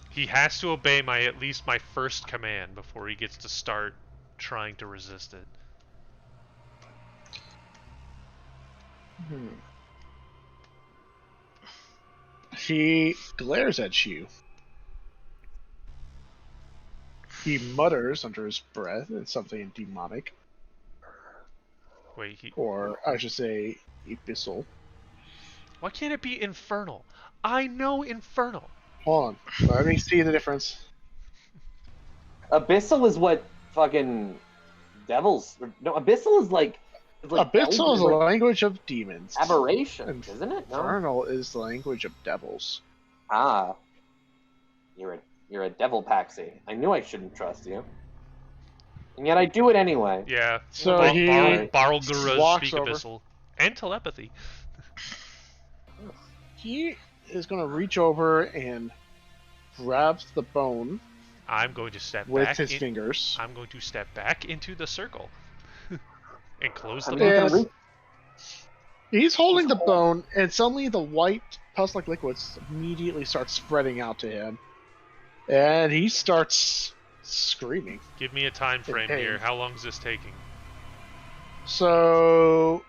He has to obey at least my first command before he gets to start trying to resist it. He glares at you. He mutters under his breath in something demonic, Wait, or I should say, abyssal. why can't it be infernal? I know infernal. Hold on, let me see the difference. Abyssal is what fucking devils. No, abyssal is like. Abyssal is the language of demons. Aberration, isn't it? No. Infernal is the language of devils. Ah. You're a devil paxi. I knew I shouldn't trust you. And yet I do it anyway. Yeah. So he Barlguras walks speak over. abyssal. And telepathy. He is going to reach over and grabs the bone I'm going to step with back his fingers. I'm going to step back into the circle. And close the I'm box. gonna reach- He's holding the bone, and suddenly the white pus-like liquids immediately start spreading out to him. And he starts screaming. Give me a time frame pain. here. How long is this taking? So,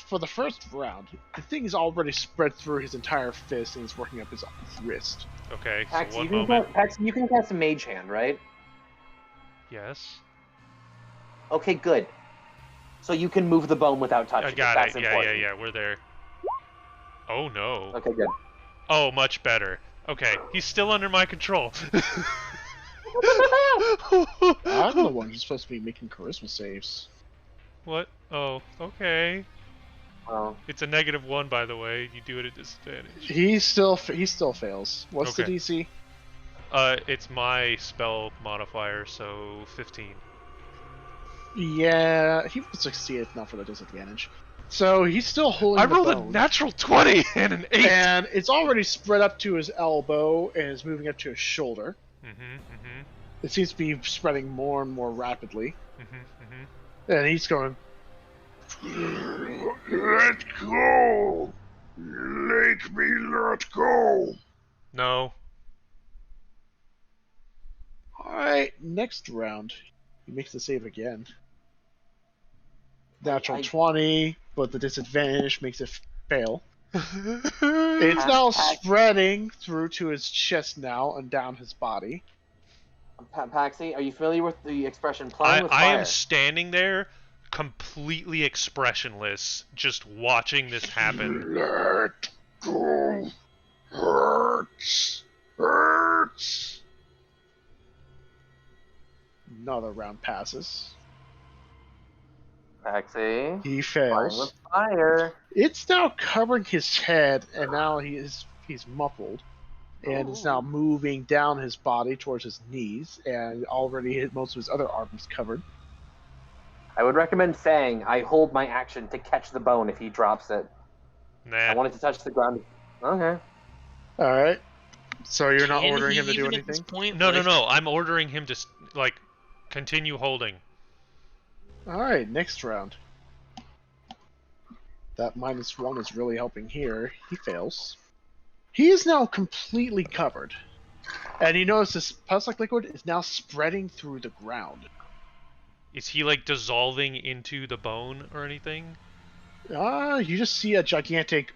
for the first round, the thing is already spread through his entire fist and is working up his wrist. Okay, so Paxi, one moment. you can cast a mage hand, right? Yes. Okay, good. So you can move the bone without touching I got That's it. important. Yeah, we're there. Oh no. Okay, good. Oh, much better. Okay, he's still under my control. I'm the one who's supposed to be making charisma saves. What? Oh, okay. Oh. It's a -1, by the way. You do it at disadvantage. He still fails. What's the Okay. DC? It's my spell modifier, so 15. Yeah, he would succeed if not for the disadvantage. So he's still holding I the rolled a bone, natural 20 and an 8. and it's already spread up to his elbow and is moving up to his shoulder. It seems to be spreading more and more rapidly. And he's going, "Let go! Make me let go! No. I Alright, next round. He makes the save again. Natural 20, but the disadvantage makes it fail. It's now spreading through to his chest now and down his body. Paxi, are you familiar with the expression playing with I fire? am standing there, completely expressionless, just watching this happen. Let go. Hurts. Hurts. Another round passes. Paxi, He playing fails. with fire. It's now covering his head, and now he's muffled, and it's now moving down his body towards his knees, and already hit most of his other arms covered. I would recommend saying I hold my action to catch the bone if he drops it. Nah. I want it to touch the ground. Okay. All right. So you're not Can ordering he him to do even at this anything? point, No, like, no. I'm ordering him to continue holding. All right. Next round. That -1 is really helping here. He fails. He is now completely covered, and you notice this pus-like liquid is now spreading through the ground. Is he like dissolving into the bone or anything? You just see a gigantic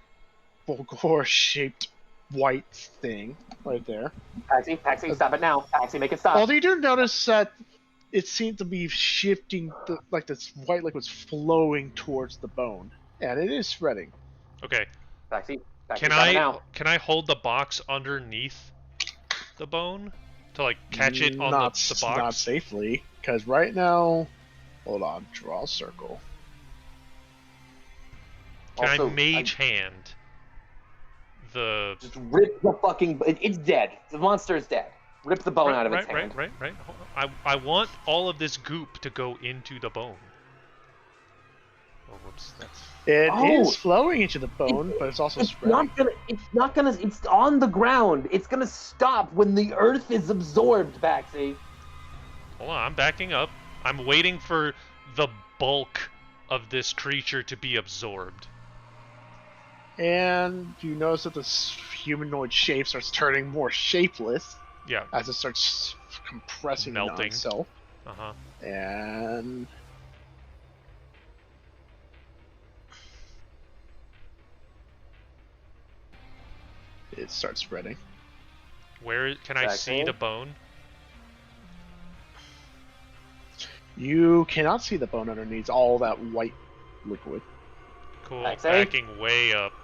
Bulgor-shaped white thing right there. Paxi, stop it now. Paxi, make it stop. Although you do notice that it seemed to be shifting, like this white liquid's flowing towards the bone, and it is spreading. Okay. Paxi, Can stop it now. I hold the box underneath the bone to like catch it on the box? Not safely, because right now, hold on, draw a circle. Can Also, I mage hand the? Just rip the fucking. It's dead. The monster is dead. Rip the bone out of its hand. Right. I want all of this goop to go into the bone. Oh, whoops. It is flowing into the bone, but it's also spreading. It's not gonna. It's on the ground. It's gonna stop when the earth is absorbed, Baxi. Hold on, I'm backing up. I'm waiting for the bulk of this creature to be absorbed. And you notice that this humanoid shape starts turning more shapeless. Yeah. As it starts compressing on Melting. itself. Uh-huh. And it starts spreading. Where can I see the bone? You cannot see the bone underneath all that white liquid. Cool. Paxi? Backing way up.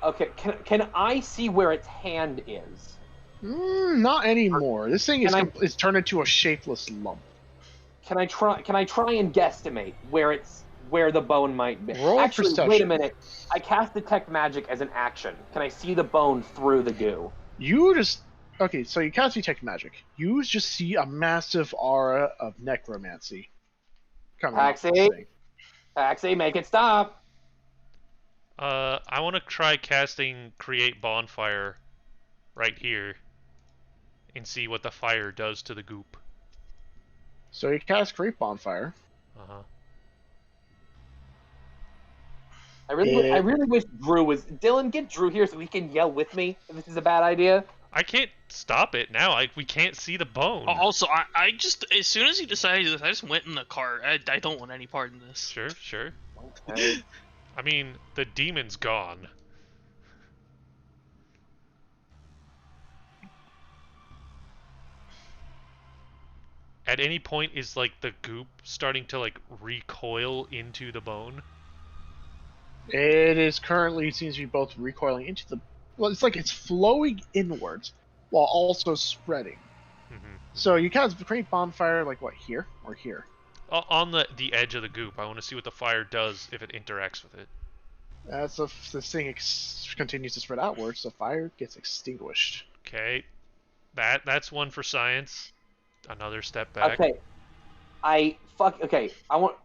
Okay, can I see where its hand is? Not anymore. This thing is turned into a shapeless lump. Can I try and guesstimate where the bone might be? Roll Actually, perception. wait a minute. I cast detect magic as an action. Can I see the bone through the goo? Okay, so you cast detect magic. You just see a massive aura of necromancy coming off this thing. Paxi, make it stop. I want to try casting Create Bonfire right here and see what the fire does to the goop. So you cast Create Bonfire. Uh-huh. I really wish Drew was... Dylan, get Drew here so he can yell with me if this is a bad idea. I can't stop it now. We can't see the bone. Also, I just, as soon as he decided this, I just went in the cart. I don't want any part in this. Sure. Okay. I mean, the demon's gone. At any point, is like the goop starting to like recoil into the bone? It is currently seems to be both recoiling into the. Well, it's like it's flowing inwards while also spreading. Mm-hmm. So you cast Create Bonfire like what, here or here? On the edge of the goop. I want to see what the fire does if it interacts with it. As if this thing continues to spread outwards, the fire gets extinguished. Okay, that's one for science. Another step back. Okay. I want.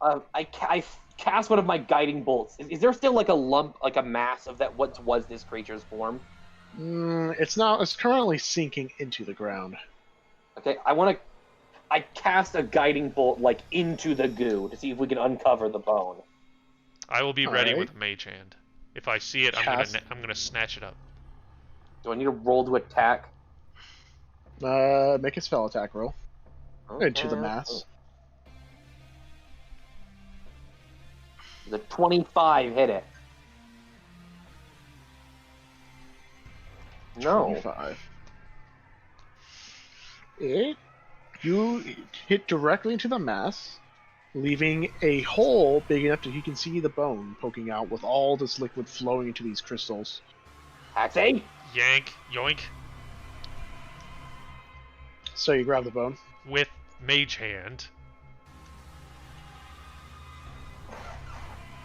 I cast one of my guiding bolts. Is there still like a lump, like a mass of that? What was this creature's form? It's currently sinking into the ground. Okay, I cast a guiding bolt like into the goo to see if we can uncover the bone. I will be ready Alright. with a mage hand. If I see it, I'm gonna snatch it up. Do I need to roll to attack? Make a spell attack roll. Into the mass. The 25 hit it. No. 25. You hit directly into the mass, leaving a hole big enough that you can see the bone poking out with all this liquid flowing into these crystals. Paxi? Yank, yoink, So you grab the bone. with Mage Hand.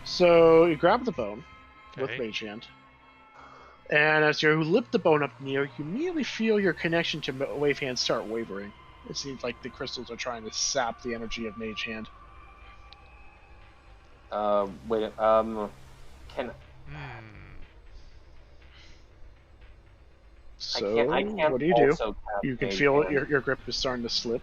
So you grab the bone with Okay. Mage Hand. And as you lift the bone up near, you immediately feel your connection to Wave Hand start wavering. It seems like the crystals are trying to sap the energy of Mage Hand. Wait, can... So, I can't what do you do? also cast You can Mage feel Hand. your grip is starting to slip.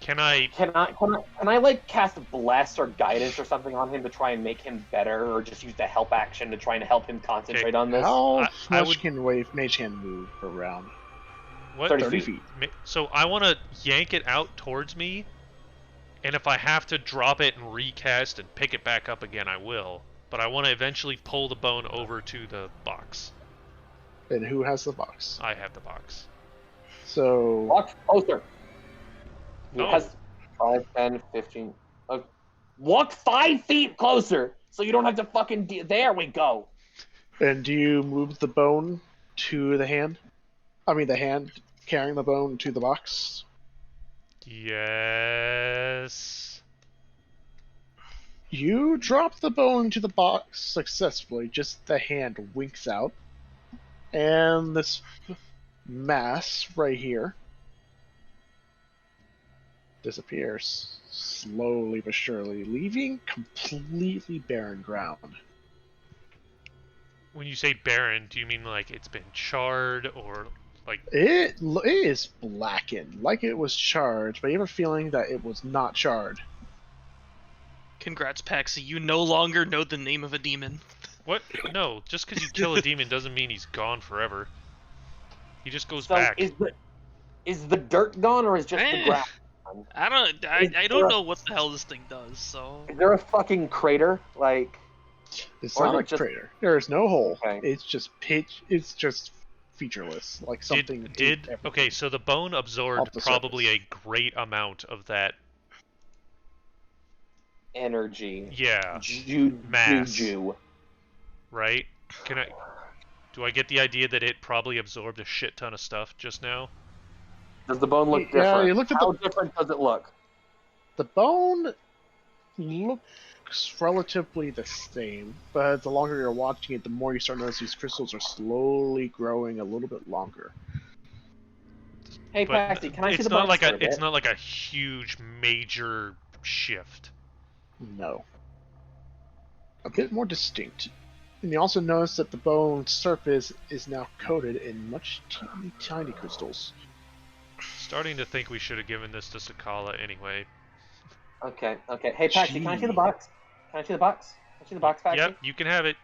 Can I? Can I like cast Bless or Guidance or something on him to try and make him better, or just use the help action to try and help him concentrate on this? How I much would- can Mage Hand move per round? What? 30 feet. So I want to yank it out towards me, and if I have to drop it and recast and pick it back up again, I will. But I want to eventually pull the bone over to the box. And who has the box? I have the box. So, Walk closer. No. He has 5, 10, 15. Walk 5 feet closer, so you don't have to fucking... There we go. and do you move the bone to the hand? I mean, the hand carrying the bone to the box? Yes. You drop the bone to the box successfully, just the hand winks out. And this mass right here disappears slowly but surely, leaving completely barren ground. When you say barren, do you mean like it's been charred or like? It is blackened, like it was charred, but you have a feeling that it was not charred. Congrats, Paxi. You no longer know the name of a demon. What? No, just because you kill a demon doesn't mean he's gone forever. He just goes So back. is the dirt gone, or is just the Eh. grass? I don't there don't a- know what the hell this thing does. So Is there a fucking crater? Like, It's Or is not a it just- crater. There is no hole. Okay. It's just pitch. It's just featureless, like something. ate everything. Okay, so the bone absorbed Off the probably surface. a great amount of that. energy. Yeah, Mass. Mass. right? Do I get the idea that it probably absorbed a shit ton of stuff just now? Does the bone look Yeah, different? you looked at How different does it look? The bone looks relatively the same, but the longer you're watching it, the more you start noticing these crystals are slowly growing a little bit longer. Hey, But Paxi, can I see it's the not box like for a a it's bit? not like a huge major shift. No. A bit more distinct. And you also notice that the bone surface is now coated in much teeny tiny crystals. Starting to think we should have given this to Sakala anyway. Okay. Hey, Paxi, can I see the Gee. box? Can I see the box? Can I see the box, Paxi? Yep, you can have it.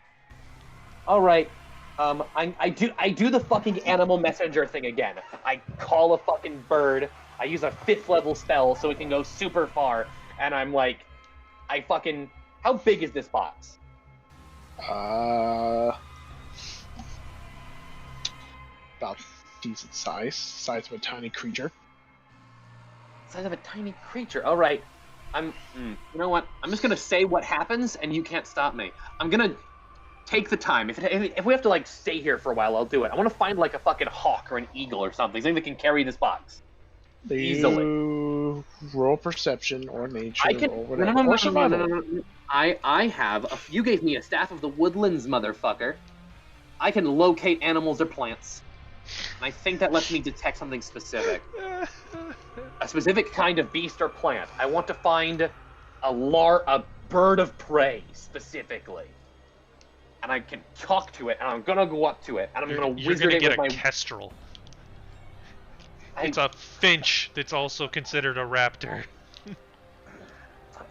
All right. I do the fucking animal messenger thing again. I call a fucking bird. I use a 5th level spell so it can go super far, and I'm like, how big is this box? About decent size of a tiny creature. Size of a tiny creature. All right. You know what? I'm just gonna say what happens, and you can't stop me. I'm gonna take the time. If we have to like stay here for a while, I'll do it. I want to find like a fucking hawk or an eagle or something that can carry this box. Easily. You roll perception or nature I can. or No, whatever. no, no, Or survival. no. I have. You gave me a staff of the woodlands, motherfucker. I can locate animals or plants. And I think that lets me detect something specific. A specific kind of beast or plant. I want to find a bird of prey specifically. And I can talk to it, and I'm gonna go up to it, and I'm gonna You're wizard gonna it get with a my. kestrel. It's a finch that's also considered a raptor.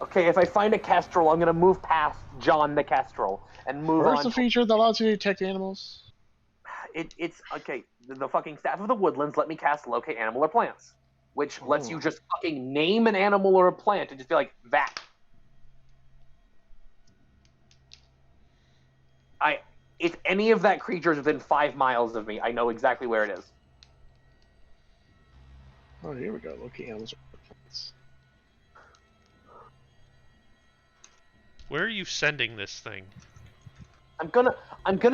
Okay, if I find a kestrel, I'm gonna move past John the kestrel and move Where's on. the feature that allows you to detect animals? It's okay. the fucking Staff of the Woodlands let me cast Locate Animal or Plants, which lets you just fucking name an animal or a plant and just be like, that. If any of that creature is within 5 miles of me, I know exactly where it is. Oh, here we go. Locate animals. Where are you sending this thing? I'm gonna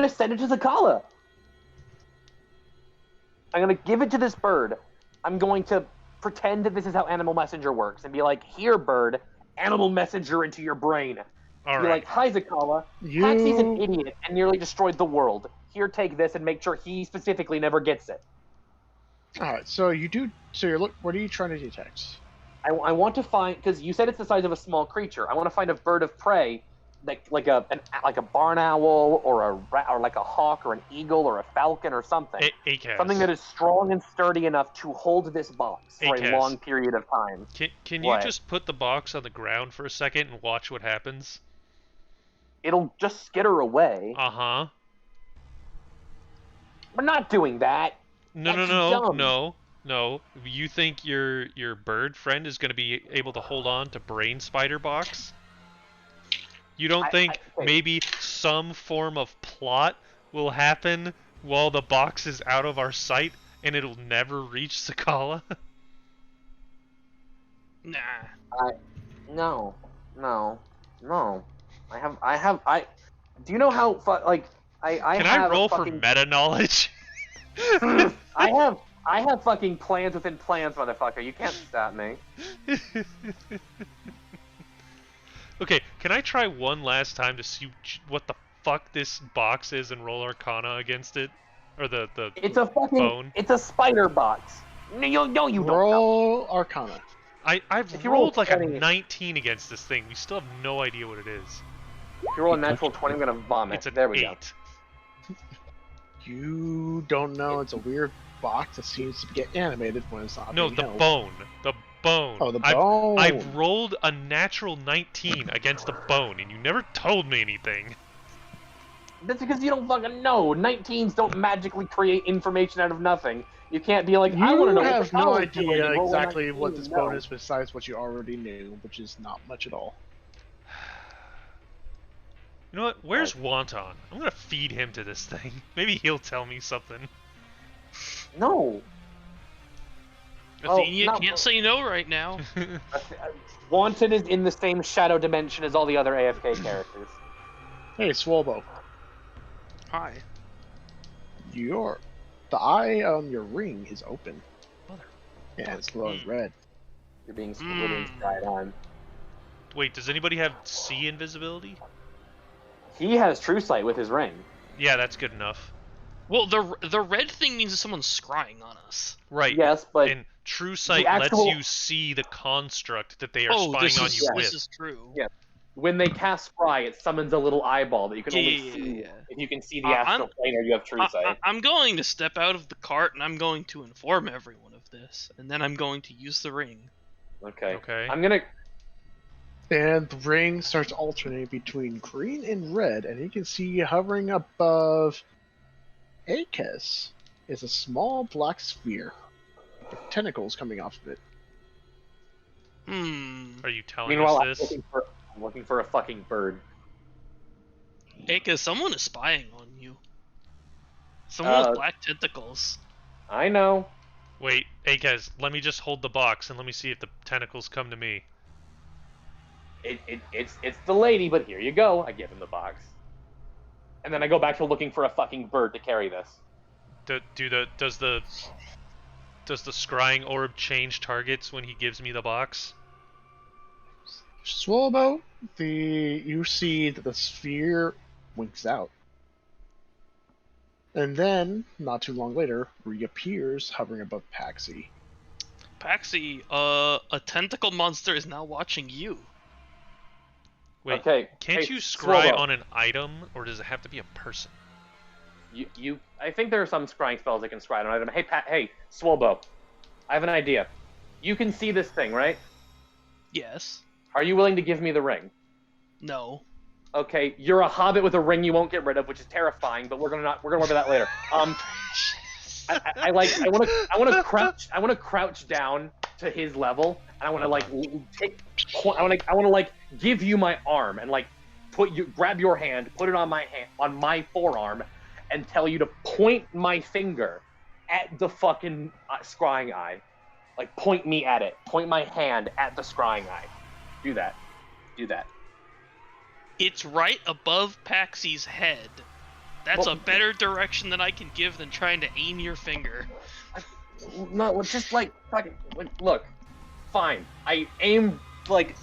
send it to Zakala. I'm gonna give it to this bird. I'm going to pretend that this is how Animal Messenger works and be like, here, bird, Animal Messenger into your brain. All Be right. like, hi, Zakala. Paxy's an idiot and nearly destroyed the world. Here, take this and make sure he specifically never gets it. Alright, so you do. So you're what are you trying to detect? I want to find, because you said it's the size of a small creature. I want to find a bird of prey, like a barn owl or like a hawk or an eagle or a falcon or something. Acast. Something that is strong and sturdy enough to hold this box for Acast. a long period of time. Can you just put the box on the ground for a second and watch what happens? It'll just skitter away. Uh-huh. We're not doing that. No, That's no, no, dumb. no. You think your bird friend is going to be able to hold on to Brain Spider Box? You don't think maybe some form of plot will happen while the box is out of our sight and it'll never reach Sakala? Nah. No. Do you know how Can I roll for meta knowledge? I have fucking plans within plans, motherfucker. You can't stop me. Okay, can I try one last time to see what the fuck this box is and roll Arcana against it? Or the It's a fucking bone? It's a spider box. No, you don't know. Roll Arcana. I've If you roll rolled like a 20 19 against this thing. We still have no idea what it is. If you roll a natural 20, I'm gonna vomit. It's an There we 8. go. You don't know. It's a weird box that seems to get animated when it's not. No, being the held. bone. The bone. Oh, the bone. I've rolled a natural 19 against the bone, and you never told me anything. That's because you don't fucking know. 19s don't magically create information out of nothing. You can't be like, I want to know. You what have the no hell is doing, idea and roll a exactly 19, what this no. bone is besides what you already knew, which is not much at all. You know what? Where's Wonton? I'm gonna feed him to this thing. Maybe he'll tell me something. No. Athenia no. can't say no right now. Wanton is in the same shadow dimension as all the other AFK characters. Hey, Swolbo. Hi. The eye on your ring is open. Mother. Yeah, it's glowing red. You're being spied on. Wait, does anybody have sea invisibility? He has true sight with his ring. Yeah, that's good enough. Well, the red thing means that someone's scrying on us. Right. Yes, but And True Sight actual- lets you see the construct that they are spying this on is, you this with. is true. Yeah. when they cast Scry, it summons a little eyeball that you can only Yeah. see if you can see the I'm- astral plane or you have true sight. I'm going to step out of the cart and I'm going to inform everyone of this, and then I'm going to use the ring. Okay. Okay. I'm gonna. And the ring starts alternating between green and red, and you can see hovering above Akes is a small black sphere with tentacles coming off of it. Are you telling Meanwhile, I'm us this? looking for a fucking bird. Aka, someone is spying on you. Someone with black tentacles. I know. Wait, Akez, let me just hold the box and let me see if the tentacles come to me. It's the lady, but here you go. I give him the box, and then I go back to looking for a fucking bird to carry this. Does the scrying orb change targets when he gives me the box? Swallow, you see that the sphere winks out. And then, not too long later, reappears hovering above Paxi. Paxi, a tentacle monster is now watching you. Wait, Okay. can't hey, you scry Swallow. on an item, or does it have to be a person? I think there are some scrying spells that can scry on an item. Hey, Swolbo, I have an idea. You can see this thing, right? Yes. Are you willing to give me the ring? No. Okay, you're a hobbit with a ring you won't get rid of, which is terrifying, but we're gonna worry about that later. I want to crouch down to his level, and I want to like I want to like give you my arm and like grab your hand, put it on my forearm, and tell you to point my finger at the fucking scrying eye. Like point me at it. Point my hand at the scrying eye. Do that. It's right above Paxy's head. That's a better direction than I can give than trying to aim your finger. No, it's just like fucking look. Fine. I aim like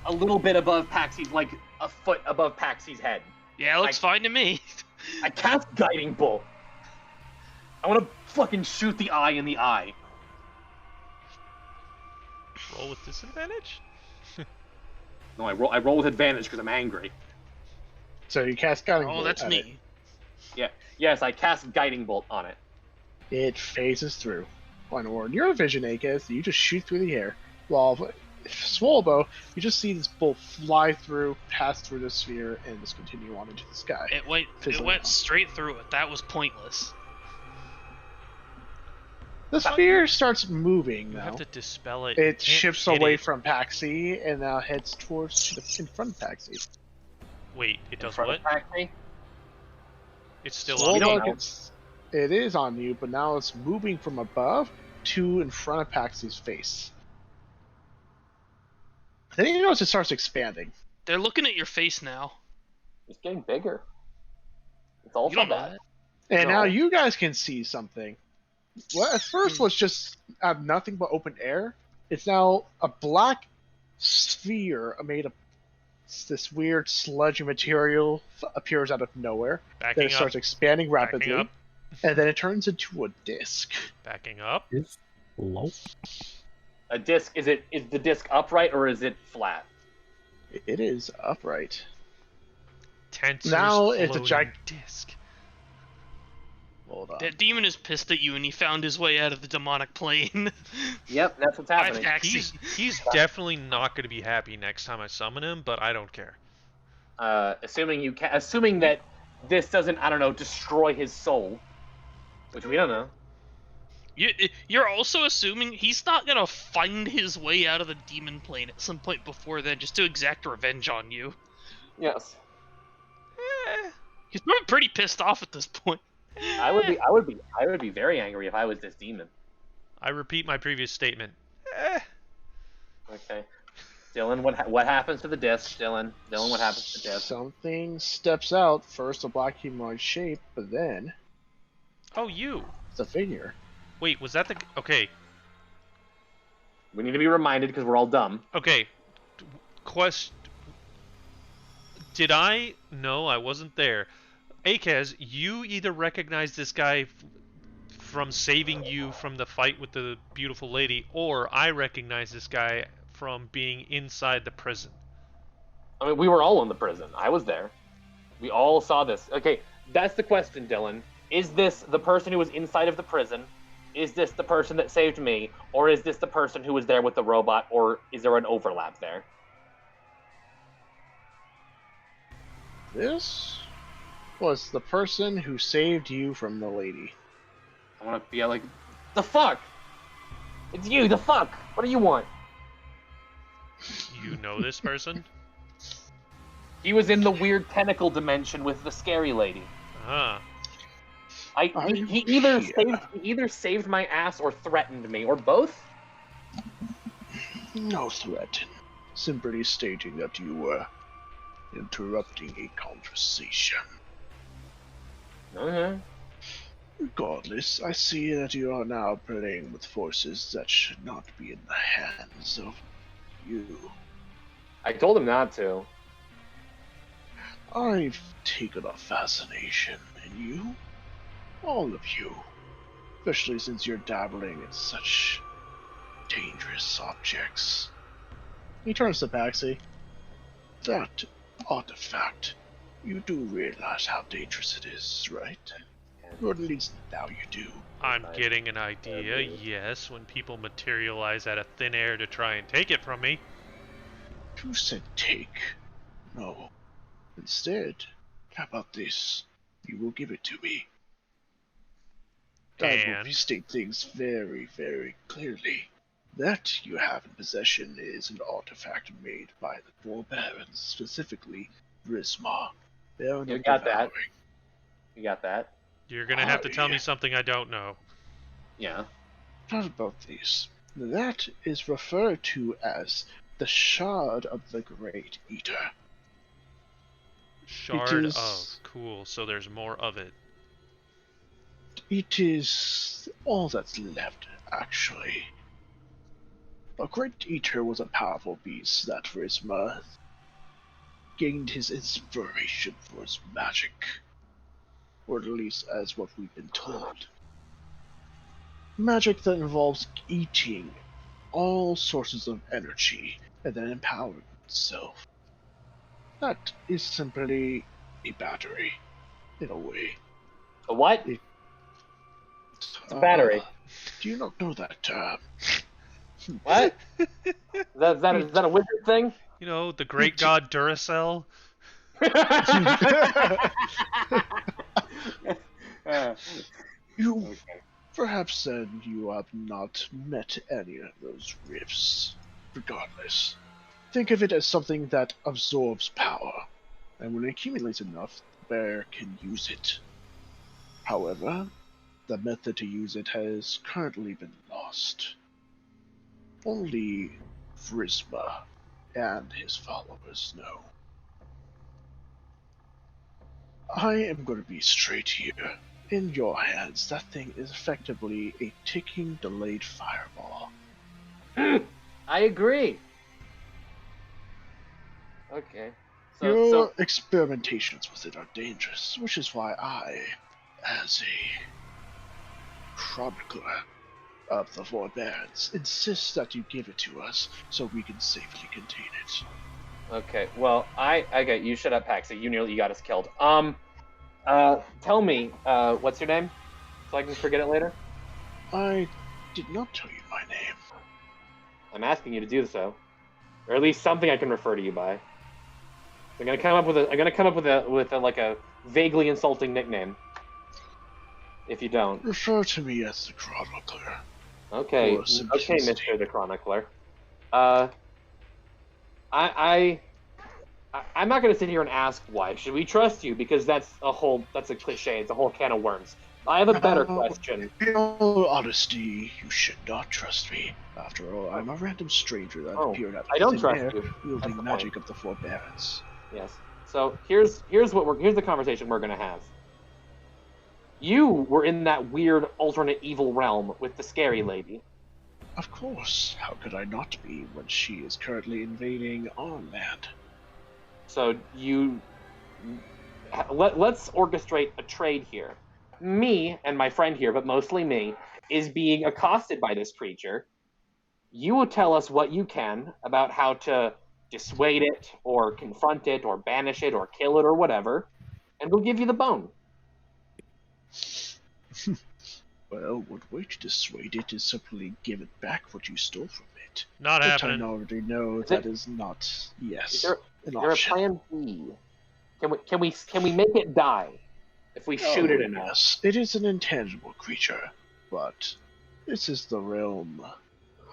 a little bit above Paxy's, like a foot above Paxy's head. Yeah, looks fine to me. I cast Guiding Bolt. I want to fucking shoot the eye in the eye. Roll with disadvantage? No, I roll with advantage because I'm angry. So you cast Guiding Bolt. Oh, that's at me. Yeah. Yes, I cast Guiding Bolt on it. It phases through. On your vision, Akez, you just shoot through the air. While Swolbo, you just see this bolt fly through, pass through the sphere, and just continue on into the sky. It went straight through it. That was pointless. The sphere starts moving You now. have to dispel it. It shifts away from Paxi and now heads towards in front of Paxi. Wait, it does In front what? of Paxi? It's still Well, on don't me. know. it is on you, but now it's moving from above to in front of Paxi's face. Then you notice it starts expanding. They're looking at your face now. It's getting bigger. It's You also don't know bad. that. And No. now you guys can see something. What at first was just nothing but open air. It's now a black sphere made of this weird sludgy material appears out of nowhere. Then Backing it starts up. expanding Backing rapidly, up. and then it turns into a disc. Backing up. Is low. A disc, is the disc upright or is it flat? It is upright. Tensors Now it's a floating disc. Hold on. That demon is pissed at you and he found his way out of the demonic plane. Yep, that's what's I've happening. actually. He's definitely not going to be happy next time I summon him, but I don't care. Assuming that this doesn't, I don't know, destroy his soul, which we don't know. You're also assuming he's not gonna find his way out of the demon plane at some point before then, just to exact revenge on you. Yes, He's probably pretty pissed off at this point. I would be very angry if I was this demon. I repeat my previous statement. Okay, Dylan, what happens to the disc? Dylan, what happens to the disc? Something steps out. First, a black humanoid shape, but then Oh, you. it's a figure. Wait, was that the... Okay. We need to be reminded because we're all dumb. Okay. Did I... No, I wasn't there. Akez, you either recognize this guy from saving you from the fight with the beautiful lady, or I recognize this guy from being inside the prison. I mean, we were all in the prison. I was there. We all saw this. Okay, that's the question, Dylan. Is this the person who was inside of the prison? Is this the person that saved me? Or is this the person who was there with the robot? Or is there an overlap there? This was the person who saved you from the lady. I want to be like, the fuck? It's you, the fuck? What do you want? You know this person? He was in the weird tentacle dimension with the scary lady. Ah. He either saved my ass or threatened me, or both. No threat. Simply stating that you were interrupting a conversation. Okay. Regardless, I see that you are now playing with forces that should not be in the hands of you. I told him not to. I've taken a fascination in you. All of you. Especially since you're dabbling in such dangerous objects. He turns to Paxi. That artifact, you do realize how dangerous it is, right? Or at least now you do. I'm getting an idea, yes, when people materialize out of thin air to try and take it from me. Who said take? No. Instead, how about this? You will give it to me. I will And state things very, very clearly. That you have in possession is an artifact made by the four barons, specifically Risma, Baron You of got that. Devouring. You got that? you're gonna have to tell me Aye. something I don't know. Yeah. Not about these. That is referred to as the Shard of the Great Eater. Shard is- of. Cool, so there's more of it. It is all that's left, actually. A Great Eater was a powerful beast that Risma gained his inspiration for his magic. Or at least as what we've been told. Magic that involves eating all sources of energy and then empowering itself. That is simply a battery, in a way. A what? It's a battery. Do you not know that term? What? Is that a wizard thing? You know, the great god Duracell? You Okay. perhaps said you have not met any of those rifts. Regardless, think of it as something that absorbs power, and when it accumulates enough, the bear can use it. However, the method to use it has currently been lost. Only Frisma and his followers know. I am going to be straight here. In your hands, that thing is effectively a ticking delayed fireball. I agree. Okay. Your experimentations with it are dangerous, which is why I, as a chronicler of the Four Barons, insist that you give it to us so we can safely contain it. Okay, well, okay, you shut up, Paxi. You got us killed. Tell me, what's your name? So I can forget it later? I did not tell you my name. I'm asking you to do so. Or at least something I can refer to you by. I'm gonna come up with a vaguely insulting nickname. If you don't. Refer to me as the chronicler. Okay, For okay, simplicity. Mr. the Chronicler. I'm not going to sit here and ask why. Should we trust you? Because that's a cliche. It's a whole can of worms. I have a better question. In all honesty, you should not trust me. After all, I'm a random stranger that appeared out of I don't thin trust air, you. That's wielding the magic of the Four Barons. Yes. So here's the conversation we're going to have. You were in that weird alternate evil realm with the scary lady. Of course, how could I not be when she is currently invading our land? So let's orchestrate a trade here. Me and my friend here, but mostly me, is being accosted by this creature. You will tell us what you can about how to dissuade it, or confront it, or banish it, or kill it, or whatever, and we'll give you the bone. Well, one way to dissuade it is simply give it back what you stole from it. Not But I happening. already know Is that it- is not, yes, Is there an a option. plan B? Can we make it die if we shoot it enough? Yes, it is an intangible creature, but this is the realm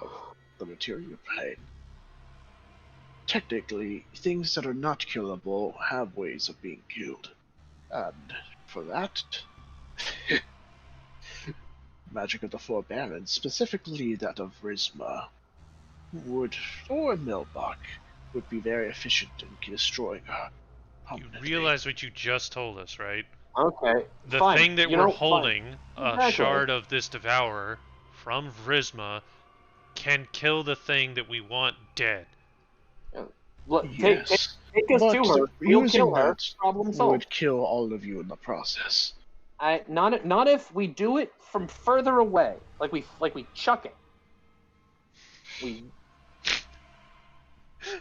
of the material plane. Technically, things that are not killable have ways of being killed. And for that, magic of the Four Barons, specifically that of Risma, or Milbach, would be very efficient in destroying her. You permanently. realize what you just told us, right? Okay. The fine. thing that You we're know, fine. holding, a Exactly. shard of this Devourer from Vrisma, can kill the thing that we want dead. Look, Yes, take us but to her. We'll using kill her. that Problem solved. would kill all of you in the process. Not if we do it from further away, like we chuck it.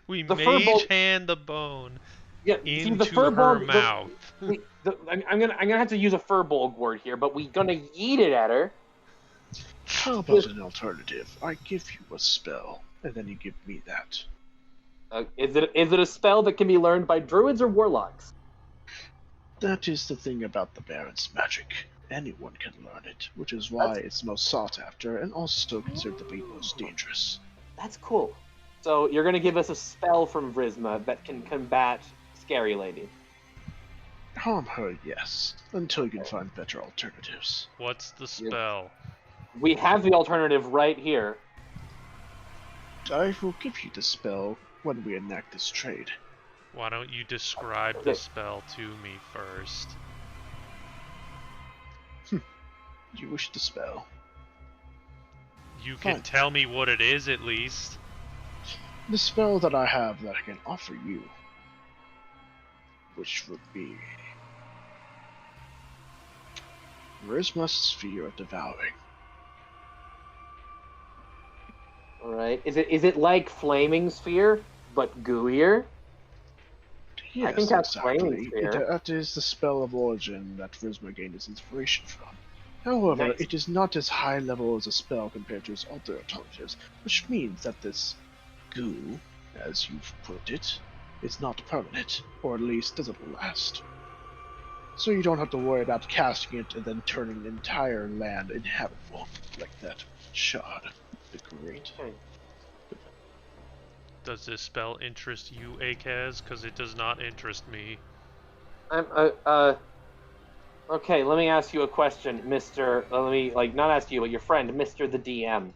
We The mage furball- hand the bone See, into the her furball, mouth. I'm gonna have to use a furbolg word here, but we're gonna yeet it at her. How about an alternative? I give you a spell, and then you give me that. Is it a spell that can be learned by druids or warlocks? That is the thing about the Baron's magic. anyone can learn it, which is why it's most sought after and also considered to be most dangerous. That's cool. So you're gonna give us a spell from Vrisma that can combat Scary Lady. Harm her, yes, until you can find better alternatives. What's the spell? We have the alternative right here. I will give you the spell when we enact this trade. Why don't you describe the spell to me first? You wish the spell? You can Fine. tell me what it is at least. The spell that I have that I can offer you, which would be Charisma Sphere of Devouring. Alright. Is it like Flaming Sphere, but gooier? Yes, I think that's exactly. Flaming Sphere. That is the spell of origin that Charisma gained its inspiration from. However, Nice. it is not as high level as a spell compared to its other alternatives, which means that this goo, as you've put it, is not permanent, or at least doesn't last. So you don't have to worry about casting it and then turning the entire land inhabitable, like that shard. The Great. Okay. Does this spell interest you, Akaz? Because it does not interest me. Okay, let me ask you a question, Mr. Let me, not ask you, but your friend, Mr. the DM.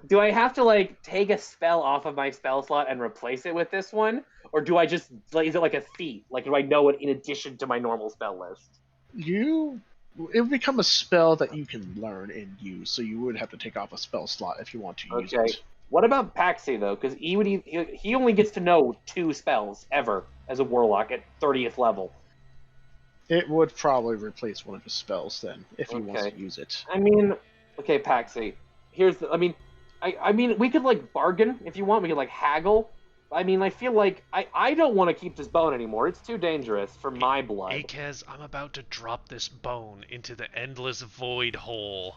Do I have to, take a spell off of my spell slot and replace it with this one? Or do I just, is it like a feat? Do I know it in addition to my normal spell list? It would become a spell that you can learn and use, so you would have to take off a spell slot if you want to use Okay. it. What about Paxi, though? Because he only gets to know 2 spells, ever, as a warlock at 30th level. It would probably replace one of his spells then, if he wants Okay. to use it. Okay, Paxi. We could, bargain if you want. We could, haggle. I feel like I don't want to keep this bone anymore. It's too dangerous for my blood. Akaz, I'm about to drop this bone into the endless void hole.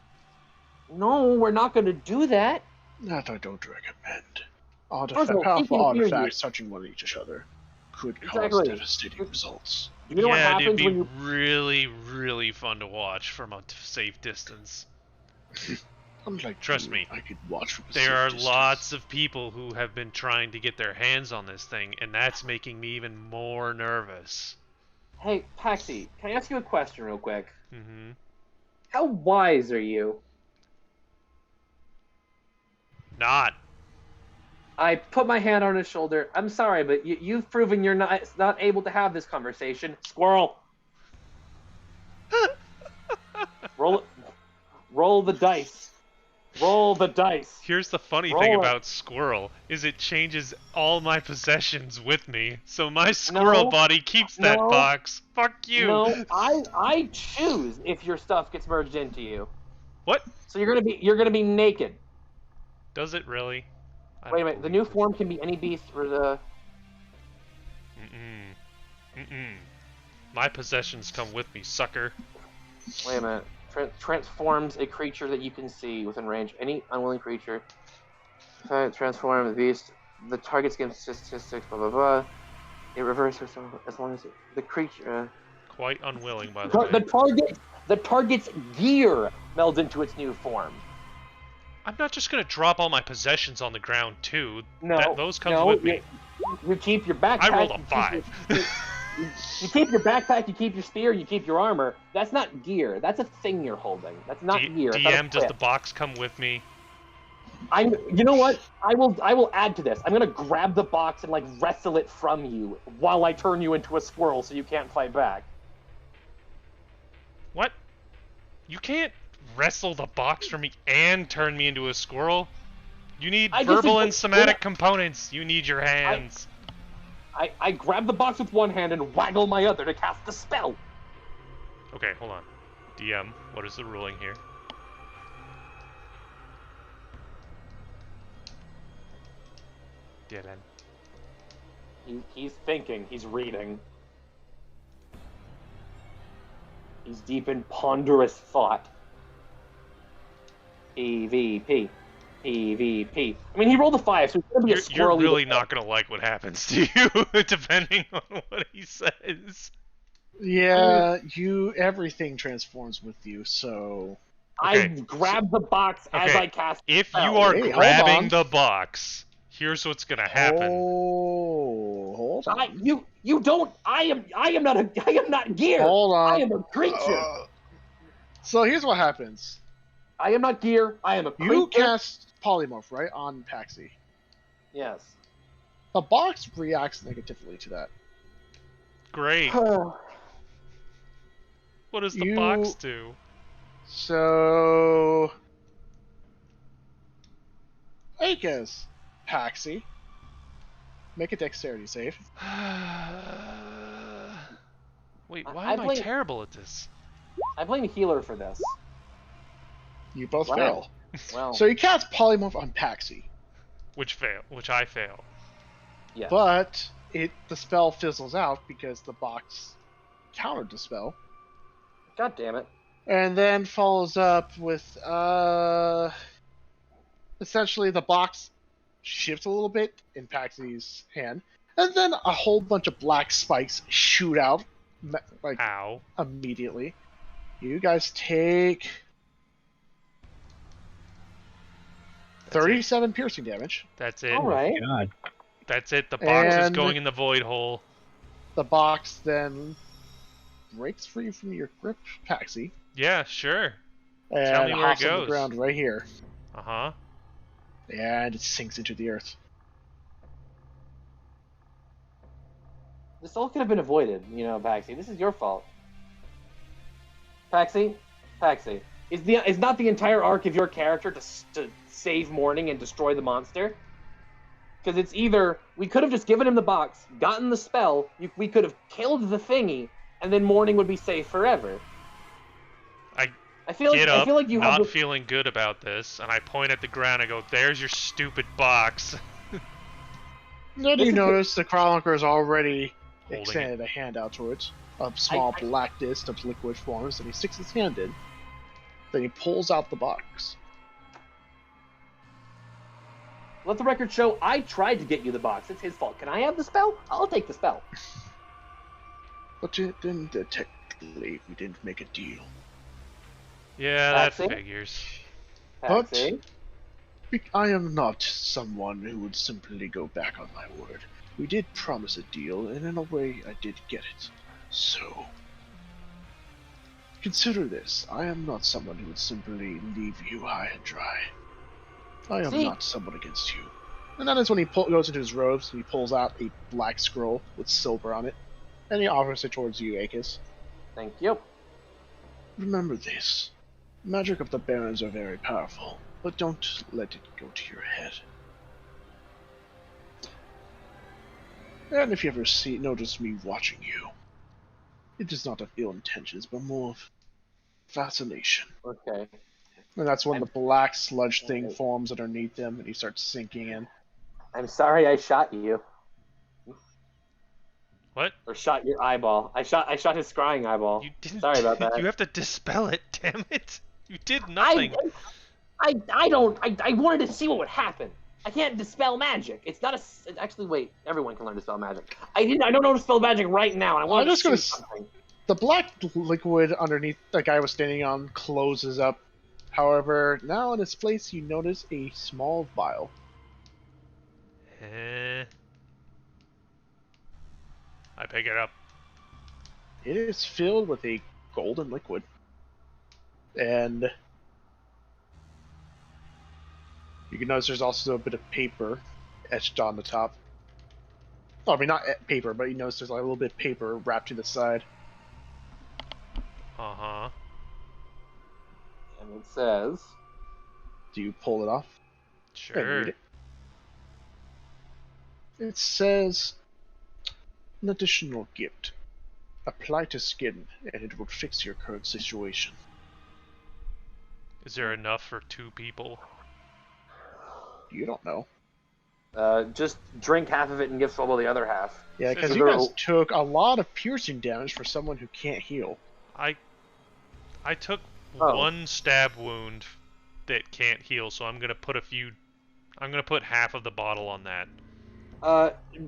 No, we're not going to do that. That I don't recommend. Puzzle, he Powerful can hear artifacts touching one each other could cause Exactly. devastating results. You know what Yeah, happens it'd be when you... really, really fun to watch from a safe distance. Unlike Trust you, me, I could watch from a There safe are distance. lots of people who have been trying to get their hands on this thing, and that's making me even more nervous. Hey, Paxi, can I ask you a question real quick? Mm-hmm. How wise are you? Not. I put my hand on his shoulder. I'm sorry, but you've proven you're not able to have this conversation. Squirrel. Roll the dice. Roll the dice. Here's the funny Roll thing it. about Squirrel, is it changes all my possessions with me, so my squirrel No. body keeps that No. box. Fuck you! No, I choose if your stuff gets merged into you. What? So you're gonna be naked. Does it really? I Wait a don't minute. The believe new this. form can be any beast or the. My possessions come with me, sucker. Wait a minute. Transforms a creature that you can see within range. Any unwilling creature. Transform the beast. The target's game statistics. Blah blah blah. It reverses as long as the creature. Quite unwilling, by the way. The target's gear melds into its new form. I'm not just gonna drop all my possessions on the ground too. No, those comes with me. You keep your backpack. I rolled a you keep 5. You keep your backpack, you keep your spear, you keep your armor. That's not gear. That's a thing you're holding. That's not gear. It's not a DM, does clip. the box come with me? You know what? I will add to this. I'm gonna grab the box and wrestle it from you while I turn you into a squirrel so you can't fight back. What? You can't wrestle the box from me and turn me into a squirrel. You need I verbal disagree. and somatic components. You need your hands. I grab the box with one hand and waggle my other to cast the spell. Okay, hold on. DM, what is the ruling here? Dylan. He's thinking. He's reading. He's deep in ponderous thought. PvP. PvP. I mean, he rolled a 5, so he's gonna be a You're squirrely. really not gonna like what happens to you, depending on what he says. Yeah, everything transforms with you, so I Okay, grab the box as okay, I cast. if spell. you are Wait, hold grabbing on. the box, here's what's gonna happen. Hold on. You don't. I am not gear. Hold I on. am a creature. So here's what happens. I am not gear. I am a creature. You cast Polymorph, right, on Paxi. Yes. The box reacts negatively to that. Great. What does the box do? So... Akaz, Paxi, make a dexterity save. Wait, why I am I blame- terrible at this? I blame healer for this. You both Wow. fail. Well, So you cast Polymorph on Paxi, Which I fail. yeah. but the spell fizzles out because the box countered the spell. God damn it. And then follows up with essentially the box shifts a little bit in Paxi's hand, and then a whole bunch of black spikes shoot out like Ow. immediately. You guys take 37 piercing damage. That's it. All right. God. That's it. The box is And- going in the void hole. The box then breaks free from your grip, Paxi, Yeah, sure. and me where it hops on the goes. ground right here, Uh-huh. and it sinks into the earth. This all could have been avoided, Paxi. This is your fault. Paxi, is not the entire arc of your character to save Morning and destroy the monster? Because it's either we could have just given him the box, gotten the spell, we could have killed the thingy, and then Morning would be safe forever. I feel like you not have. feeling good about this, and I point at the ground and go, "There's your stupid box." Then This you is notice the Chronicler has already Holding extended a hand out towards a small black disc of liquid forms, and he sticks his hand in. Then he pulls out the box. Let the record show I tried to get you the box. It's his fault. Can I have the spell? I'll take the spell. But then technically, we didn't make a deal. Yeah, that Paxi? figures. But- Paxi. I am not someone who would simply go back on my word. We did promise a deal, and in a way, I did get it. So, consider this. I am not someone who would simply leave you high and dry. I am See? not someone against you. And that is when he goes into his robes and he pulls out a black scroll with silver on it, and he offers it towards you, Akis. Thank you. Remember this. Magic of the Barons are very powerful, but don't let it go to your head. And if you ever notice me watching you, it is not of ill intentions, but more of fascination. Okay. And that's when the black sludge thing forms underneath him, and he starts sinking in. I'm sorry I shot you. What? Or shot your eyeball. I shot his scrying eyeball. You didn't. Sorry about that. You have to dispel it. Damn it! You did nothing. I wanted to see what would happen. I can't dispel magic. It's not a. Actually, wait. Everyone can learn to spell magic. I don't know how to spell magic right now, and I want I'm to just gonna shoot something. The black liquid underneath the guy was standing on closes up. However, now in its place, you notice a small vial. I pick it up. It is filled with a golden liquid. And you can notice there's also a bit of paper etched on the top. Oh, I mean, not paper, but you notice there's like a little bit of paper wrapped to the side. Uh-huh. And it says. Do you pull it off? And read Sure. it. It says, an additional gift. Apply to skin, and it will fix your current situation. Is there enough for 2 people? You don't know. Just drink half of it and give Sobel the other half. Yeah, because Is you there guys a- took a lot of piercing damage for someone who can't heal. I took Oh. 1 stab wound that can't heal, so I'm gonna put I'm gonna put half of the bottle on that.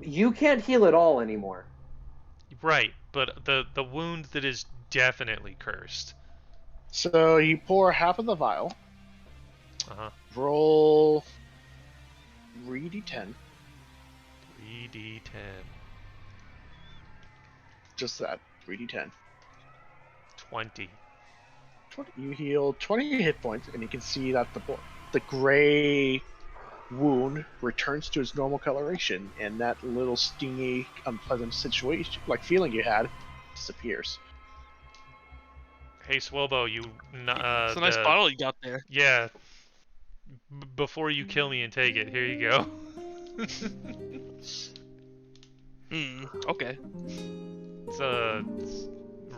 You can't heal at all anymore. Right, but the wound that is definitely cursed. So you pour half of the vial. Uh-huh. Roll 3d10. 3d10. Just that. 3d10. 20. You heal 20 hit points, and you can see that the gray wound returns to its normal coloration, and that little stingy, unpleasant situation, like feeling you had, disappears. Hey, Swobo, you... It's a nice bottle you got there. Yeah. Before you kill me and take it, here you go. Okay. It's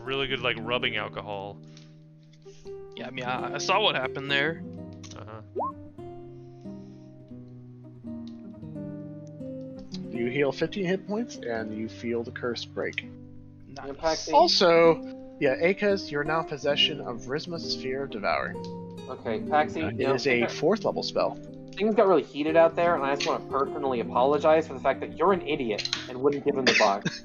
really good, like, rubbing alcohol. Yeah, I mean, I saw what happened there. Uh-huh. You heal 15 hit points, and you feel the curse break. Nice. Also, yeah, Akaz, you're now in possession of Risma's Sphere of Devouring. Okay, Paxi, It is a 4th level spell. things got really heated out there, and I just want to personally apologize for the fact that you're an idiot and wouldn't give him the box.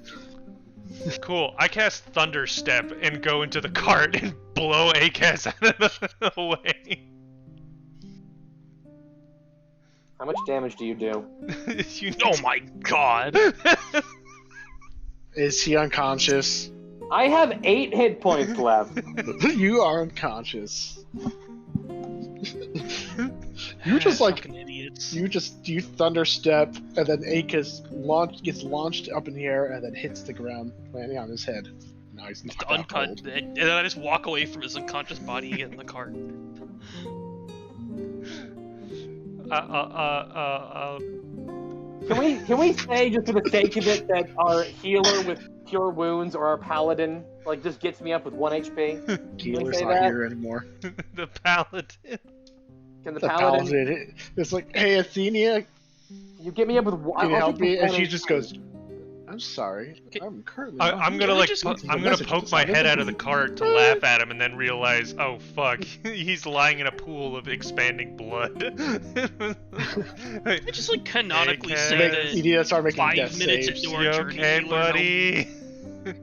Cool. I cast Thunder Step and go into the cart and blow Akaz out of the way. How much damage do you do? Oh my god! Is he unconscious? I have 8 hit points left. You are unconscious. You just like Fucking idiots. you thunder step, and then Akaz gets launched up in the air and then hits the ground, landing on his head. Now he's knocked out Uncut, cold. and then I just walk away from his unconscious body and get in the cart. Can we say, just for the sake of it, that our healer with cure wounds or our paladin like just gets me up with 1 HP? Keeler's say not that? here anymore. The paladin. Can the The paladin, paladin. It's like, hey Athenia, you get me up with 1? can you help me? And she just goes, I'm sorry. I'm currently. not I'm here." gonna like just- I'm gonna poke my head out of the cart to laugh at him and then realize, oh fuck, he's lying in a pool of expanding blood. I just like canonically Hey, say Make that Edea start making 5 death minutes saves. into our You journey, okay, Healer buddy?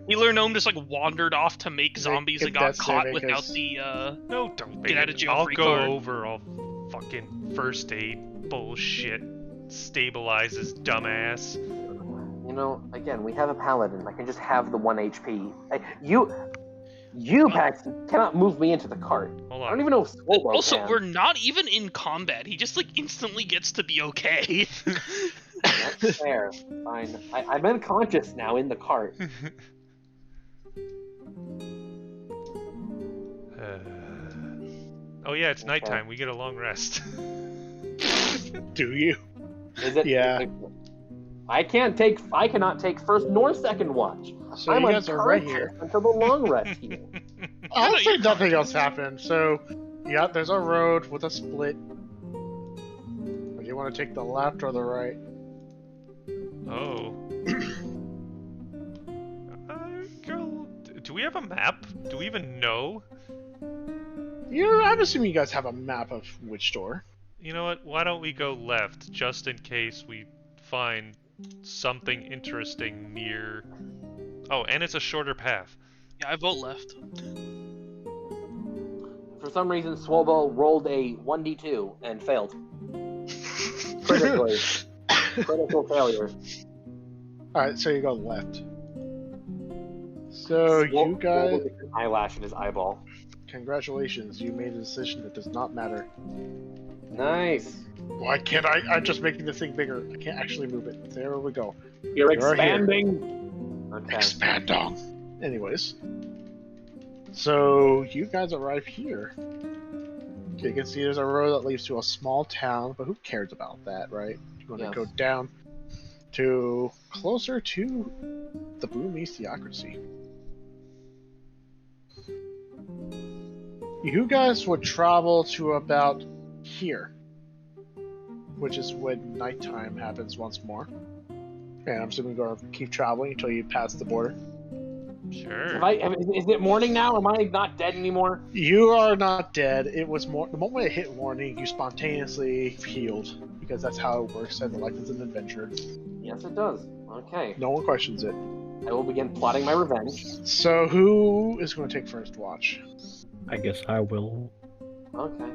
Healer Gnome just like wandered off to make zombies get and got death caught saving, without 'cause- the No, don't Get out of jail I'll free go card. over all fucking first aid bullshit. Stabilize his dumbass. You know, again, we have a paladin. I can just have the 1 HP. You, Paxton, cannot move me into the cart. Hold I don't on. even know if Swobo Also, can. we're not even in combat. He just like instantly gets to be okay. That's fair. Fine. I'm unconscious now in the cart. Oh yeah, it's nighttime. We get a long rest. Do you? Is it? Yeah. I cannot take first nor second watch. So I'm you guys are right unconscious here. until the long rest here. I'll say you're nothing else happened. So, yeah, there's a road with a split. Do you want to take the left or the right? Oh. Do we have a map? Do we even know? I'm assuming you guys have a map of which door. You know what? Why don't we go left, just in case we find something interesting near... Oh, and it's a shorter path. Yeah, I vote left. For some reason, Swobo rolled a 1d2 and failed. Critically. Critical failure. Alright, so you go left. So you guys, Swobo gets an eyelash in his eyeball. congratulations, you made a decision that does not matter. Nice. Why can't I'm just making the thing bigger. I can't actually move it. There we go. You're You're here. expanding. Okay. Expandong. Anyways. So you guys arrive here. You can see there's a road that leads to a small town, but who cares about that, right? You want to Yes. go down to closer to the Burmese theocracy. You guys would travel to about here, which is when nighttime happens once more. And I'm assuming you're going to keep traveling until you pass the border. Sure. Is it morning now? Am I not dead anymore? You are not dead. It was more the moment it hit morning, you spontaneously healed because that's how it works. And life is an adventure. Yes, it does. Okay. No one questions it. I will begin plotting my revenge. So who is going to take first watch? I guess I will. Okay.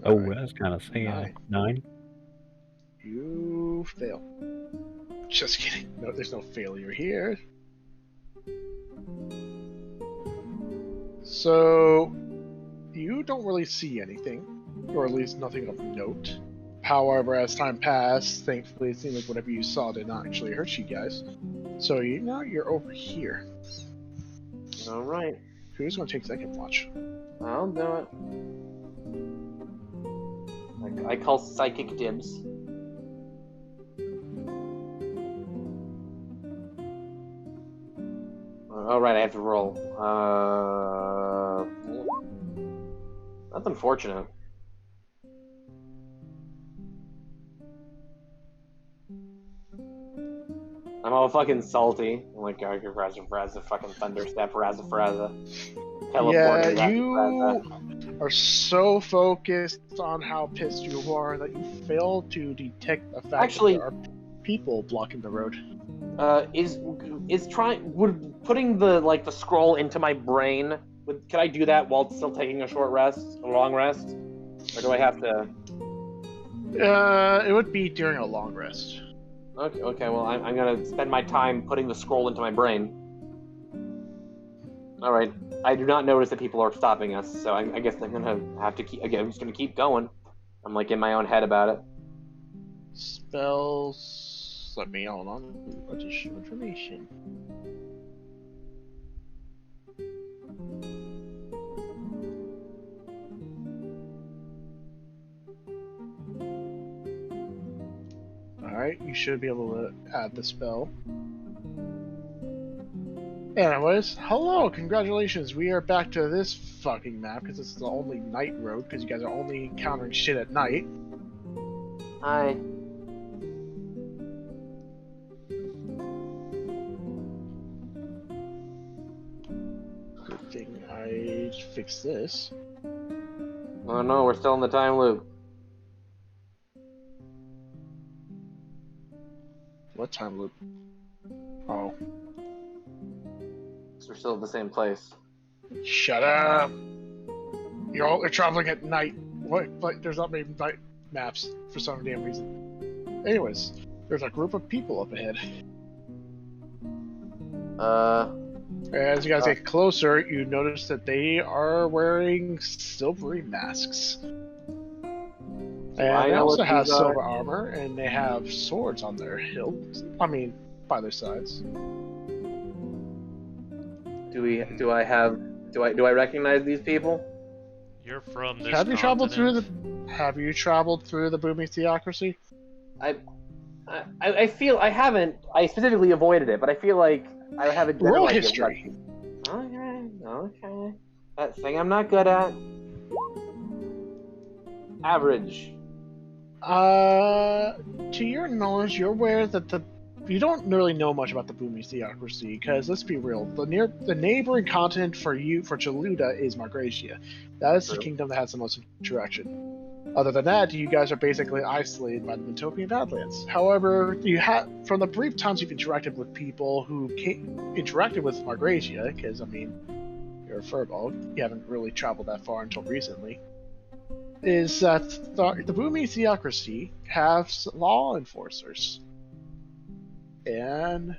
Oh, Alright. that's kind of sad. 9. 9? You fail. Just kidding. No, there's no failure here. So, you don't really see anything, or at least nothing of note. However, as time passed, thankfully it seemed like whatever you saw did not actually hurt you guys. So now you're over here. Alright. Who's going to take second watch? I'll do it. I call psychic dibs. Alright, I have to roll. That's unfortunate. I'm all fucking salty. I'm like, Razza, fucking thunderstep, Razza. Yeah, you are so focused on how pissed you are that you fail to detect the fact that there are people blocking the road. Would putting the scroll into my brain, can I do that while still taking a long rest? Or do I have to? It would be during a long rest. Okay, well, I'm gonna spend my time putting the scroll into my brain. Alright, I do not notice that people are stopping us, so I guess I'm gonna have to I'm just gonna keep going. I'm like in my own head about it. Spells... Let me hold on. Additional information. Alright, you should be able to add the spell. Anyways, hello, congratulations, we are back to this fucking map, because this is the only night road, because you guys are only encountering shit at night. Hi. Good thing I fixed this. Oh no, we're still in the time loop. What time loop? Oh. So we're still at the same place. Shut up! You're traveling at night. What? Like, there's not many night maps for some damn reason. Anyways, there's a group of people up ahead. As you guys get closer, you notice that they are wearing silvery masks. And they also have silver armor, and they have swords on their hilts. I mean, by their sides. Do I recognize these people? You're from this Have you traveled continent? Have you traveled through the booming theocracy? I feel I haven't. I specifically avoided it, but I feel like I have a general Roll idea. history. Okay. That thing I'm not good at. Average. To your knowledge, you're aware that you don't really know much about the booming theocracy, because let's be real, the neighboring continent for Jaluda is Margracia. That is the kingdom that has the most interaction. Other than that, you guys are basically isolated by the Mentopian Badlands. However, from the brief times you've interacted with people who interacted with Margracia, because I mean, you're a furball, you haven't really traveled that far until recently, is that the booming theocracy have law enforcers. And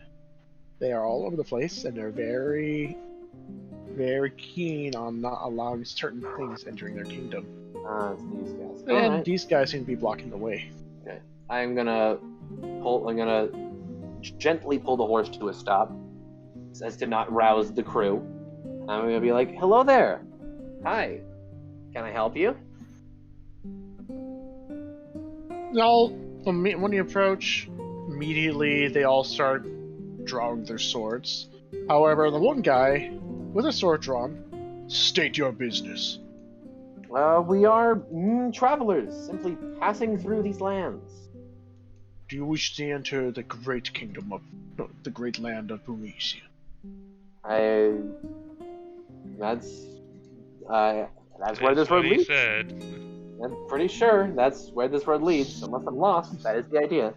they are all over the place, and they're very, very keen on not allowing certain things entering their kingdom. It's these guys. And these guys seem to be blocking the way. Okay. I'm gonna gently pull the horse to a stop, as to not rouse the crew. I'm gonna be like, "Hello there. Hi. Can I help you?" Now, when you approach, immediately they all start drawing their swords. However, the one guy, with a sword drawn, state your business. We are travelers, simply passing through these lands. Do you wish to enter the great kingdom of the great land of Bumesia? That's where this road what he leads. said. I'm pretty sure that's where this road leads, unless I'm lost. That is the idea.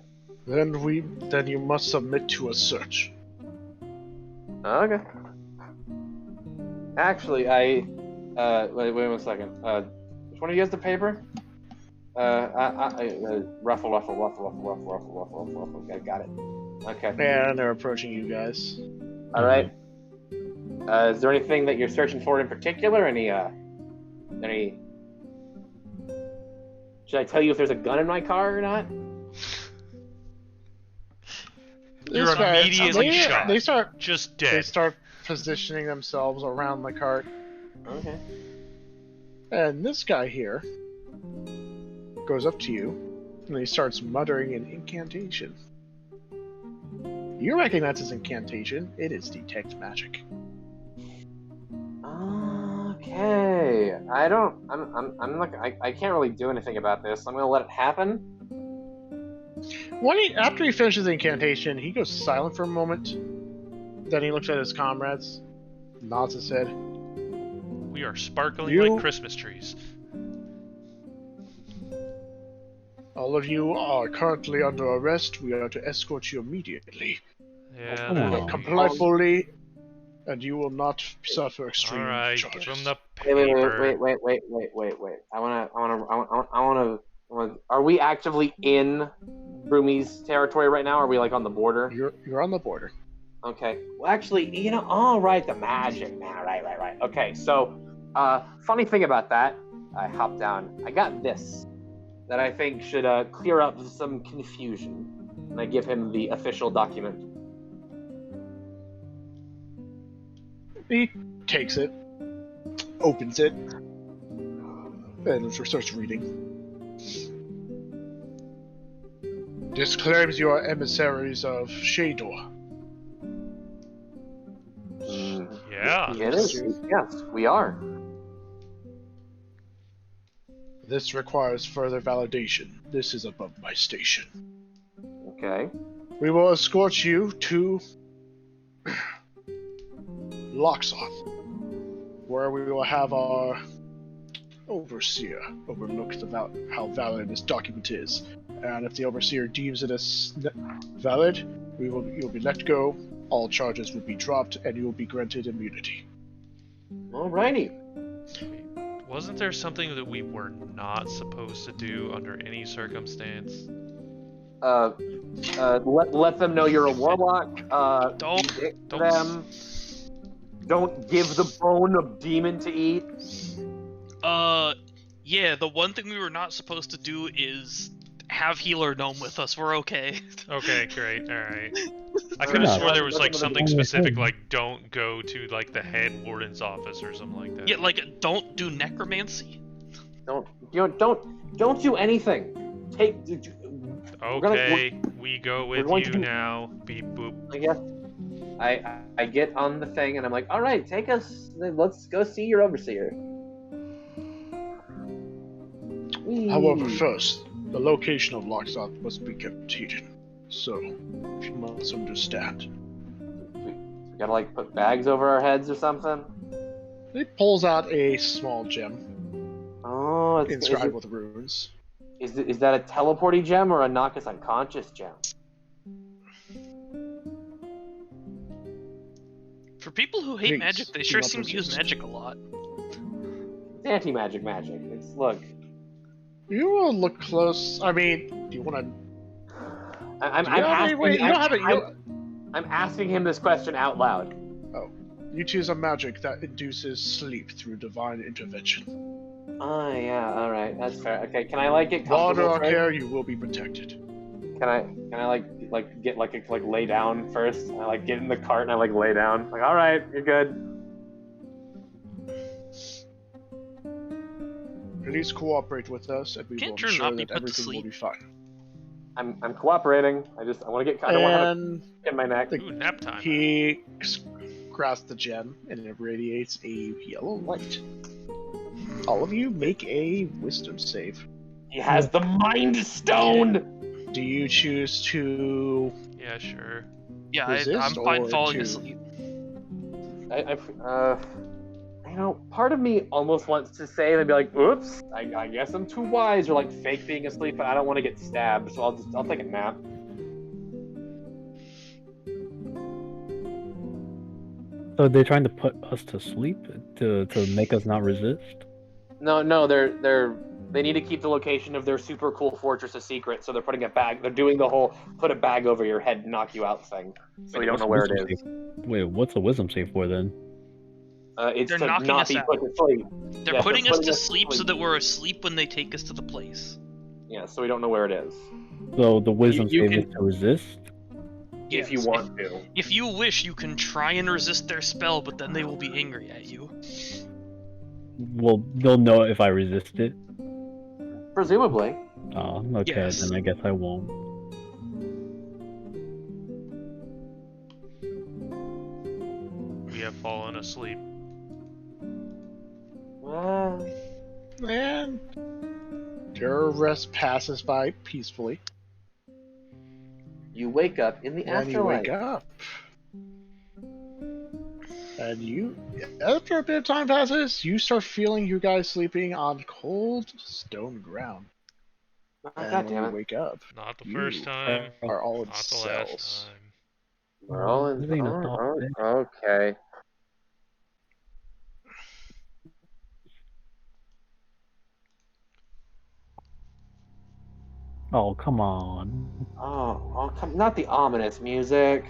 Then you must submit to a search. Okay. Actually, wait 1 second. Which one of you has the paper? Ruffle. Okay, got it. Okay. And they're approaching you guys. All right. Is there anything that you're searching for in particular? Any? Should I tell you if there's a gun in my car or not? You're immediately shot. They start just They dead. start positioning themselves around the cart. Okay. And this guy here goes up to you, and he starts muttering an incantation. You recognize his incantation. It is detect magic. Okay. I can't really do anything about this. I'm gonna let it happen. After he finishes the incantation, he goes silent for a moment. Then he looks at his comrades, nods his head. We are sparkling You- like Christmas trees. All of you are currently under arrest. We are to escort you immediately. Yeah, Oh. that'll be- Comply fully, and you will not suffer extreme Alright, charges. give him the Wait. paper. I wanna. Are we actively in Brumi's territory right now? Or are we like on the border? You're on the border. Okay. Well, actually, all right, the magic now. Right. Okay, so, funny thing about that, I hopped down. I got this that I think should clear up some confusion. And I give him the official document. He takes it, opens it, and starts reading. This claims you are emissaries of Shador. Yeah. It is. Yes, we are. This requires further validation. This is above my station. Okay. We will escort you to Loxoth, where we will have our overseer overlook how valid this document is. And if the overseer deems it as valid, you'll be let go, all charges will be dropped, and you will be granted immunity. Alrighty. Wasn't there something that we were not supposed to do under any circumstance? Let them know you're a warlock. Don't- evict them. Don't give the bone of demon to eat. Yeah, the one thing we were not supposed to do is have Healer Gnome with us. We're okay. Okay, great, alright. I could have swore there was like something specific, like don't go to like the head warden's office or something like that. Yeah, like, don't do necromancy. Don't do anything. Okay, we go with going you to- now. Beep boop. I guess I get on the thing and I'm like, all right, take us. Let's go see your overseer. However, first, the location of Loxoth must be kept hidden. So, you must understand. We gotta like put bags over our heads or something. He pulls out a small gem Oh, inscribed with runes. Is that a teleporty gem or a knock us unconscious gem? For people who hate Please, magic, they do sure not seem to use resist. magic a lot. It's anti-magic. Look. You will look close. I mean, do you want to? I'm asking him this question out loud. You choose a magic that induces sleep through divine intervention. Oh yeah, all right, that's fair. Okay, can I like get Water comfortable or first? care, you will be protected. Can I get like lay down first? I like get in the cart and I like lay down. Like, all right, you're good. Please cooperate with us, and we Can't will Drew ensure not be that put to everything will sleep? be fine. I'm cooperating. I want to get kind of And in my neck. Ooh, nap time. he grasps the gem, and it radiates a yellow light. All of you make a wisdom save. He has the mind stone. Do you choose to? Yeah, sure. Yeah, Resist I'm fine or falling to- asleep. Part of me almost wants to say and be like, "Oops, I guess I'm too wise," or like fake being asleep, but I don't want to get stabbed, so I'll take a nap. So they're trying to put us to sleep to make us not resist. No, they need to keep the location of their super cool fortress a secret, so they're putting a bag. They're doing the whole put a bag over your head, and knock you out thing. So you don't know where it is. Wait, what's a wisdom save for then? It's They're to knocking not us be out. put to sleep. They're Yeah, putting they're us to sleep so that we're asleep when they take us to the place. Yeah, so we don't know where it is. So the wisdom you save can- is to resist. If you Yes, want to. If you wish, you can try and resist their spell, but then they will be angry at you. Well, they'll know if I resist it. Presumably. Oh, okay, Yes. then I guess I won't. We have fallen asleep. And your rest passes by peacefully. You wake up in the And you afterlife. wake up. And you, after a bit of time passes, you start feeling you guys sleeping on cold stone ground. And God when damn you it. wake up, Not the you first time. are all in Not the cells. last time. We're all in. This ain't a thought, bitch. Okay. Oh, come on. Come, not the ominous music.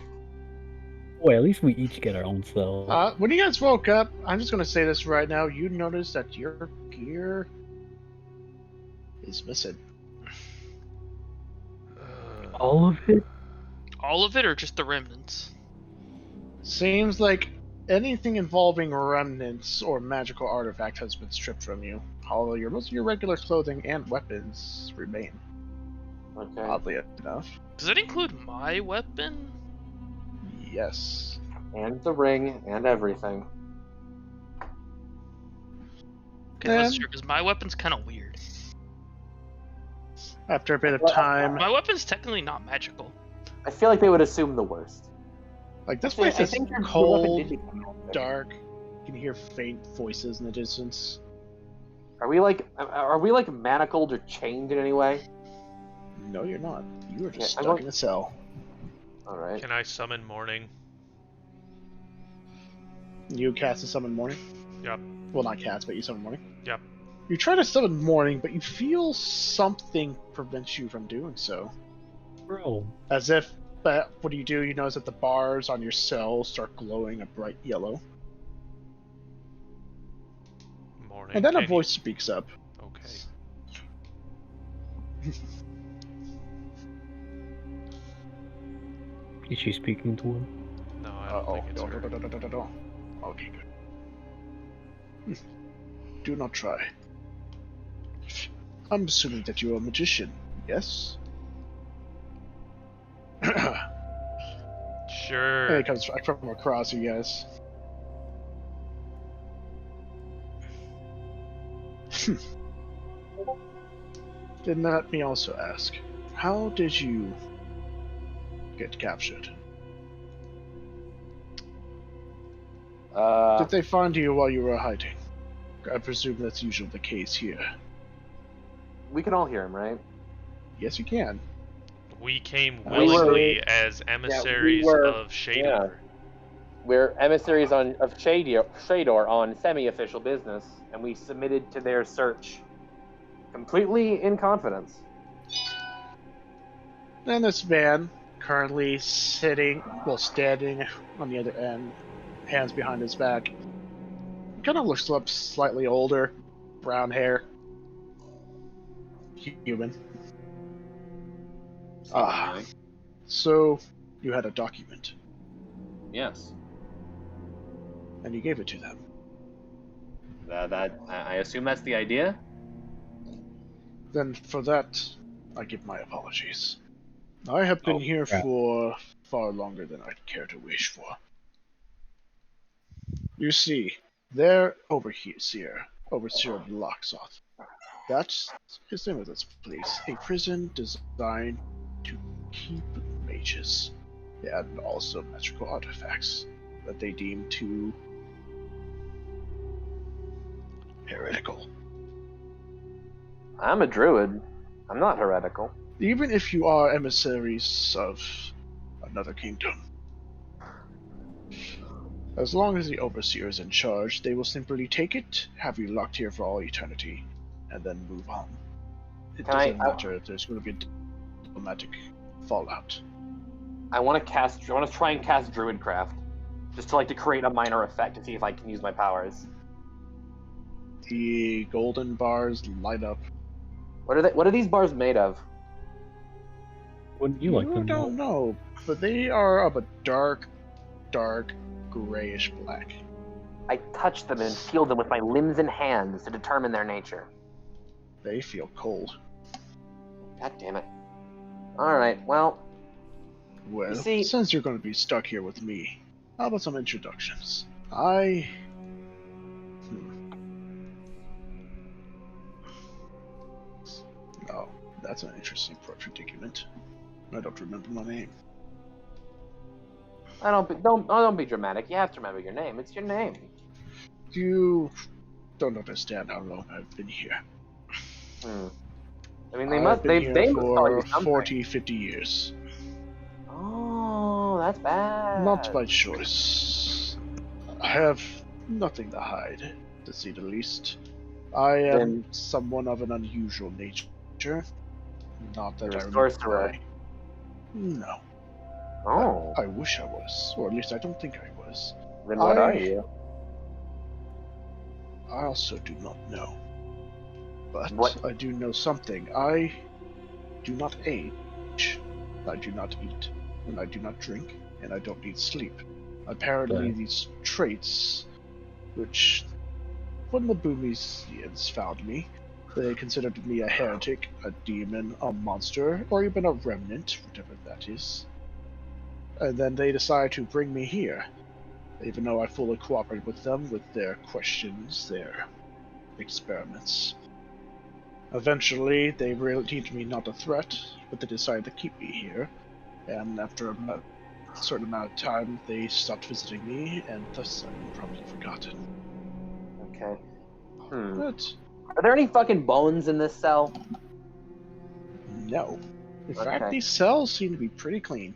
Wait, at least we each get our own cell. When you guys woke up, I'm just going to say this right now, you notice that your gear is missing. All of it? All of it, or just the remnants? Seems like anything involving remnants or magical artifact has been stripped from you. Although most of your regular clothing and weapons remain. Okay. Oddly enough. Does that include my weapon? Yes. And the ring and everything. Okay, that's Then- true, because my weapon's kind of weird. After a bit of time, My weapon's technically not magical. I feel like they would assume the worst. like this Actually, place I is think your weapon cold, did become magic. dark. You can hear faint voices in the distance. Are we like manacled or chained in any way? No, you're not. You are just Yeah, I stuck want- in a cell. All right. Can I summon morning? You cast a summon morning. Yep. Well, not cast, but you summon morning. Yep. You try to summon morning, but you feel something prevents you from doing so. Bro. As if, but what do? You notice that the bars on your cell start glowing a bright yellow. Morning. And then a Can voice speaks up. You... Okay. Is she speaking to him? No, I don't think it's her. No. Okay, good. Do not try. I'm assuming that you're a magician, yes? And Sure. it comes from across you guys. Then let me also ask, how did you get captured? Did they find you while you were hiding? I presume that's usually the case here. We can all hear him, right? Yes, you can. We came We were- willingly as emissaries were- of Shador. We're emissaries of Shador on semi-official business, and we submitted to their search completely in confidence. And this man, currently standing on the other end, hands behind his back, kind of looks up slightly older, brown hair, human. Ah, so you had a document, Yes. and you gave it to them. I assume that's the idea. Then for that, I give my apologies. I have been here crap. for far longer than I'd care to wish for. You see, their overseer of Locksoth. That's his name of this place. A prison designed to keep mages and also magical artifacts that they deem too heretical. I'm a druid. I'm not heretical. Even if you are emissaries of another kingdom, As long as the Overseer is in charge, they will simply take it, have you locked here for all eternity, and then move on. It Can I- doesn't matter if there's going to be a diplomatic fallout. I want to try and cast Druidcraft, just to create a minor effect to see if I can use my powers. The golden bars light up. What are these bars made of? Wouldn't you like to know? don't know, but they are of a dark grayish black. I touch them and feel them with my limbs and hands to determine their nature. They feel cold. God damn it. Alright, well, Well, see- since you're going to be stuck here with me, how about some introductions? Oh, that's an interesting predicament. I don't remember my name. don't be dramatic. You have to remember your name. It's your name. You don't understand how long I've been here. I mean, I've been here must call for you something. 40, 50 years. Oh, that's bad. Not by choice. I have nothing to hide, to say the least. I am Then- someone of an unusual nature. Not that You're a I sorcerer. reply. No. Oh, I wish I was, or at least I don't think I was. then what I- are you? I also do not know. But What- I do know something. I do not age. I do not eat. And I do not drink. And I don't need sleep. Apparently, Okay. these traits, which, when the Boomesians found me, they considered me a heretic, a demon, a monster, or even a remnant, whatever that is. And then they decide to bring me here, even though I fully cooperate with them with their questions, their experiments. Eventually, they realized me not a threat, but they decided to keep me here. And after a certain amount of time, they stopped visiting me, and thus I'm probably forgotten. Okay. But Are there any fucking bones in this cell? no. In fact, Okay. these cells seem to be pretty clean.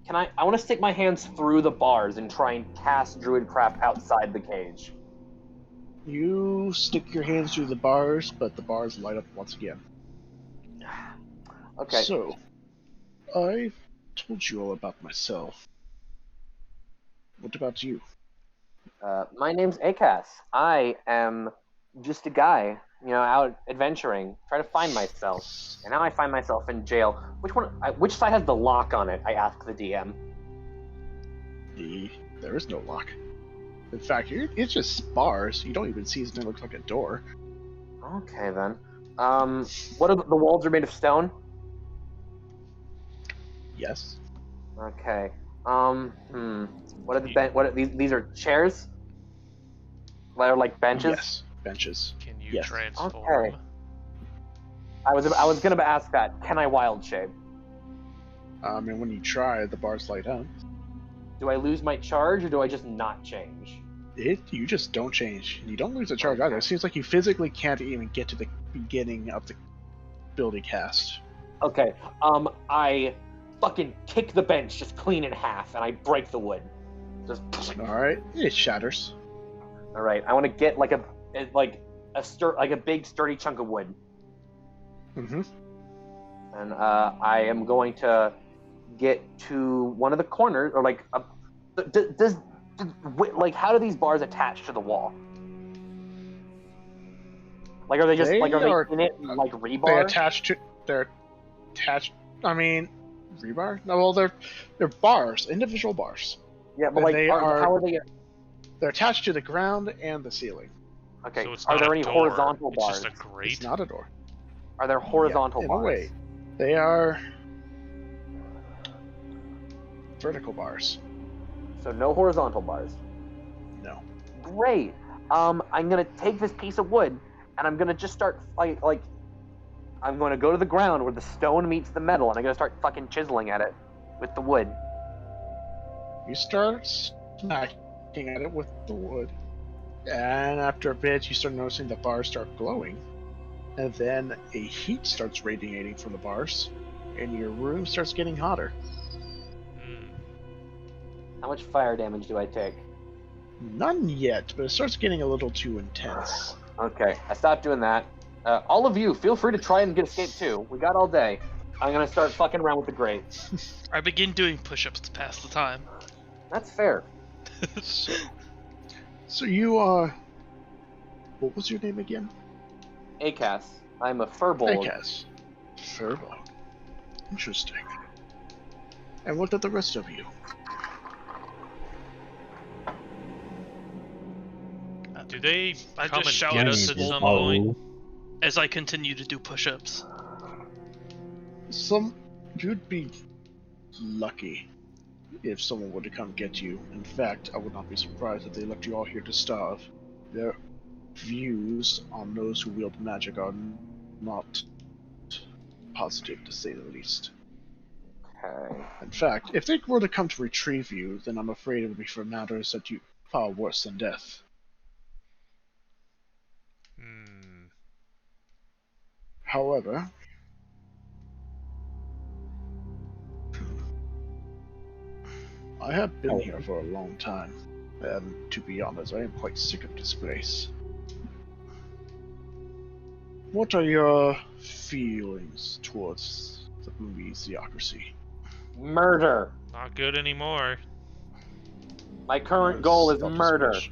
Can I want to stick my hands through the bars and try and cast Druidcraft outside the cage. You stick your hands through the bars, but the bars light up once again. Okay. So, I told you all about myself. What about you? My name's Akas. I am just a guy, out adventuring, trying to find myself. And now I find myself in jail. Which side has the lock on it? I ask the DM. There is no lock. In fact, it's just bars. You don't even see it looks like a door. Okay then. What are the walls are made of stone? Yes. Okay. What are these are chairs? That are like benches? Yes. Benches. Can you Yes. transform? Okay. I was gonna ask that. Can I wild shape? And when you try, the bars light up. Do I lose my charge or do I just not change? You just don't change. You don't lose the charge either. It seems like you physically can't even get to the beginning of the ability cast. Okay. I fucking kick the bench just clean in half and I break the wood. Just Alright, it shatters. all right. I want to get like a big sturdy chunk of wood, Mm-hmm. and I am going to get to one of the corners or how do these bars attach to the wall? Like are they just They are are- they in it like rebar? They're attached. I mean, rebar? No, well, they're bars, individual bars. Yeah, but they how are they? They're attached to the ground and the ceiling. Okay. So it's Are not there a any door, horizontal it's bars? just a grate. It's not a door. Are there horizontal Yeah, in bars? a way. They are vertical bars. So no horizontal bars. No. Great. I'm gonna take this piece of wood and I'm gonna just start I'm gonna go to the ground where the stone meets the metal and I'm gonna start fucking chiseling at it with the wood. You start smacking at it with the wood, and after a bit, you start noticing the bars start glowing, and then a heat starts radiating from the bars, and your room starts getting hotter. How much fire damage do I take? None yet, but it starts getting a little too intense. Okay, I stopped doing that. All of you, feel free to try and get escape too. We got all day. I'm gonna start fucking around with the grate. I begin doing push-ups to pass the time. That's fair. So you what was your name again? Acas. I'm a furbolg. Acas. Furbolg. Interesting. And what of the rest of you? Do they I come just and shout get at us people. at some point? As I continue to do push-ups. You'd be lucky if someone were to come get you. In fact, I would not be surprised if they left you all here to starve. Their views on those who wield magic are not positive, to say the least. Okay. In fact, if they were to come to retrieve you, then I'm afraid it would be for matters that you far worse than death. Hmm. However, I have been here for a long time, and to be honest, I am quite sick of this place. What are your feelings towards the movie's theocracy? Murder. Not good anymore. My current goal is Stop this murder. push.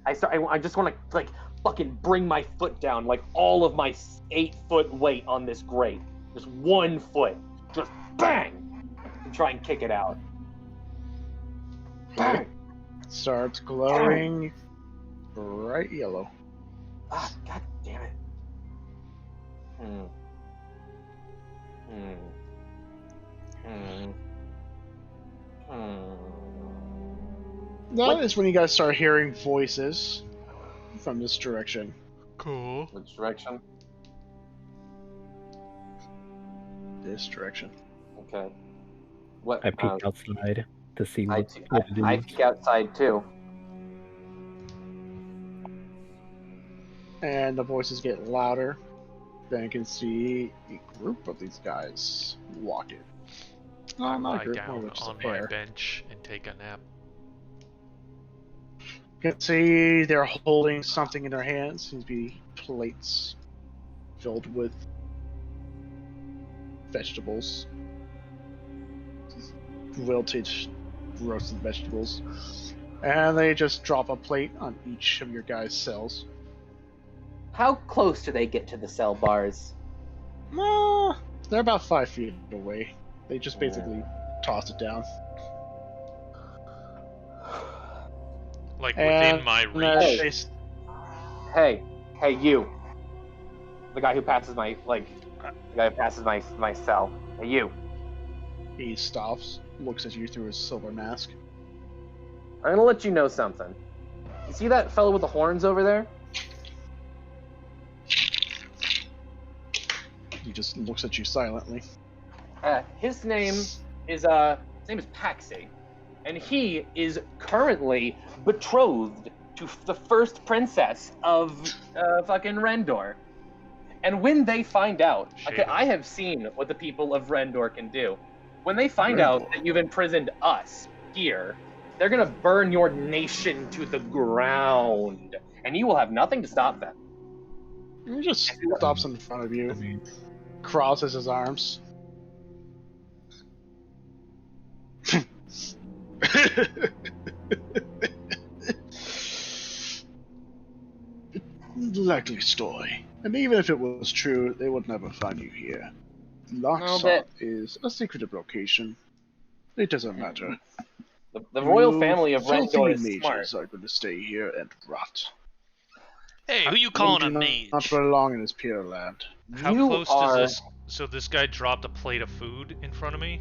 I just want to like fucking bring my foot down, like all of my 8-foot weight on this grate. Just 1 foot. Just bang! And try and kick it out. Bang! Starts glowing bright yellow. Ah, god damn it. Hmm. Hmm. Hmm. Hmm. That is when you guys start hearing voices from this direction. Cool. Which direction? This direction. Okay. What? I peeked outside to see I what it is. peek outside too. And the voices get louder. Then you can see a group of these guys walking. I Not a lie group, down more just a on my pair. bench and take a nap. You can see they're holding something in their hands. Seems to be plates filled with vegetables. Wilted, roasted vegetables. And they just drop a plate on each of your guys' cells. How close do they get to the cell bars? They're about 5 feet away. They just basically toss it down. Like And within my they- reach. Hey, you. The guy who passes my my cell. Hey, you. He stops, looks at you through his silver mask. I'm gonna let you know something. You see that fellow with the horns over there? He just looks at you silently. His name is Paxi, and he is currently betrothed to the first princess of fucking Rendor. And when they find out, okay, Shit. I have seen what the people of Rendor can do. When they find out that you've imprisoned us here, they're gonna burn your nation to the ground, and you will have nothing to stop them. He just stops in front of you, crosses his arms. Likely story. And even if it was true, they would never find you here. Locksaw is a secretive location. It doesn't matter. The royal You family of filthy Rendor is mages smart. are going to stay here and rot. Hey, who you calling You a do mage? not belong in this pure land. How You close are- does this? So this guy dropped a plate of food in front of me.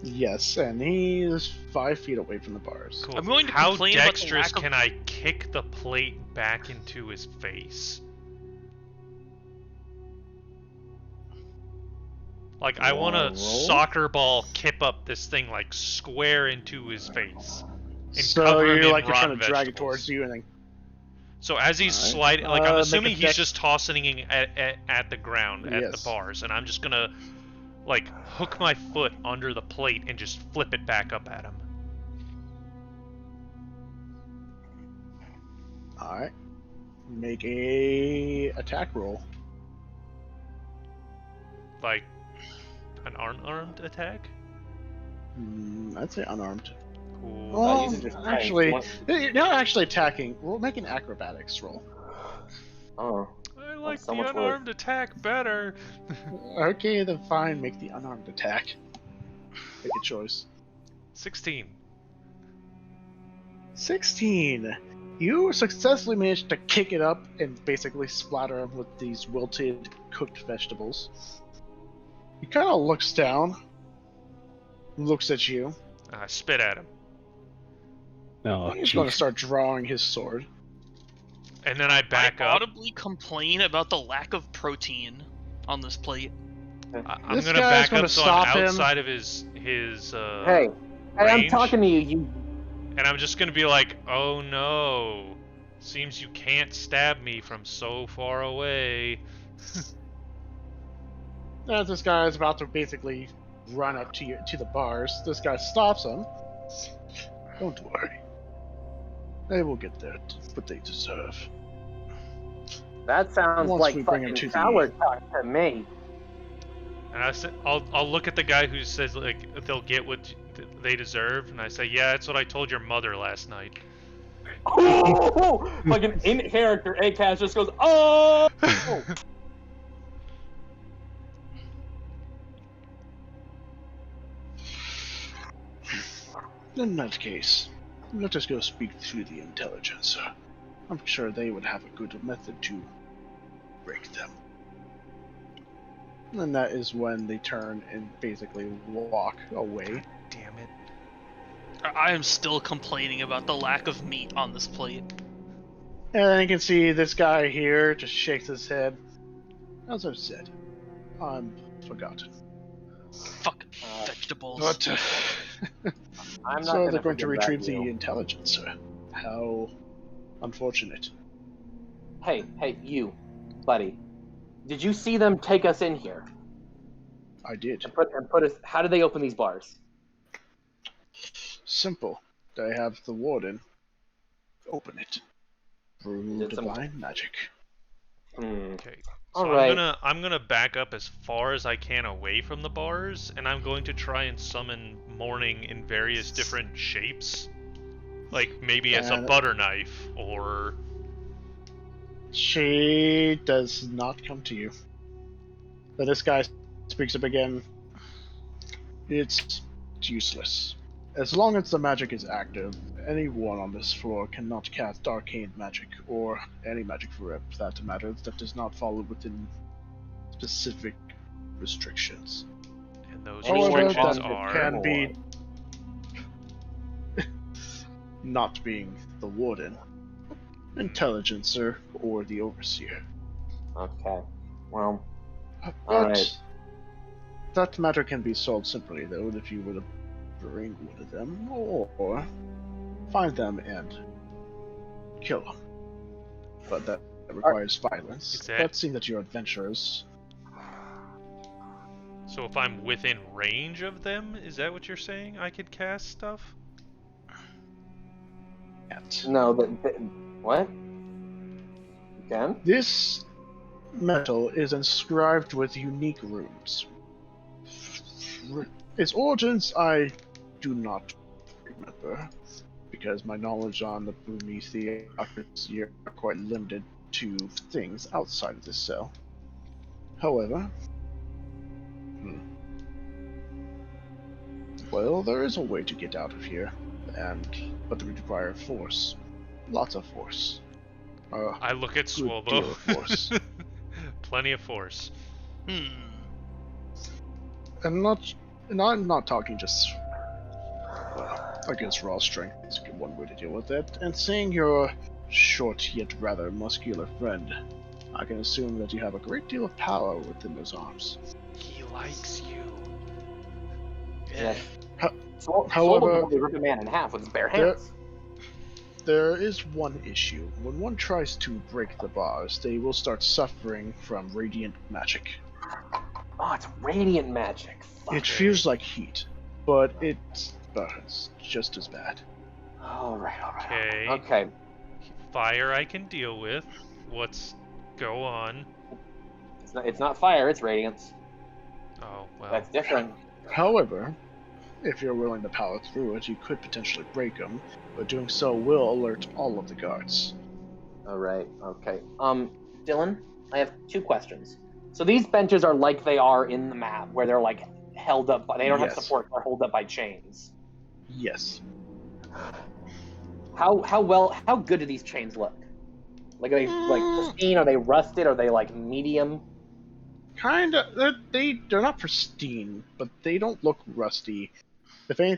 Yes, and he is 5 feet away from the bars. Cool. I'm going to How complain about the dexterous lack of- can I kick the plate back into his face? Like I want Roll. to soccer ball kip up this thing like square into his face. And So cover him you're in like you're trying to rotten drag it vegetables. towards you, and then So as he's Alright. sliding, like I'm Make a assuming he's dex- just tossing at the ground at the Yes. bars, and I'm just gonna like hook my foot under the plate and just flip it back up at him. Alright. Make a attack roll. Like an unarmed attack? I'd say unarmed. Cool. Well, you can just actually, tank you're not actually attacking. We'll make an acrobatics roll. Oh. I like so the much work. unarmed attack better. Okay, then fine. Make the unarmed attack. Make a choice. 16. 16. You successfully managed to kick it up and basically splatter him with these wilted, cooked vegetables. He kind of looks down, looks at you. I spit at him. Oh, He's going to jeez. start drawing his sword. And then I back I up. audibly complain about the lack of protein on this plate. I'm This gonna guy's back gonna up so I'm stop him. outside of his Hey, I'm range. talking to you. You. And I'm just gonna be like, oh no. Seems you can't stab me from so far away. As this guy is about to basically run up to the bars, this guy stops him. Don't worry. They will get what they deserve. That sounds Once like we bring him fucking to power talk to me. And I said, I'll look at the guy who says like they'll get what they deserve, and I say, yeah, that's what I told your mother last night. Fucking in character, ACAS just goes, oh! In that case, let us go speak to the Intelligencer. I'm sure they would have a good method to break them. And that is when they turn and basically walk away. Damn it. I am still complaining about the lack of meat on this plate. And then you can see this guy here just shakes his head. As I've said, I'm forgotten. Fucking vegetables. But I'm not so gonna they're going to forget retrieve about the you. Intelligencer. How unfortunate. Hey, you, buddy. Did you see them take us in here? I did. And put us. How did they open these bars? Simple. They have the warden open it. Through Did some- divine magic. Okay. All So right. I'm gonna back up as far as I can away from the bars, and I'm going to try and summon Morning in various different shapes. Like maybe as a And- butter knife, or She does not come to you. But this guy speaks up again. It's useless. As long as the magic is active, anyone on this floor cannot cast arcane magic, or any magic for that matter, that does not fall within specific restrictions. and those However, restrictions that are. can be not being the warden, intelligencer, or the overseer. Okay. Well, But Alright. that matter can be solved simply, though, if you were to bring one of them, or find them and kill them. But that requires violence. Exact- But seeing that you're adventurers, So if I'm within range of them, is that what you're saying? I could cast stuff? can't. no. What? You can? This metal is inscribed with unique runes. Its origins I do not remember, because my knowledge on the Prometheus are quite limited to things outside of this cell. However, well, there is a way to get out of here, but it would require force. Lots of force. I look at Good deal Swobo. of force. Plenty of force. And I'm not talking just, against raw strength is one way to deal with it. And seeing your short yet rather muscular friend, I can assume that you have a great deal of power within those arms. He likes you. Yes. However- However, rip a man in half with his bare hands. There is one issue. When one tries to break the bars, they will start suffering from radiant magic. Oh, it's radiant magic. Fuck. It feels like heat, but it's just as bad. All right. Okay. Okay. Fire I can deal with. What's go on? It's not fire. It's radiance. Oh well. That's different. However, if you're willing to power through it, you could potentially break them, but doing so will alert all of the guards. All right. Okay. Dylan, I have 2 questions. So these benches are like they are in the map, where they're like held up. They don't have Yes. support. They're held up by chains. Yes. How good do these chains look? Like, are they like pristine? Are they rusted? Are they like medium? Kinda. They're not pristine, but they don't look rusty. If any,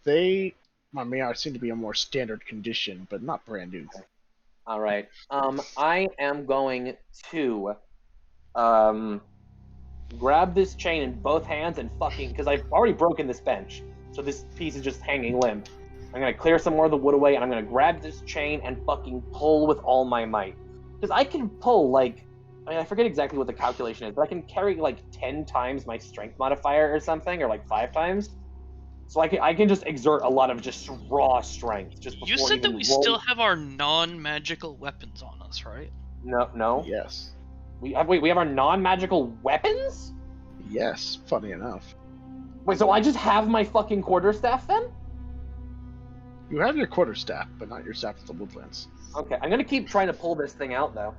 they seem to be a more standard condition, but not brand new. All right. I am going to grab this chain in both hands and fucking, because I've already broken this bench, so this piece is just hanging limp. I'm gonna clear some more of the wood away, and I'm gonna grab this chain and fucking pull with all my might. Because I can pull like, I forget exactly what the calculation is, but I can carry like 10 times my strength modifier or something, or like 5 times. So I can just exert a lot of just raw strength just before You said that even we roll. still have our non-magical weapons on us, right? No. Yes. We have our non-magical weapons? Yes. Funny enough. Wait, so I just have my fucking quarterstaff then? You have your quarterstaff, but not your staff of the woodlands. Okay, I'm gonna keep trying to pull this thing out though.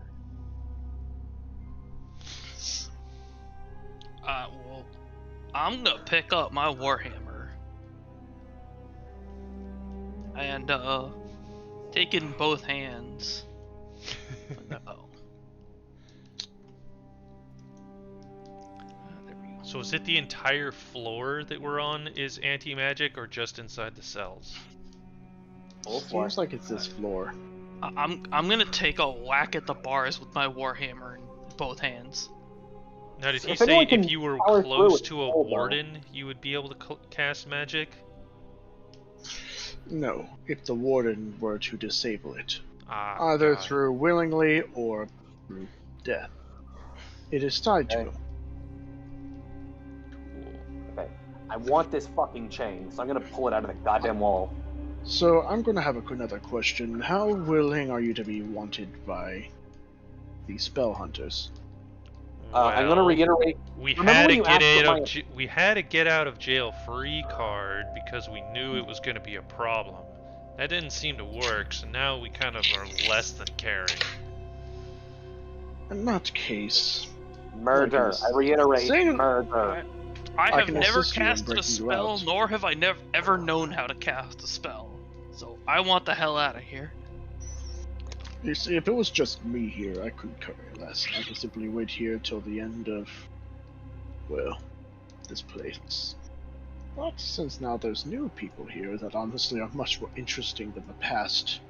Well, I'm gonna pick up my warhammer and take it in both hands. Uh-oh. There we go. So is it the entire floor that we're on is anti-magic, or just inside the cells? Seems like it's this floor. I'm gonna take a whack at the bars with my warhammer in both hands. Now, did So you if say anyone if can you were power close through to it, a hold on. warden, you would be able to cast magic? No, if the warden were to disable it, Ah, either God. through willingly or through death. It is tied to Okay. him. Cool. Okay. I want this fucking chain, so I'm gonna pull it out of the goddamn wall. So I'm going to have another question. How willing are you to be wanted by the spell hunters? I'm gonna Well, reiterate. we Remember had when to you get asked out for of we had a get out of jail free card because we knew it was going to be a problem. That didn't seem to work, so now we kind of are less than caring. In that case, Murder. Like I reiterate, saying- murder. I have can never assist you in cast a breaking you spell, out. nor have I ever known how to cast a spell. So I want the hell out of here. you see, if it was just me here, I couldn't cover you less. I could simply wait here till the end of, well, this place. But since now there's new people here that honestly are much more interesting than the past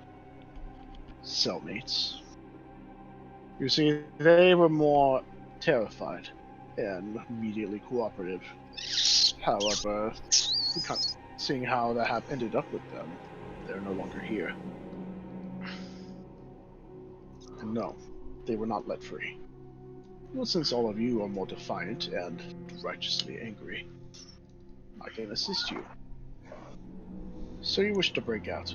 cellmates. You see, they were more terrified and immediately cooperative. However, seeing how that ended up with them, they're no longer here. And no, they were not let free. Well, since all of you are more defiant and righteously angry, I can assist you. So you wish to break out.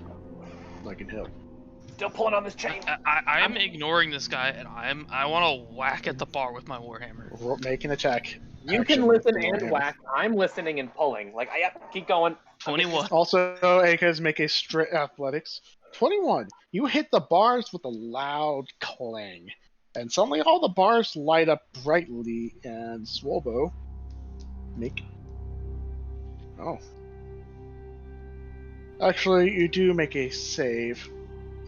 I can help. Still pulling on this chain. I'm ignoring this guy, and I want to whack at the bar with my warhammer. Make an attack. You action can with listen the and warhammer. whack. I'm listening and pulling. Like, keep going. 21. Also, Akaz, make a straight athletics. 21. You hit the bars with a loud clang. And suddenly all the bars light up brightly, and Swolbo make... Oh. Actually, you do make a save.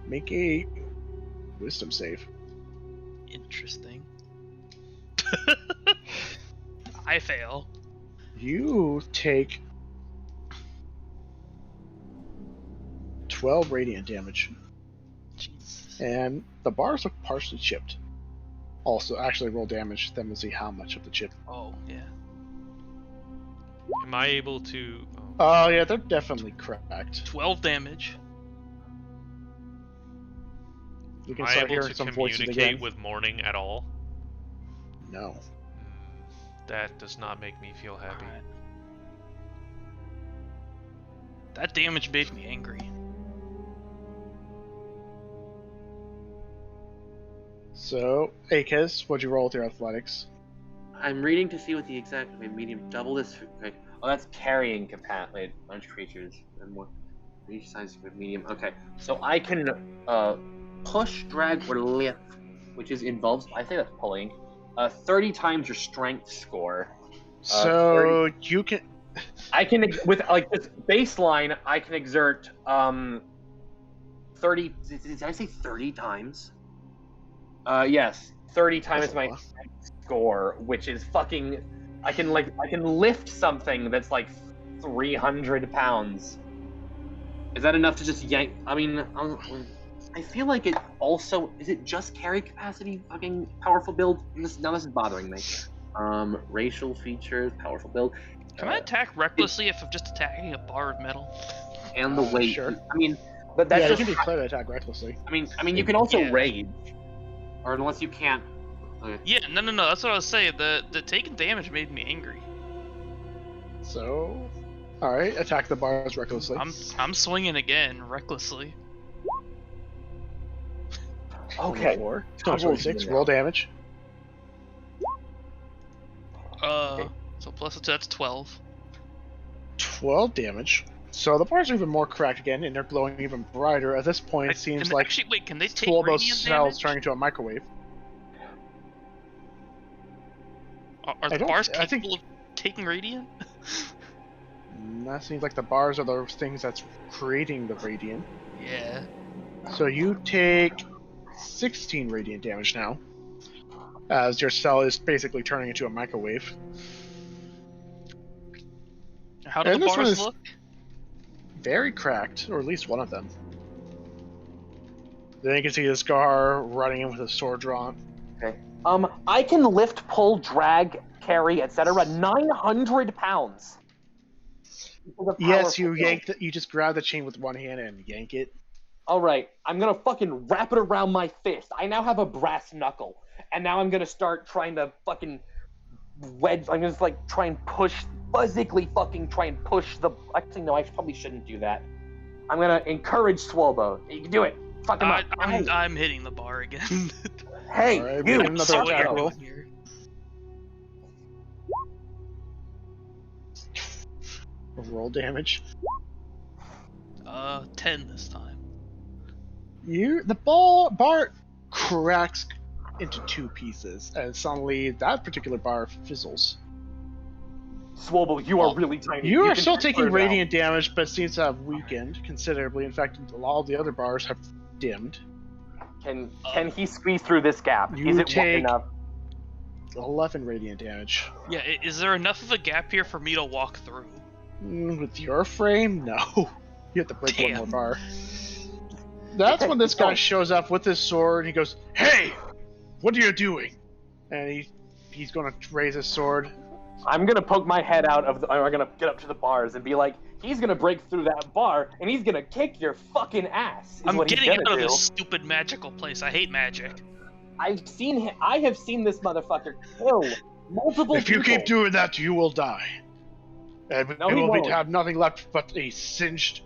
Make a wisdom save. Interesting. I fail. You take 12 radiant damage. Jesus. And the bars look partially chipped. Also, actually roll damage, then we'll see how much of the chip. Oh, yeah. Am I able to? Oh yeah, they're definitely cracked. 12 damage. You Am can I start able hearing to some voices communicate again. with Morning at all? No. That does not make me feel happy. Alright. That damage made me angry. So, Akez, what'd you roll with your athletics? I'm reading to see what the exact medium double this. Okay. Oh, that's carrying capacity. Wait, large creatures and more reach size with medium. Okay, so I can push, drag, or lift, which involves. I think that's pulling. 30 times your strength score. So you can. I can with like this baseline. I can exert 30. Did I say 30 times? Yes, 30 times my score, which is fucking. I can lift something that's like 300 pounds. Is that enough to just yank? I mean, I feel like it also is it just carry capacity? Fucking powerful build. This is bothering me. Racial features, powerful build. Can I attack recklessly if I'm just attacking a bar of metal? And the weight. Sure. I mean, but that's Yeah, just. you can declare to attack recklessly. I mean, you can also Yeah. rage, or unless you can't. Okay. Yeah, no. That's what I was saying. The taking damage made me angry. So, all right, attack the bars recklessly. I'm swinging again recklessly. Okay. 4, Double 26. even Roll now. damage. So plus that's 12. 12 damage. So the bars are even more cracked again, and they're glowing even brighter. At this point, it seems like actually, wait, can they take Swallow radiant cells damage? turning into a microwave. Are I the don't- bars I think- capable of taking radiant? That seems like the bars are those things that's creating the radiant. Yeah. So you take 16 radiant damage now, as your cell is basically turning into a microwave. How do And the this one bars is- look? Very cracked, or at least one of them. Then you can see this Scar running in with a sword drawn. Okay. I can lift, pull, drag, carry, etc. 900 pounds. Yes, you you just grab the chain with one hand and yank it. All right, I'm gonna fucking wrap it around my fist. I now have a brass knuckle, and now I'm gonna start trying to fucking wedge. I'm gonna just like try and push, physically fucking try and push the. Actually, no, I probably shouldn't do that. I'm gonna encourage Swolbo. You can do it. Fuck him up. I'm hitting the bar again. Hey, All right, you. make another So what attack you're roll. doing here. Roll damage. 10 this time. The bar cracks into 2 pieces, and suddenly that particular bar fizzles. Swolbo, you are really tiny. You are can still transfer taking it out. radiant damage, but seems to have weakened considerably. In fact, all the other bars have dimmed. Can he squeeze through this gap? You Is it take- wide enough? 11 radiant damage. Yeah, is there enough of a gap here for me to walk through? With your frame, no. You have to break one Damn. more bar. That's when this guy shows up with his sword, and he goes, "Hey, what are you doing?" And he's going to raise his sword. I'm gonna poke my head out of I'm gonna get up to the bars and be like, he's gonna break through that bar and he's gonna kick your fucking ass. I'm what he's getting gonna out of do. this stupid magical place. I hate magic. I have seen this motherfucker kill multiple If you people. keep doing that, you will die. And No, you he will won't. have nothing left but a singed.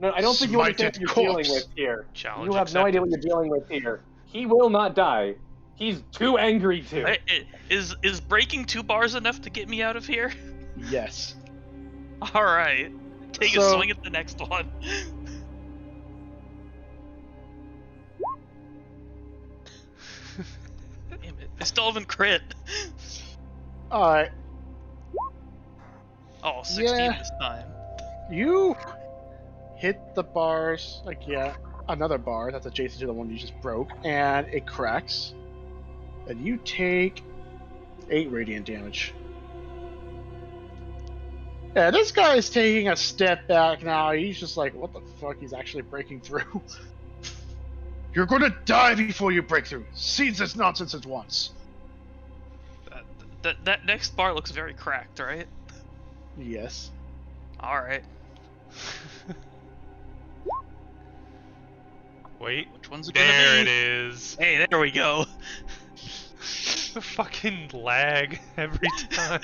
No, I don't think you understand smited what you're dealing corpse. with here. Challenge You have no idea what you're dealing with here. He will not die. He's too angry to. Hey, is breaking 2 bars enough to get me out of here? Yes. All right, take a So- swing at the next one. Damn it! I still haven't crit. Alright. Oh, 16 Yeah. this time. You hit the bars, like, yeah, another bar that's adjacent to the one you just broke, and it cracks. And you take 8 radiant damage. Yeah, this guy is taking a step back now. He's just like, what the fuck? He's actually breaking through. You're gonna die before you break through. Cease this nonsense at once. That next bar looks very cracked, right? Yes. All right. Wait. Which one's it gonna There be? it is. Hey, there we go. The fucking lag every time.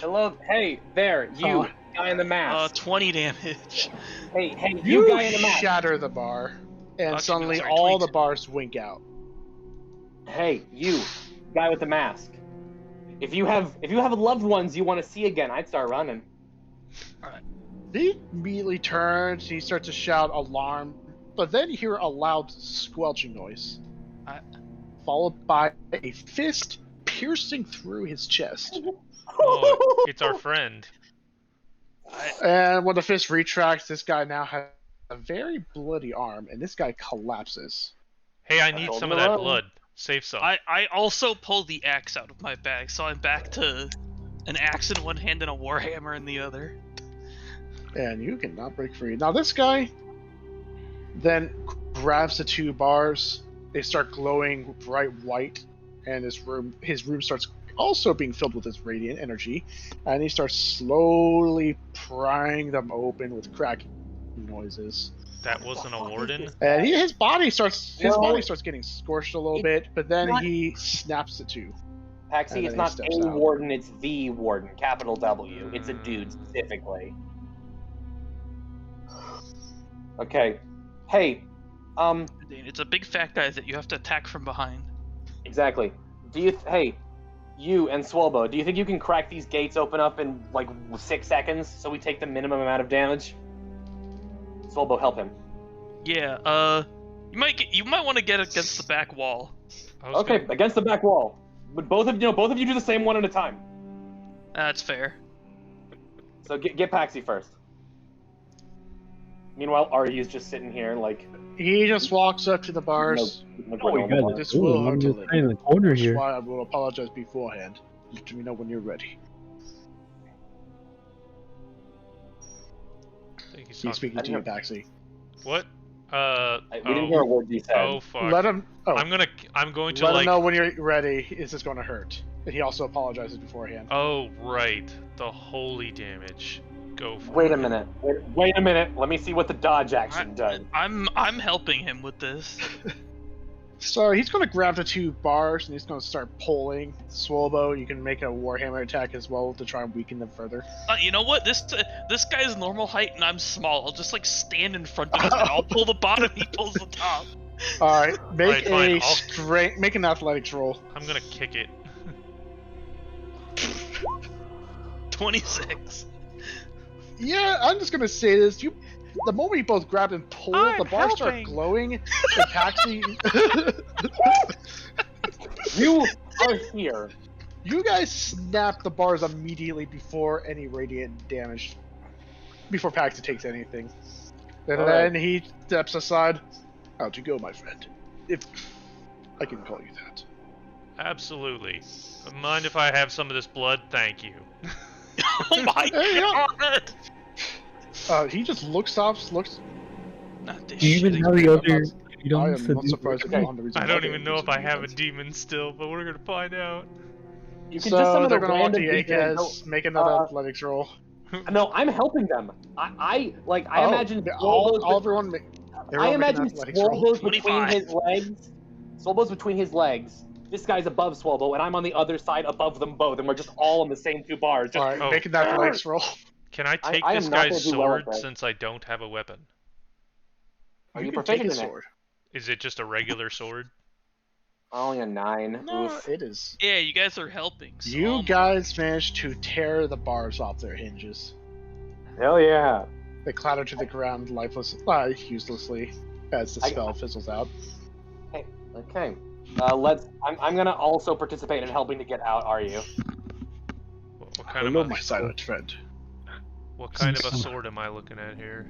Hello, hey, there, you, guy in the mask. 20 damage. Hey, you You guy in the mask. shatter the bar, and Okay, suddenly sorry, all 22. the bars wink out. Hey, you, guy with the mask. If you have loved ones you want to see again, I'd start running. He immediately turns, he starts to shout alarm, but then you hear a loud squelching noise, followed by a fist piercing through his chest. Oh, it's our friend. And when the fist retracts, this guy now has a very bloody arm, and this guy collapses. Hey, I need told some you of that to run. blood. Save some. I also pulled the axe out of my bag, so I'm back to an axe in one hand and a warhammer in the other. And you cannot break free. Now this guy then grabs the 2 bars. They start glowing bright white, and his room starts also being filled with this radiant energy, and he starts slowly prying them open with cracking noises. That wasn't a warden? And his body starts No. getting scorched a little bit, but then he snaps it to. Paxi, And it's then he not steps a out. warden, it's the warden, capital W. It's a dude specifically. Okay. Hey, It's a big fat guy that you have to attack from behind. exactly. Hey, you and Swalbo, do you think you can crack these gates open up in like 6 seconds so we take the minimum amount of damage? Swalbo, help him. Yeah, you might want to get against the back wall. Okay, against the back wall. But both of you do the same one at a time. That's fair. So get Paxi first. Meanwhile, Aryu's just sitting here like He just walks up to the bars. no Oh, you granola bar. guys This are will cool. hurt I'm a just little. in the corner Which is here. why I will apologize beforehand. Let me know when you're ready. I think he's He's speaking to you, Paxi. What? We didn't hear a word you said. Oh fuck. Let him. Oh, I'm going to let like. him know when you're ready. Is this going to hurt? And he also apologizes beforehand. Oh right, the holy damage. Go for Wait it. a minute. Wait a minute. Let me see what the dodge action does. I'm helping him with this. So he's going to grab the 2 bars and he's going to start pulling. Swalbo, you can make a Warhammer attack as well to try and weaken them further. You know what? This guy's normal height and I'm small. I'll just like stand in front of him and I'll pull the bottom. He pulls the top. All right, make Alright, fine, make an athletics roll. I'm gonna kick it. 26. Yeah, I'm just going to say this. The moment you both grabbed and pulled, the I'm bars start helping. glowing. And Paxi, You are here. you guys snap the bars immediately before any radiant damage, before Paxi takes anything. And All then right. he steps aside. How'd you go, my friend? If I can call you that. Absolutely. Mind if I have some of this blood? Thank you. Oh my Hey, yeah. god! He just looks. Not this Do you even shit. have the other I items am to not do? surprised if Okay. you're on the reason I why don't they're even know if using I have a defense. demon still, but we're gonna find out. You can just So summon they're a going to want random the demon and go- AKS, make another athletics roll. No, I'm helping them. I imagine all everyone make. I Everyone make an imagine athletics roll. Swalbo's between 25. his legs. Swalbo's between his legs. This guy's above Swalbo, and I'm on the other side above them both, and we're just all on the same 2 bars. Just All right, Oh. make an athletics roll. Can I take I am this not guy's gonna do well at sword that. since I don't have a weapon? Are you can take proficient his in it? sword. Is it just a regular sword? Only a 9. No, Oof. it is. Yeah, you guys are helping. So You I'm guys managed to tear the bars off their hinges. Hell yeah. They clatter to the ground uselessly as the spell fizzles out. Okay. I'm gonna also participate in helping to get out. Are you? What kind Hello, of my a, silent friend. what kind of a sword am I looking at here?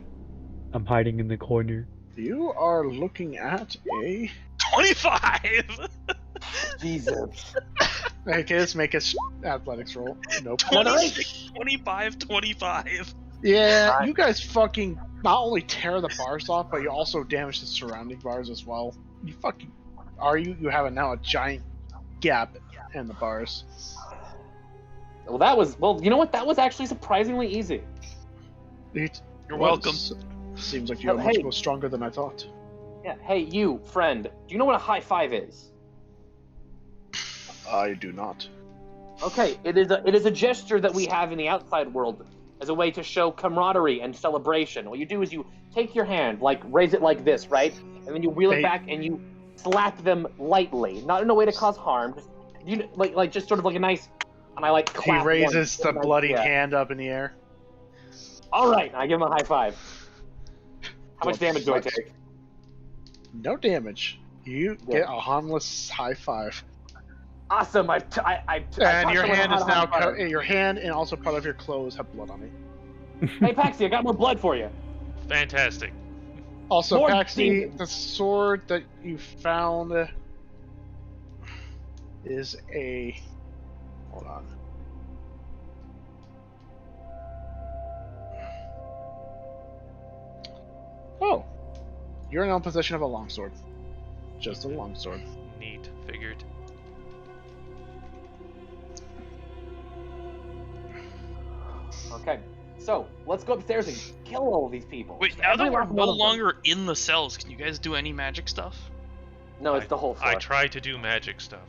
I'm hiding in the corner. You are looking at a. 25. Jesus. Okay, let's make a athletics roll. Nope. 26, 25, 25. Yeah, Alright. you guys fucking not only tear the bars off, but you also damage the surrounding bars as well. You fucking you have now a giant gap in the bars. Well, you know what? That was actually surprisingly easy. You're welcome. Seems like you're much more stronger than I thought. Yeah. Hey, you friend. Do you know what a high five is? I do not. Okay, it is a gesture that we have in the outside world as a way to show camaraderie and celebration. What you do is you take your hand, like raise it like this, right? And then you wheel it Hey. back and you slap them lightly, not in a way to cause harm, just like just sort of like a nice. And I like He clap raises one, the bloodied yeah. hand up in the air. All right, I give him a high five. How much Well, damage do I fuck. take? No damage. You Yeah. get a harmless high five. Awesome! I And taught your someone hand how is to now high five. your hand and also part of your clothes have blood on it. Hey, Paxi, I got more blood for you. Fantastic. Also, More Paxi, demons. the sword that you found is a. Hold on. Oh, you're now in possession of a longsword. Just a longsword. Neat. Figured. Okay, so let's go upstairs and kill all of these people. Wait, Just now every that we're last no one of them. longer in the cells, can you guys do any magic stuff? No, it's the whole floor. I tried to do magic stuff.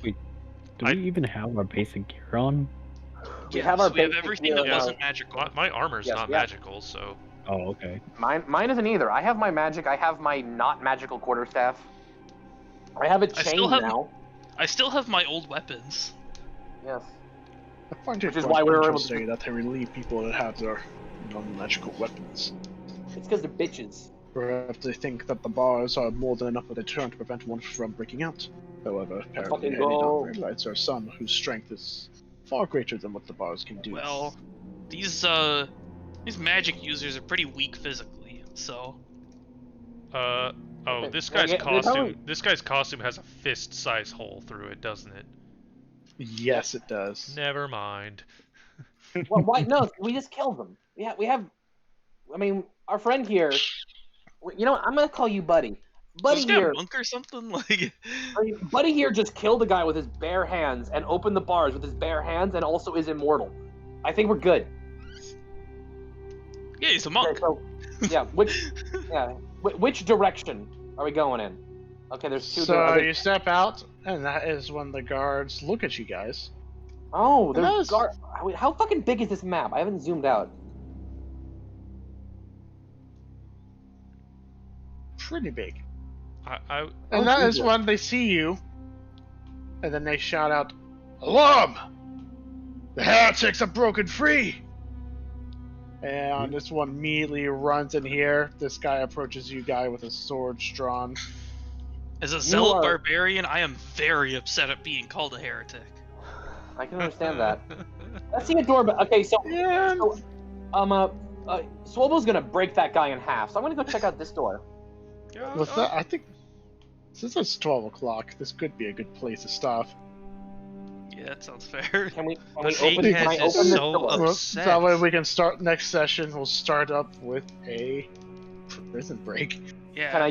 Do we even have our basic gear on? We have our we have basic everything gear that now. wasn't magical. My armor's Yes, not yeah. magical, so Oh, okay. Mine isn't either. I have my magic. I have my not magical quarterstaff. I have a I chain still have- now. I still have my old weapons. Yes. I find it Which is quite why we were able interesting that they relieve people that have their non-magical weapons. It's because they're bitches. Perhaps they think that the bars are more than enough of a deterrent to prevent one from breaking out. However, apparently fucking I did not go. realize there are some whose strength is far greater than what the bars can do. Well, these magic users are pretty weak physically, so oh, Okay, this well, guy's yeah, they costume. probably- This guy's costume has a fist-size hole through it, doesn't it? Yes, it does. Never mind. Well, why? No, we just killed them. Yeah, we have. I mean, our friend here. You know what? I'm gonna call you Buddy. is Buddy this guy here. a monk or something? Like, I mean, Buddy here just killed a guy with his bare hands and opened the bars with his bare hands and also is immortal. I think we're good. yeah, he's a monk. Okay, so, yeah, which direction are we going in? Okay, there's two. So okay. you step out, and that is when the guards look at you guys. Oh, Yes. there's guard. Wait, how fucking big is this map? I haven't zoomed out. Pretty big. I And that is Jesus. when they see you, and then they shout out, "Alarm! The heretics are broken free!" And this one immediately runs in here. This guy approaches you guy with a sword drawn. As a zealot are- barbarian, I am very upset at being called a heretic. I can understand that. Let's see a doorbell. Okay, so Yeah. Swobo's gonna break that guy in half. So I'm gonna go check out this door. With that, I think since it's 12 o'clock, this could be a good place to stop. Yeah, that sounds fair. Can we But open? Egghead Can I is open this so door? upset. That way we can start next session. We'll start up with a prison break. Yeah. Can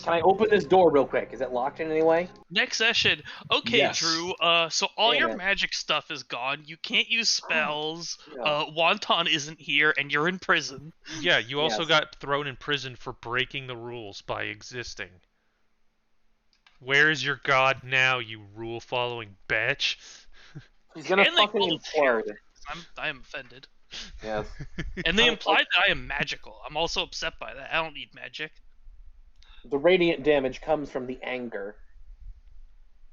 I open this door real quick? Is it locked in any way? Next session. Okay, Yes. Drew. So all Damn your it. magic stuff is gone. You can't use spells. Yeah. Wonton isn't here, and you're in prison. Yeah, you also Yes. got thrown in prison for breaking the rules by existing. Where is your god now, you rule-following bitch? He's gonna And they fucking called us implode. heretics. I am offended. Yes. And they Oh, implied that I am magical. I'm also upset by that. I don't need magic. The radiant damage comes from the anger.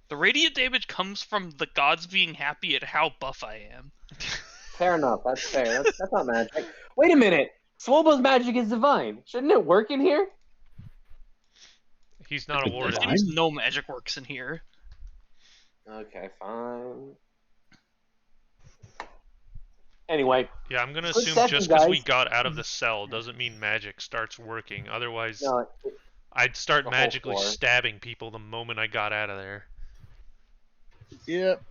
The radiant damage comes from the gods being happy at how buff I am. Fair enough. That's fair. That's not magic. Wait a minute. Swobo's magic is divine. Shouldn't it work in here? He's not a But There warden. divine? seems no magic works in here. Okay, fine. Anyway, Yeah, I'm gonna Good assume session, just because we guys. got out of the cell doesn't mean magic starts working. Otherwise, no, I'd start the whole magically floor. stabbing people the moment I got out of there. Yep.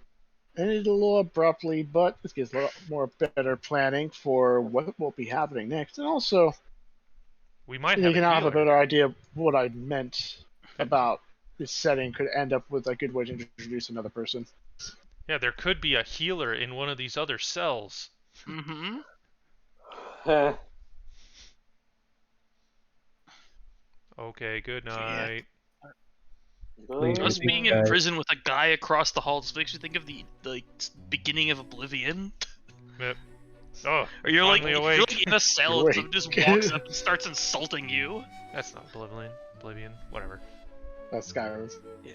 Ended a little abruptly, but this gives a lot more better planning for what will be happening next. And also, We might you have can a have a healer. better idea of what I meant about this setting could end up with a good way to introduce another person. Yeah, there could be a healer in one of these other cells. Mm-hmm. eh, Okay, good night. really I Us think being in I- prison with a guy across the hall just makes me think of the beginning of Oblivion. Yep. Oh, Or you're like, finally you're awake. like in a cell and someone just Awake. walks up and starts insulting you. That's not Oblivion. Oblivion. Whatever. That's Skyrim. Yeah.